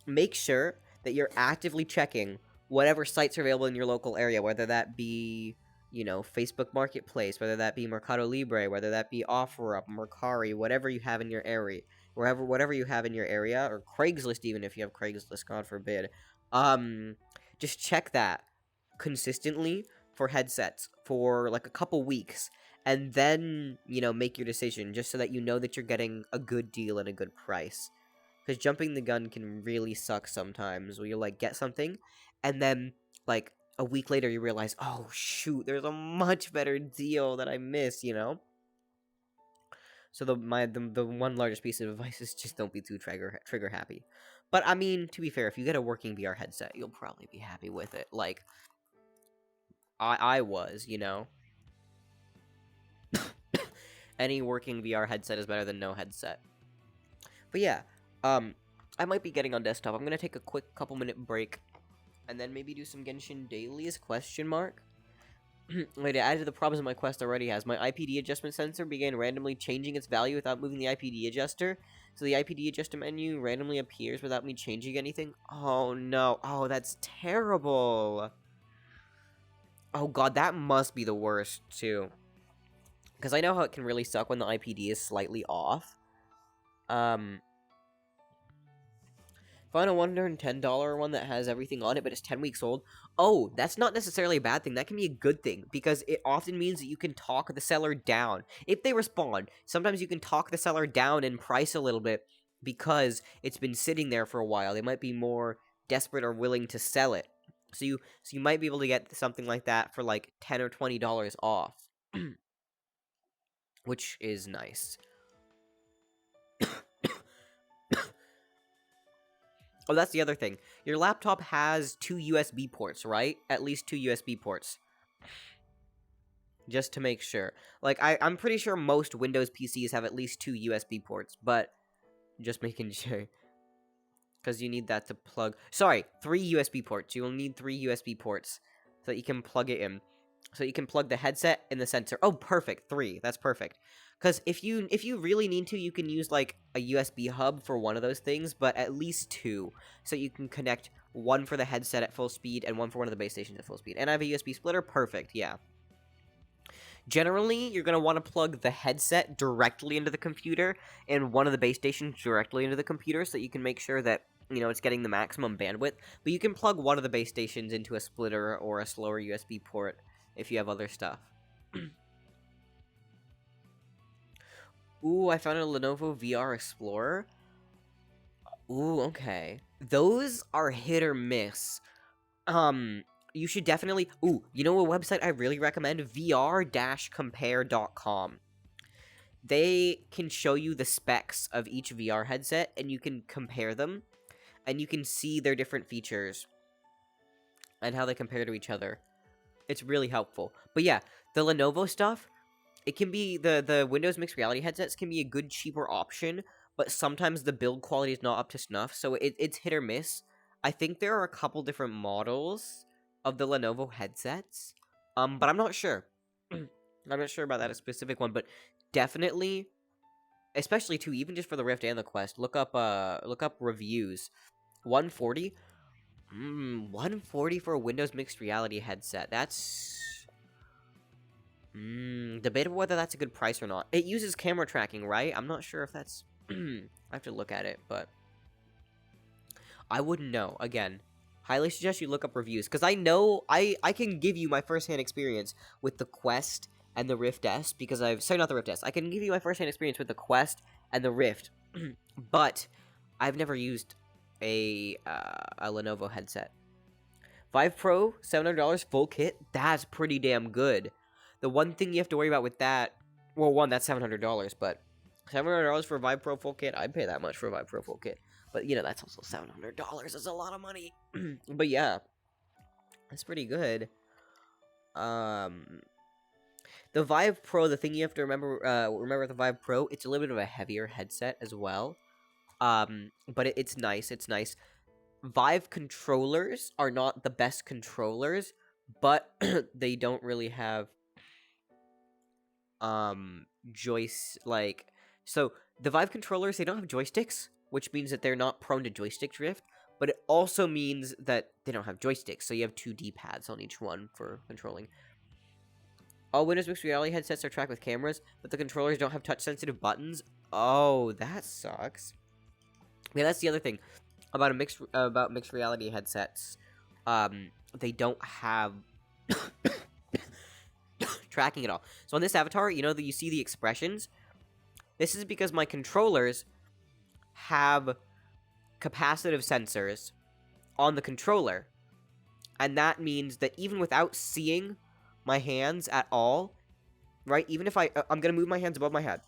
make sure that you're actively checking whatever sites are available in your local area, whether that be, you know, Facebook Marketplace, whether that be Mercado Libre, whether that be OfferUp, Mercari, whatever you have in your area, whatever you have in your area, or Craigslist, even if you have Craigslist, God forbid, just check that consistently for headsets for like a couple weeks, and then, you know, make your decision, just so that you know that you're getting a good deal and a good price. Because jumping the gun can really suck sometimes, where you, like, get something, and then, like, a week later you realize, oh, shoot, there's a much better deal that I missed, you know? So the one largest piece of advice is just don't be too trigger happy. But, I mean, to be fair, if you get a working VR headset, you'll probably be happy with it. Like, I was, you know? Any working VR headset is better than no headset. But yeah, I might be getting on desktop. I'm gonna take a quick couple-minute break, and then maybe do some Genshin Dailies, question mark? Wait, I added the problems that my Quest already has. My IPD adjustment sensor began randomly changing its value without moving the IPD adjuster. So the IPD adjuster menu randomly appears without me changing anything. Oh no, oh, that's terrible. Oh god, that must be the worst, too. Because I know how it can really suck when the IPD is slightly off. Found a $110 one that has everything on it, but it's 10 weeks old. Oh, that's not necessarily a bad thing. That can be a good thing, because it often means that you can talk the seller down. If they respond, sometimes you can talk the seller down in price a little bit, because it's been sitting there for a while. They might be more desperate or willing to sell it. So you might be able to get something like that for like $10 or $20 off. Which is nice. Oh, that's the other thing. Your laptop has 2 USB ports, right? At least 2 USB ports. Just to make sure. Like, I'm pretty sure most Windows PCs have at least 2 USB ports, but just making sure. Because you need that to plug... Sorry, 3 USB ports. You will need 3 USB ports so that you can plug it in. So you can plug the headset and the sensor. Oh, perfect. 3. That's perfect. Because if you really need to, you can use, like, a USB hub for one of those things, but at least 2. So you can connect one for the headset at full speed and one for one of the base stations at full speed. And I have a USB splitter. Perfect, yeah. Generally, you're going to want to plug the headset directly into the computer and one of the base stations directly into the computer so that you can make sure that, you know, it's getting the maximum bandwidth. But you can plug one of the base stations into a splitter or a slower USB port if you have other stuff. Ooh, I found a Lenovo VR Explorer. Ooh, okay. Those are hit or miss. You should definitely... Ooh, you know a website I really recommend? VR-compare.com. They can show you the specs of each VR headset, and you can compare them, and you can see their different features and how they compare to each other. It's really helpful. But yeah, the Lenovo stuff, it can be... The Windows Mixed Reality headsets can be a good, cheaper option, but sometimes the build quality is not up to snuff, so it's hit or miss. I think there are a couple different models of the Lenovo headsets, but I'm not sure. I'm not sure about that specific one, but definitely, especially too, even just for the Rift and the Quest, look up reviews. 140, 140 for a Windows Mixed Reality headset. That's debatable whether that's a good price or not. It uses camera tracking, right? I'm not sure if that's. I have to look at it, but I wouldn't know. Again, highly suggest you look up reviews, because I know I can give you my first-hand experience with the Quest and the Rift S, because sorry, not the Rift S. I can give you my first-hand experience with the Quest and the Rift, but I've never used a Lenovo headset. Vive Pro, $700 full kit. That's pretty damn good. The one thing you have to worry about with that, well, one, that's $700, but $700 for a Vive Pro full kit, I'd pay that much for a Vive Pro full kit. But, you know, that's also $700. That's a lot of money. But, yeah. That's pretty good. The Vive Pro, the thing you have to remember with the Vive Pro, it's a little bit of a heavier headset as well. But it's nice. It's nice. Vive controllers are not the best controllers, but they don't really have so the Vive controllers, they don't have joysticks, which means that they're not prone to joystick drift, but it also means that they don't have joysticks, so you have 2 D-pads on each one for controlling. All Windows Mixed Reality headsets are tracked with cameras, but the controllers don't have touch-sensitive buttons. Oh, that sucks. Yeah, that's the other thing about mixed reality headsets. They don't have tracking at all. So on this avatar, you know that you see the expressions. This is because my controllers have capacitive sensors on the controller, and that means that even without seeing my hands at all, right? Even if I'm gonna move my hands above my head,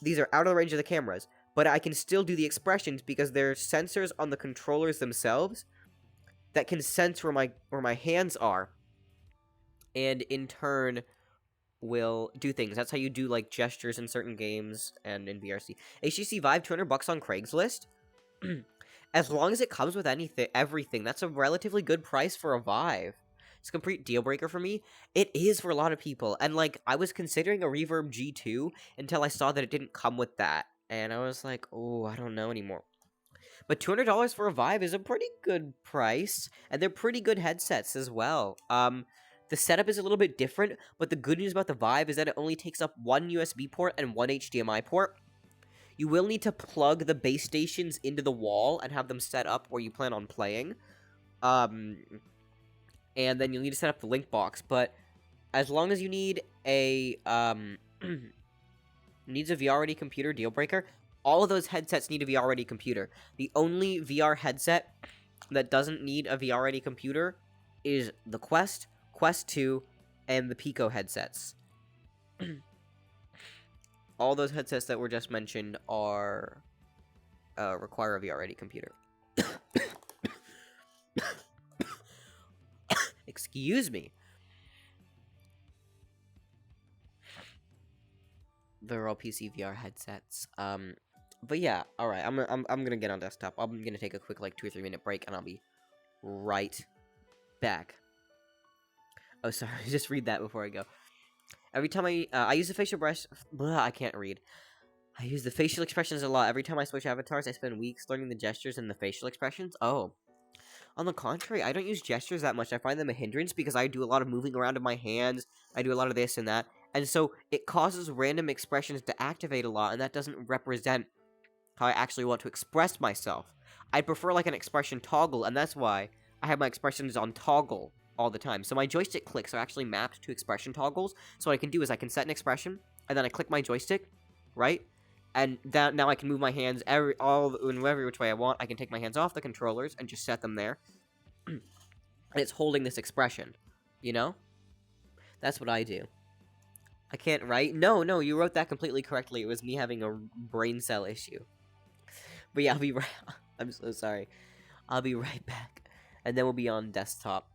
these are out of the range of the cameras, but I can still do the expressions because there are sensors on the controllers themselves that can sense where my hands are, and in turn will do things. That's how you do like gestures in certain games and in VRC. HTC Vive, $200 on Craigslist. As long as it comes with everything, that's a relatively good price for a Vive. It's a complete deal breaker for me. It is for a lot of people, and like I was considering a Reverb G2 until I saw that it didn't come with that, and I was like, oh, I don't know anymore. But $200 for a Vive is a pretty good price, and they're pretty good headsets as well. The setup is a little bit different, but the good news about the Vive is that it only takes up 1 USB port and 1 HDMI port. You will need to plug the base stations into the wall and have them set up where you plan on playing. And then you'll need to set up the link box, but as long as you need a needs a VR-ready computer, deal breaker, all of those headsets need a VR-ready computer. The only VR headset that doesn't need a VR-ready computer is the Quest, Quest 2, and the Pico headsets. All those headsets that were just mentioned are require a VR-ready computer. Excuse me. They're all PC VR headsets. But yeah, all right. I'm gonna get on desktop. I'm gonna take a quick like 2 or 3 minute break, and I'll be right back. Oh, sorry. Just read that before I go. Every time I use the facial brush, I can't read. I use the facial expressions a lot. Every time I switch avatars, I spend weeks learning the gestures and the facial expressions. Oh. On the contrary, I don't use gestures that much. I find them a hindrance because I do a lot of moving around of my hands. I do a lot of this and that. And so it causes random expressions to activate a lot, and that doesn't represent how I actually want to express myself. I prefer like an expression toggle, and that's why I have my expressions on toggle all the time. So my joystick clicks are actually mapped to expression toggles. So what I can do is I can set an expression, and then I click my joystick, right? And that now I can move my hands in every which way I want. I can take my hands off the controllers and just set them there. And it's holding this expression, you know? That's what I do. I can't write? No, you wrote that completely correctly. It was me having a brain cell issue. But yeah, I'll be right... I'm so sorry. I'll be right back. And then we'll be on desktop.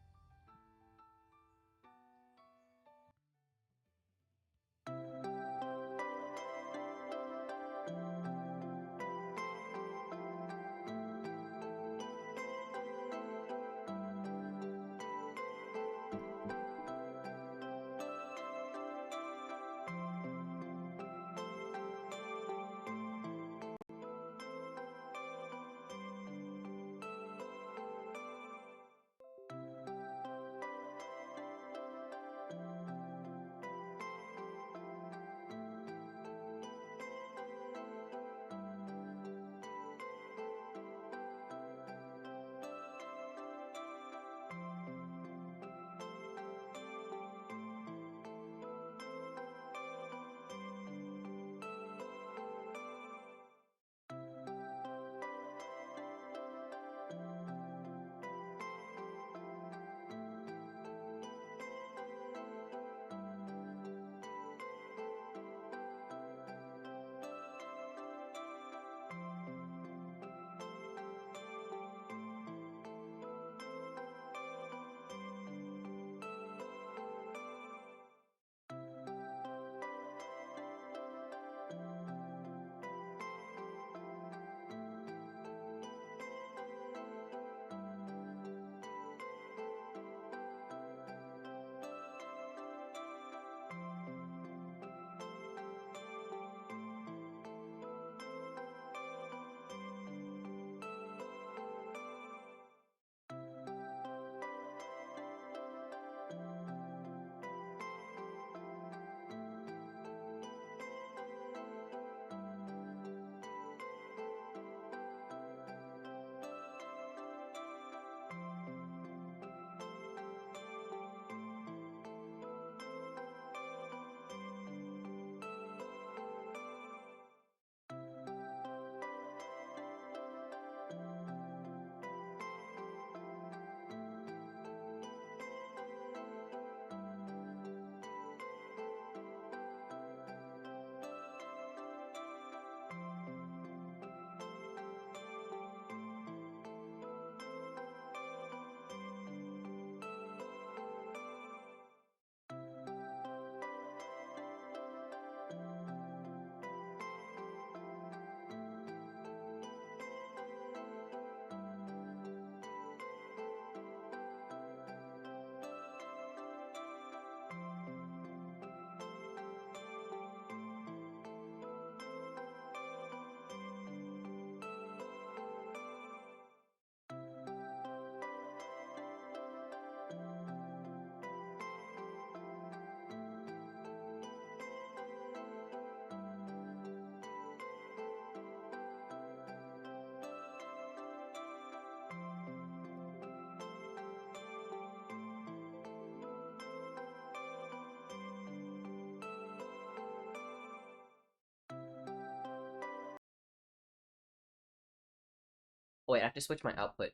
Oh wait, I have to switch my output.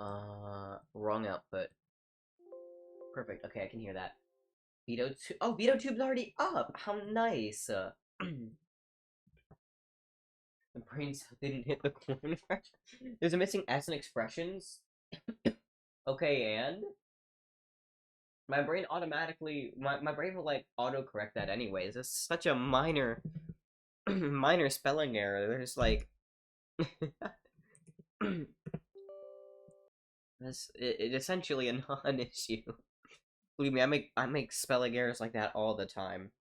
Wrong output. Perfect. Okay, I can hear that. Veto tube. Oh, veto tube's already up. How nice. The brain cell didn't hit the corner. There's a missing S in expressions. Okay, and my brain automatically, my brain will like autocorrect that anyways. It's such a minor, minor spelling error. There's like, it's essentially a non-issue. Believe me, I make spelling errors like that all the time.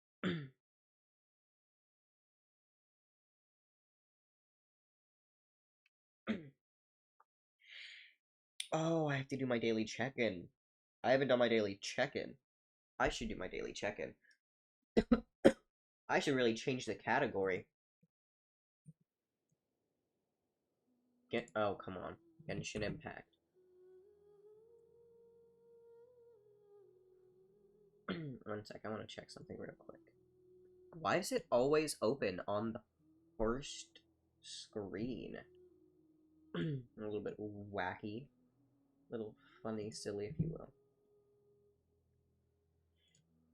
Oh, I have to do my daily check-in. I haven't done my daily check-in. I should do my daily check-in. I should really change the category. Oh, come on. Genshin Impact. One sec, I want to check something real quick. Why does it always open on the first screen? A little bit wacky. A little funny, silly, if you will.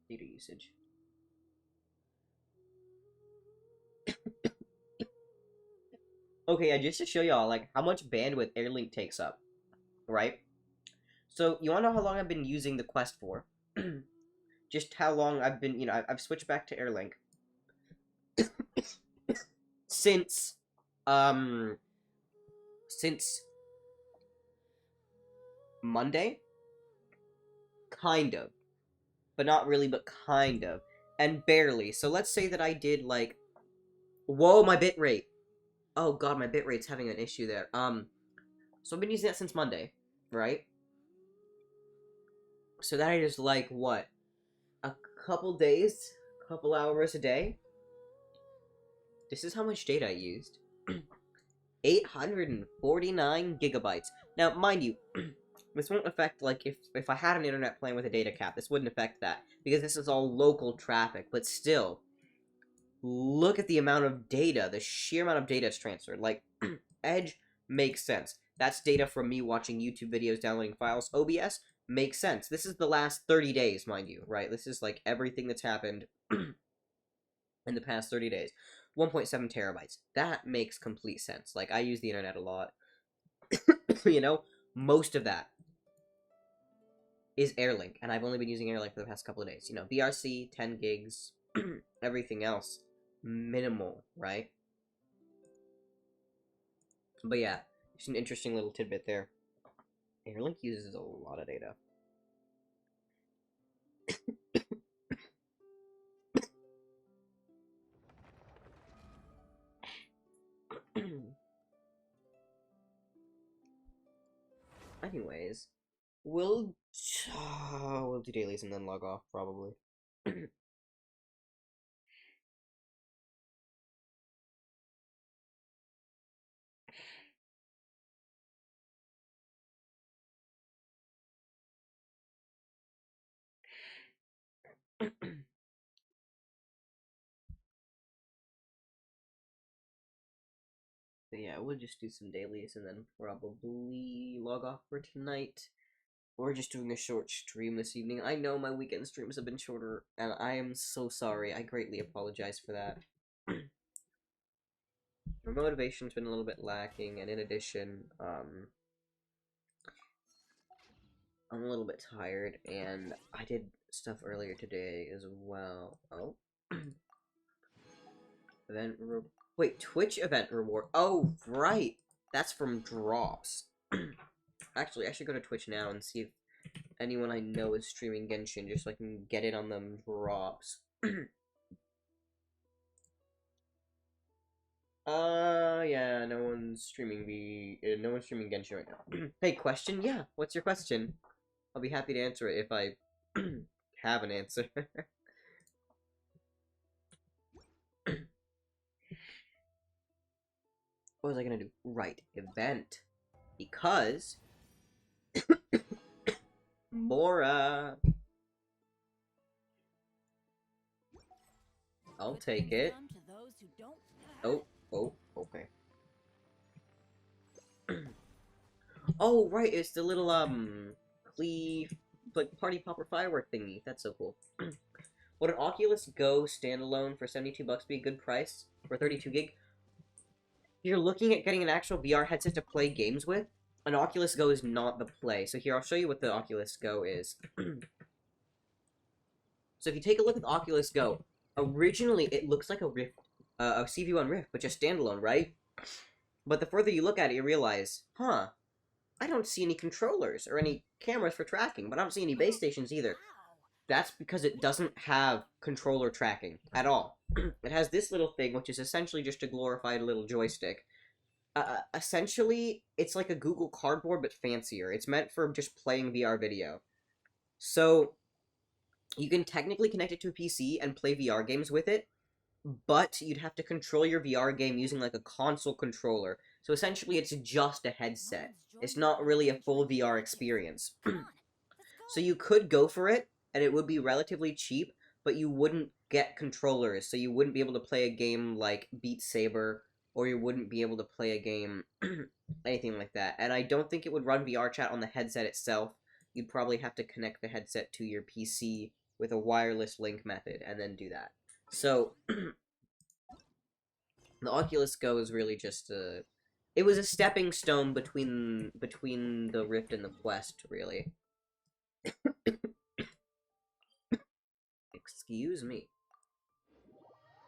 Data usage. Okay, just to show y'all, like, how much bandwidth Airlink takes up, right? So, you wanna know how long I've been using the Quest for? Just how long I've been, I've switched back to Airlink. Since Monday? Kind of. But not really, but kind of. And barely. So let's say that I did, like... Whoa, my bitrate! Oh god, my bitrate's having an issue there. So I've been using that since Monday, right? So that is like, what? A couple days? A couple hours a day? This is how much data I used. 849 gigabytes. Now, mind you, this won't affect, like, if I had an internet plan with a data cap, this wouldn't affect that, because this is all local traffic, but still, look at the amount of data, the sheer amount of data it's transferred. Like, Edge makes sense. That's data from me watching YouTube videos, downloading files. OBS makes sense. This is the last 30 days, mind you, right? This is, like, everything that's happened in the past 30 days. 1.7 terabytes. That makes complete sense. Like, I use the internet a lot. You know? Most of that is Airlink, and I've only been using Airlink for the past couple of days. You know, BRC, 10 gigs, everything else, minimal, right? But yeah, just an interesting little tidbit there. Airlink uses a lot of data. Anyways, we'll do dailies and then log off, probably. But yeah, we'll just do some dailies and then probably log off for tonight. We're just doing a short stream this evening. I know my weekend streams have been shorter, and I am so sorry. I greatly apologize for that. My motivation's been a little bit lacking, and in addition, I'm a little bit tired, and I did stuff earlier today as well. Oh. Wait, Twitch event reward. Oh, right. That's from drops. Actually, I should go to Twitch now and see if anyone I know is streaming Genshin, just so I can get in on them drops. Yeah, no one's streaming Genshin right now. Hey, question? Yeah, what's your question? I'll be happy to answer it if I have an answer. What was I gonna do? Right, event. Because... Mora! I'll take it. Oh, okay. Oh, right, it's the little, like, party popper firework thingy. That's so cool. Would an Oculus Go standalone for 72 bucks be a good price for 32 gig? If you're looking at getting an actual VR headset to play games with, an Oculus Go is not the play. So here, I'll show you what the Oculus Go is. So if you take a look at the Oculus Go, originally it looks like a Rift, a CV1 Rift, but just standalone, right? But the further you look at it, you realize, huh, I don't see any controllers or any cameras for tracking, but I don't see any base stations either. That's because it doesn't have controller tracking at all. It has this little thing, which is essentially just a glorified little joystick. Essentially, it's like a Google Cardboard, but fancier. It's meant for just playing VR video. So, you can technically connect it to a PC and play VR games with it, but you'd have to control your VR game using like a console controller. So essentially, it's just a headset. It's not really a full VR experience. So you could go for it, and it would be relatively cheap, but you wouldn't get controllers, so you wouldn't be able to play a game like Beat Saber, or you wouldn't be able to play a game, anything like that. And I don't think it would run VR chat on the headset itself. You'd probably have to connect the headset to your PC with a wireless link method, and then do that. So, the Oculus Go is really just a... It was a stepping stone between the Rift and the Quest, really. Excuse me.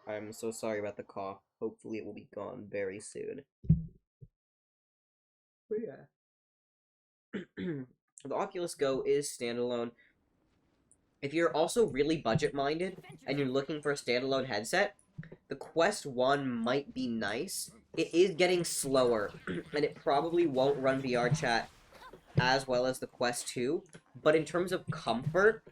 I'm so sorry about the cough. Hopefully it will be gone very soon. But yeah. The Oculus Go is standalone. If you're also really budget-minded, and you're looking for a standalone headset, the Quest 1 might be nice. It is getting slower, and it probably won't run VR chat as well as the Quest 2, but in terms of comfort,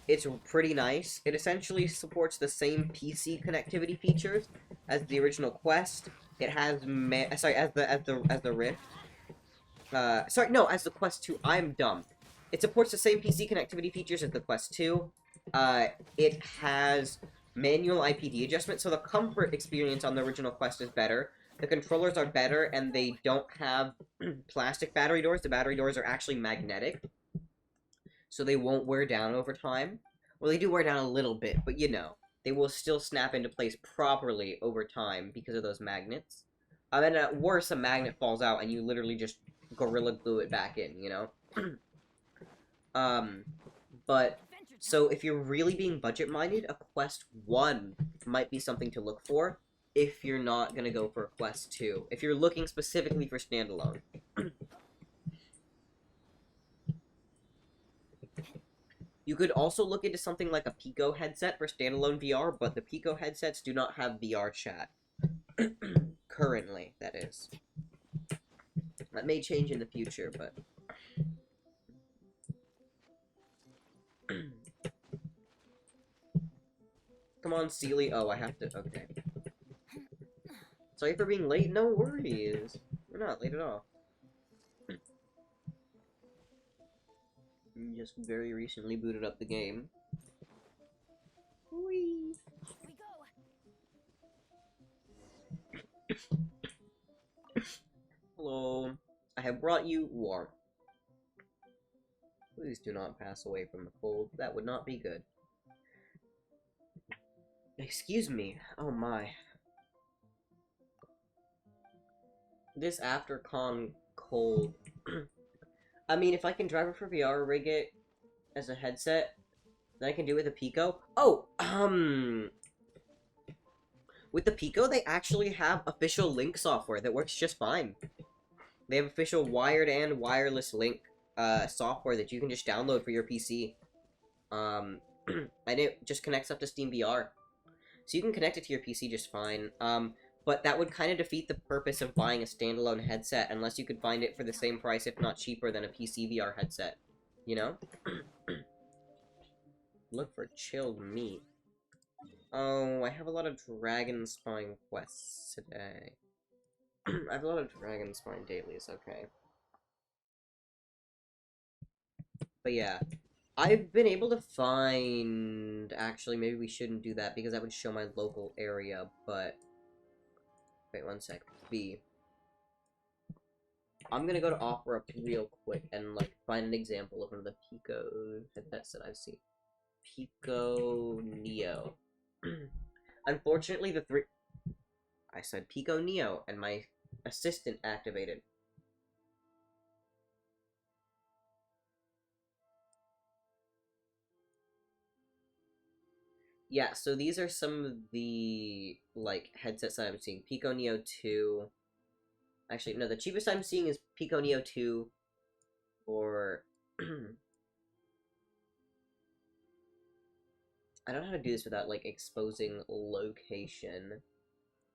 it's pretty nice. It essentially supports the same PC connectivity features as the original Quest. It has as the Rift. As the Quest 2. I'm dumb. It supports the same PC connectivity features as the Quest 2. It has manual IPD adjustment, so the comfort experience on the original Quest is better. The controllers are better, and they don't have plastic battery doors. The battery doors are actually magnetic, so they won't wear down over time. Well, they do wear down a little bit, but you know, they will still snap into place properly over time because of those magnets. And at worst, a magnet falls out, and you literally just Gorilla Glue it back in, you know? But, so if you're really being budget-minded, a Quest 1 might be something to look for if you're not gonna go for a Quest 2. If you're looking specifically for standalone. You could also look into something like a Pico headset for standalone VR, but the Pico headsets do not have VR chat. Currently, that is. That may change in the future, but... Come on, Sealy. Oh, I have to... Okay. Sorry for being late. No worries. We're not late at all. Just very recently booted up the game. Whee! Hello. I have brought you warmth. Please do not pass away from the cold. That would not be good. Excuse me. Oh my. This AfterCon cold. I mean, if I can driver for VR rig it as a headset, then I can do it with a Pico. Oh, with the Pico, they actually have official link software that works just fine. They have official wired and wireless link software that you can just download for your PC. And it just connects up to SteamVR. So you can connect it to your PC just fine. But that would kind of defeat the purpose of buying a standalone headset unless you could find it for the same price, if not cheaper, than a PC VR headset. You know? Look for chilled meat. Oh, I have a lot of Dragon Spine quests today. I have a lot of Dragon Spine dailies, okay. But yeah. I've been able to find... Actually, maybe we shouldn't do that because that would show my local area, but... Wait one sec. B. I'm gonna go to Opera real quick and like find an example of one of the Pico headsets that I've seen. Pico Neo. Unfortunately, I said Pico Neo, and my assistant activated. Yeah, so these are some of the, like, headsets that I'm seeing. Pico Neo 2. Actually, no, the cheapest I'm seeing is Pico Neo 2 or... I don't know how to do this without, like, exposing location.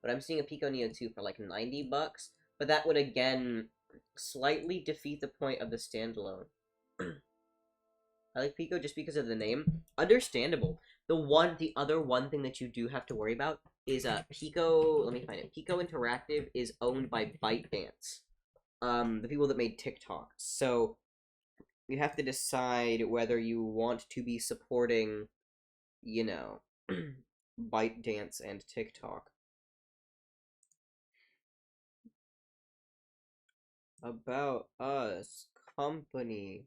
But I'm seeing a Pico Neo 2 for, like, 90 bucks. But that would, again, slightly defeat the point of the standalone. I like Pico just because of the name. Understandable. The other one thing that you do have to worry about is Pico. Let me find it. Pico Interactive is owned by ByteDance, the people that made TikTok. So you have to decide whether you want to be supporting, you know, ByteDance and TikTok. About Us company.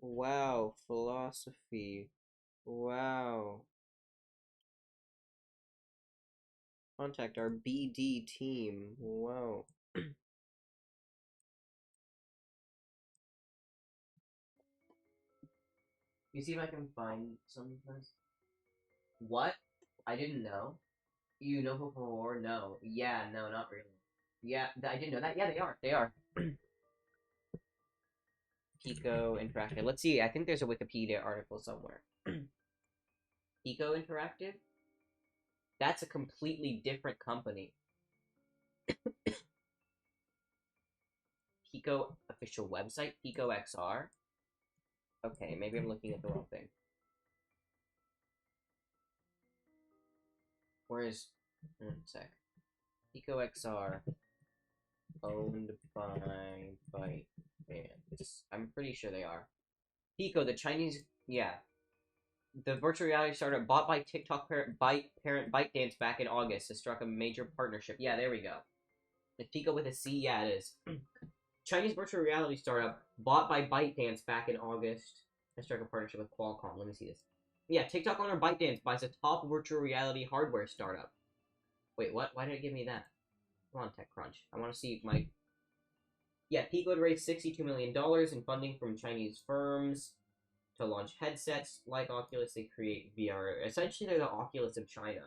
Wow, philosophy. Wow. Contact our BD team. Wow. You see if I can find some of this? What? I didn't know. You know who for war? No. Yeah, no, not really. Yeah, I didn't know that. Yeah, they are. They are. Pico Interactive. Let's see. I think there's a Wikipedia article somewhere. Pico Interactive? That's a completely different company. Pico official website? Pico XR? Okay, maybe I'm looking at the wrong thing. Where is... One sec. Pico XR. Owned by ByteDance. I'm pretty sure they are. Pico, the Chinese... Yeah. The virtual reality startup bought by TikTok parent ByteDance back in August has struck a major partnership. Yeah, there we go. It's Pico with a C? Yeah, it is. Chinese virtual reality startup bought by ByteDance back in August has struck a partnership with Qualcomm. Let me see this. Yeah, TikTok owner ByteDance buys a top virtual reality hardware startup. Wait, what? Why did it give me that? Come on, TechCrunch. I want to see my... Yeah, Pico had raised $62 million in funding from Chinese firms to launch headsets like Oculus. They create VR. Essentially, they're the Oculus of China.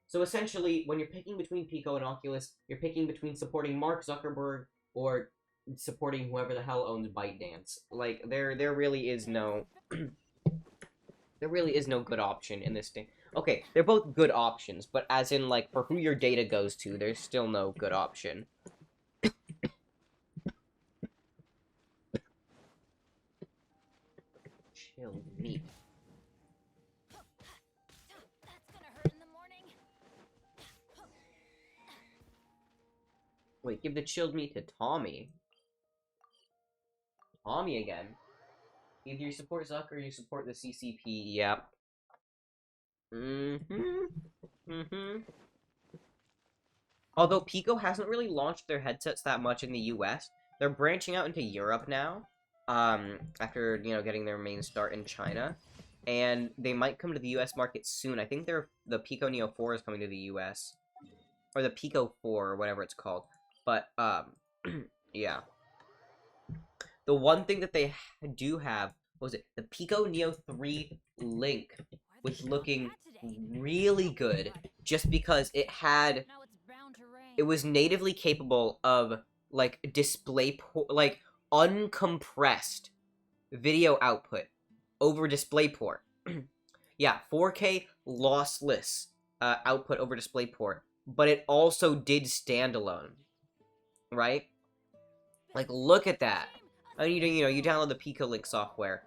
So essentially, when you're picking between Pico and Oculus, you're picking between supporting Mark Zuckerberg or supporting whoever the hell owns ByteDance. Like, there really is no... there really is no good option in this thing. Okay, they're both good options, but as in, like, for who your data goes to, there's still no good option. Chill meat. Wait, give the chilled meat to Tommy. Tommy again. Either you support Zuck or you support the CCP. Yep. Although Pico hasn't really launched their headsets that much in the US, they're branching out into Europe now. After, you know, getting their main start in China. And they might come to the US market soon. I think the Pico Neo 4 is coming to the US. Or the Pico 4, or whatever it's called. But, yeah. The one thing that they do have, what was it? The Pico Neo 3 Link was looking really good. Just because it had... It was natively capable of, like, like, uncompressed video output over DisplayPort. Yeah, 4K lossless output over DisplayPort, but it also did standalone, right? Like, look at that. I mean, you know, you download the Pico Link software.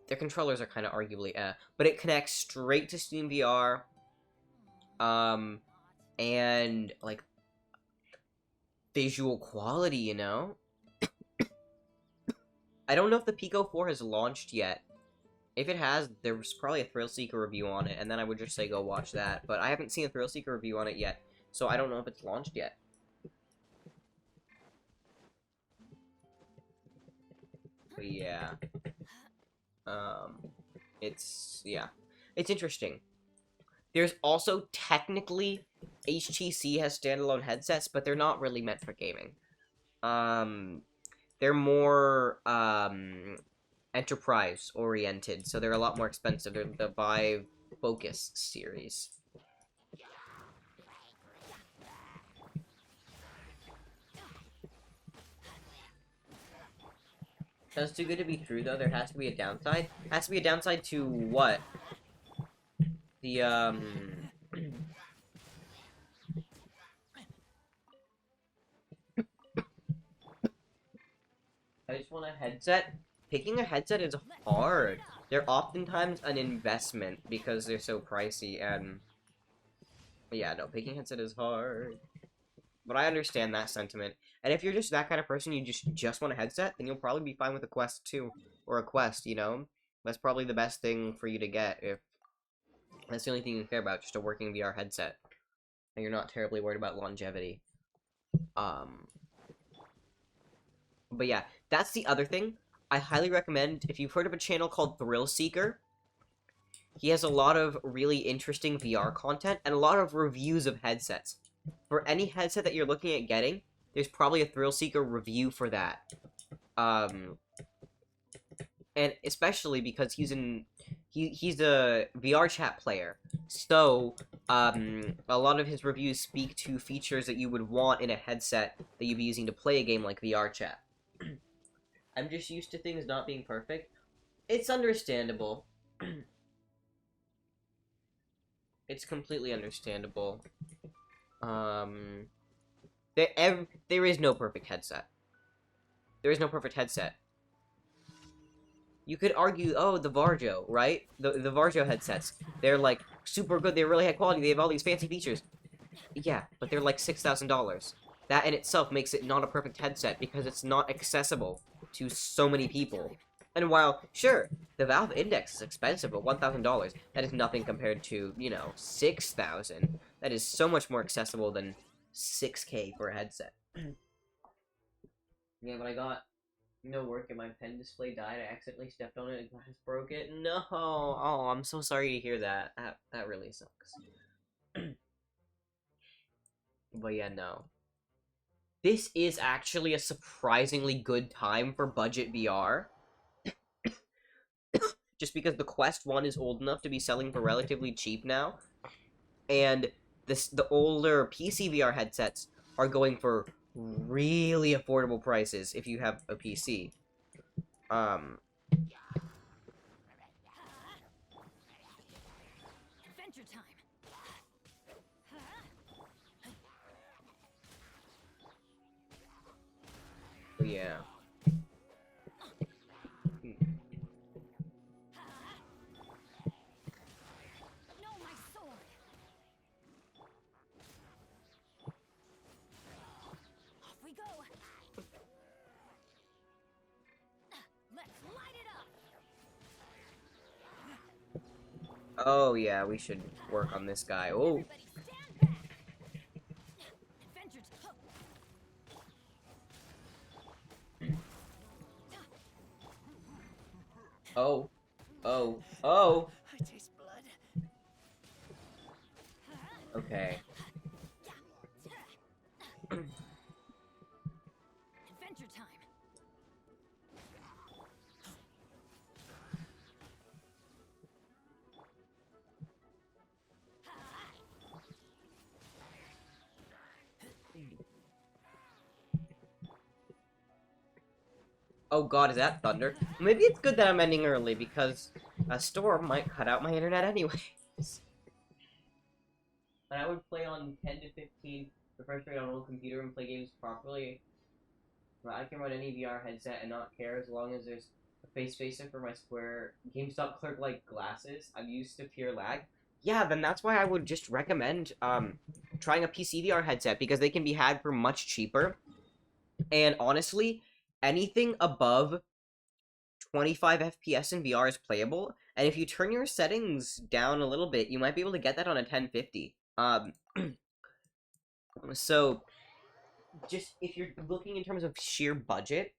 Their controllers are kind of arguably but it connects straight to Steam VR. And like visual quality, you know. I don't know if the Pico 4 has launched yet. If it has, there's probably a Thrillseeker review on it, and then I would just say go watch that. But I haven't seen a Thrillseeker review on it yet, so I don't know if it's launched yet. But yeah. Yeah. It's interesting. There's also technically HTC has standalone headsets, but they're not really meant for gaming. They're more enterprise oriented, so they're a lot more expensive. They're the Vive Focus series. That's too good to be true, though. There has to be a downside. Has to be a downside to what? The I just want a headset. Picking a headset is hard. They're oftentimes an investment because they're so pricey, and yeah, no, picking a headset is hard. But I understand that sentiment. And if you're just that kind of person, you just want a headset, then you'll probably be fine with a Quest 2 or a Quest, you know? That's probably the best thing for you to get if that's the only thing you care about, just a working VR headset. And you're not terribly worried about longevity. But yeah, that's the other thing. I highly recommend, if you've heard of a channel called Thrill Seeker, he has a lot of really interesting VR content and a lot of reviews of headsets. For any headset that you're looking at getting, there's probably a Thrill Seeker review for that. And especially because he's a VR chat player, so a lot of his reviews speak to features that you would want in a headset that you'd be using to play a game like VR chat. I'm just used to things not being perfect. It's understandable. It's completely understandable. There is no perfect headset. There is no perfect headset. You could argue, oh, the Varjo, right? The Varjo headsets. They're, like, super good. They're really high quality. They have all these fancy features. Yeah, but they're, like, $6,000. That in itself makes it not a perfect headset because it's not accessible to so many people. And while, sure, the Valve Index is expensive at $1,000, that is nothing compared to, you know, $6,000. That is so much more accessible than $6K for a headset. Yeah, but I got no work and my pen display died. I accidentally stepped on it and glass broke it. No! Oh, I'm so sorry to hear that. That really sucks. But yeah, no. This is actually a surprisingly good time for budget VR. Just because the Quest 1 is old enough to be selling for relatively cheap now. And the older PC VR headsets are going for really affordable prices if you have a PC. Adventure time. Yeah. No, my sword. Off we go. Let's light it up. Oh yeah, we should work on this guy. Oh. Everybody stand back. Adventure time. Oh. Oh. Oh. I taste blood. Okay. Adventure time. Oh god, is that thunder? Maybe it's good that I'm ending early, because a storm might cut out my internet anyways. And I would play on 10 to 15 refresh rate on an old computer and play games properly. But I can run any VR headset and not care as long as there's a face spacer for my Square GameStop clerk-like glasses. I'm used to pure lag. Yeah, then that's why I would just recommend trying a PC VR headset, because they can be had for much cheaper. And honestly, anything above 25 FPS in VR is playable, and if you turn your settings down a little bit, you might be able to get that on a 1050. So, just if you're looking in terms of sheer budget,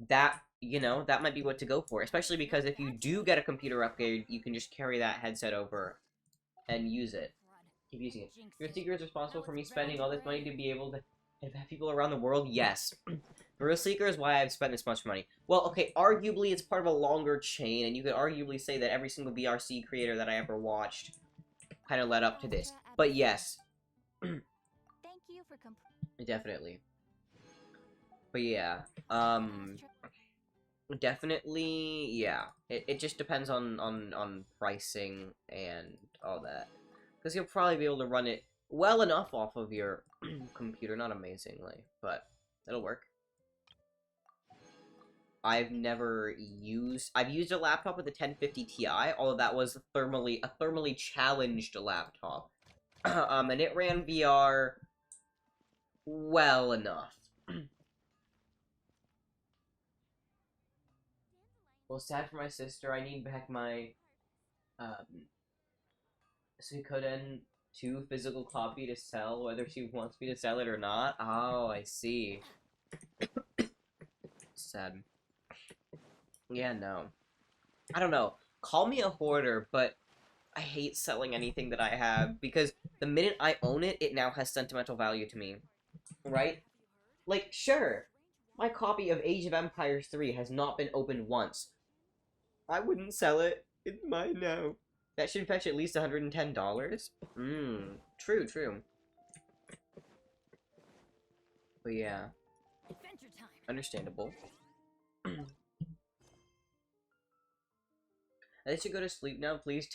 that you know, that might be what to go for. Especially because if you do get a computer upgrade, you can just carry that headset over and use it. Keep using it. Your Seeker is responsible for me spending all this money to be able to have people around the world? Yes. Thrill Seeker is why I've spent this much money. Well, okay, arguably it's part of a longer chain, and you could arguably say that every single BRC creator that I ever watched kind of led up to this. But yes. Thank you for Definitely. But yeah, definitely, yeah. It just depends on pricing and all that. Because you'll probably be able to run it well enough off of your computer, not amazingly, but it'll work. I've used a laptop with a 1050 Ti, although that was a thermally challenged laptop. And it ran VR well enough. Well, sad for my sister. I need back my Suikoden 2 physical copy to sell, whether she wants me to sell it or not. Oh, I see. Sad. Yeah, no. I don't know. Call me a hoarder, but I hate selling anything that I have, because the minute I own it, it now has sentimental value to me. Right? Like, sure, my copy of Age of Empires 3 has not been opened once. I wouldn't sell it. It's mine now. That should fetch at least $110. True, true. But yeah. adventure time. Understandable. I should go to sleep now, please.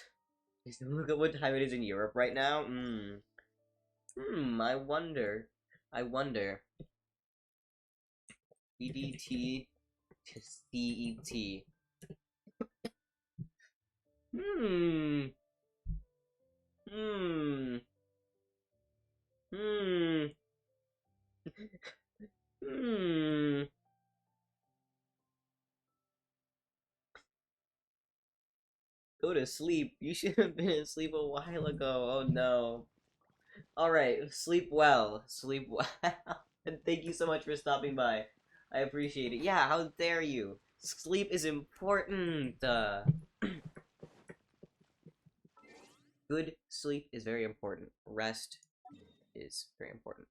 Please don't look at what time it is in Europe right now. I wonder. BDT to CET. Go to sleep. You should have been asleep a while ago. Oh no. Alright, sleep well. Sleep well. And thank you so much for stopping by. I appreciate it. Yeah, how dare you? Sleep is important. Good sleep is very important. Rest is very important.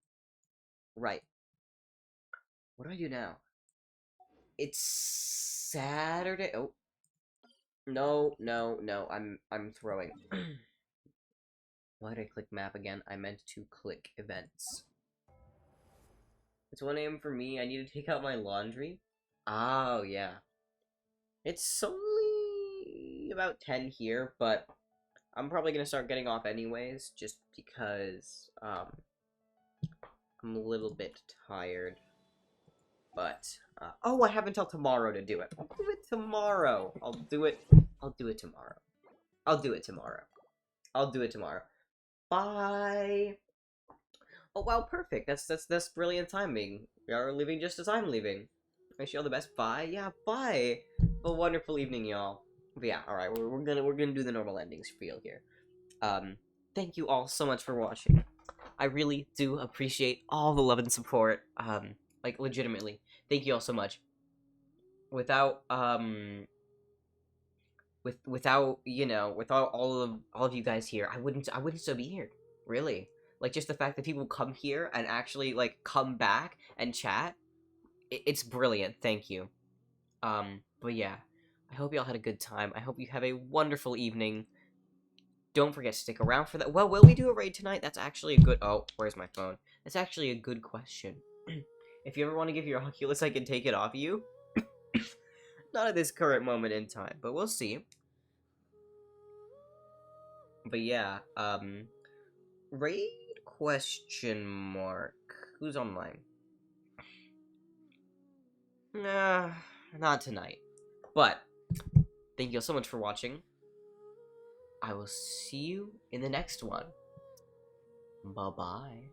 Right. What do I do now? It's Saturday. Oh. No. I'm throwing. Why did I click map again? I meant to click events. It's 1 AM for me. I need to take out my laundry. Oh, yeah. It's only about 10 here, but I'm probably gonna start getting off anyways, just because, I'm a little bit tired. But, oh, I have until tomorrow to do it. I'll do it tomorrow. I'll do it tomorrow. Bye! Oh, wow, perfect. That's brilliant timing. We are leaving just as I'm leaving. Wish you all the best. Bye. Yeah, bye. Have a wonderful evening, y'all. But yeah, alright, we're gonna do the normal endings spiel here. Thank you all so much for watching. I really do appreciate all the love and support. Like, legitimately. Thank you all so much. Without, without, you know, without all of you guys here, I wouldn't still be here. Really. Like, just the fact that people come here and actually, like, come back and chat, it's brilliant. Thank you. But yeah. I hope you all had a good time. I hope you have a wonderful evening. Don't forget to stick around for that. Well, will we do a raid tonight? That's actually a good... Oh, where's my phone? That's actually a good question. If you ever want to give your Oculus, I can take it off you. Not at this current moment in time, but we'll see. But yeah, raid question mark. Who's online? Nah, not tonight. But, thank you all so much for watching. I will see you in the next one. Bye-bye.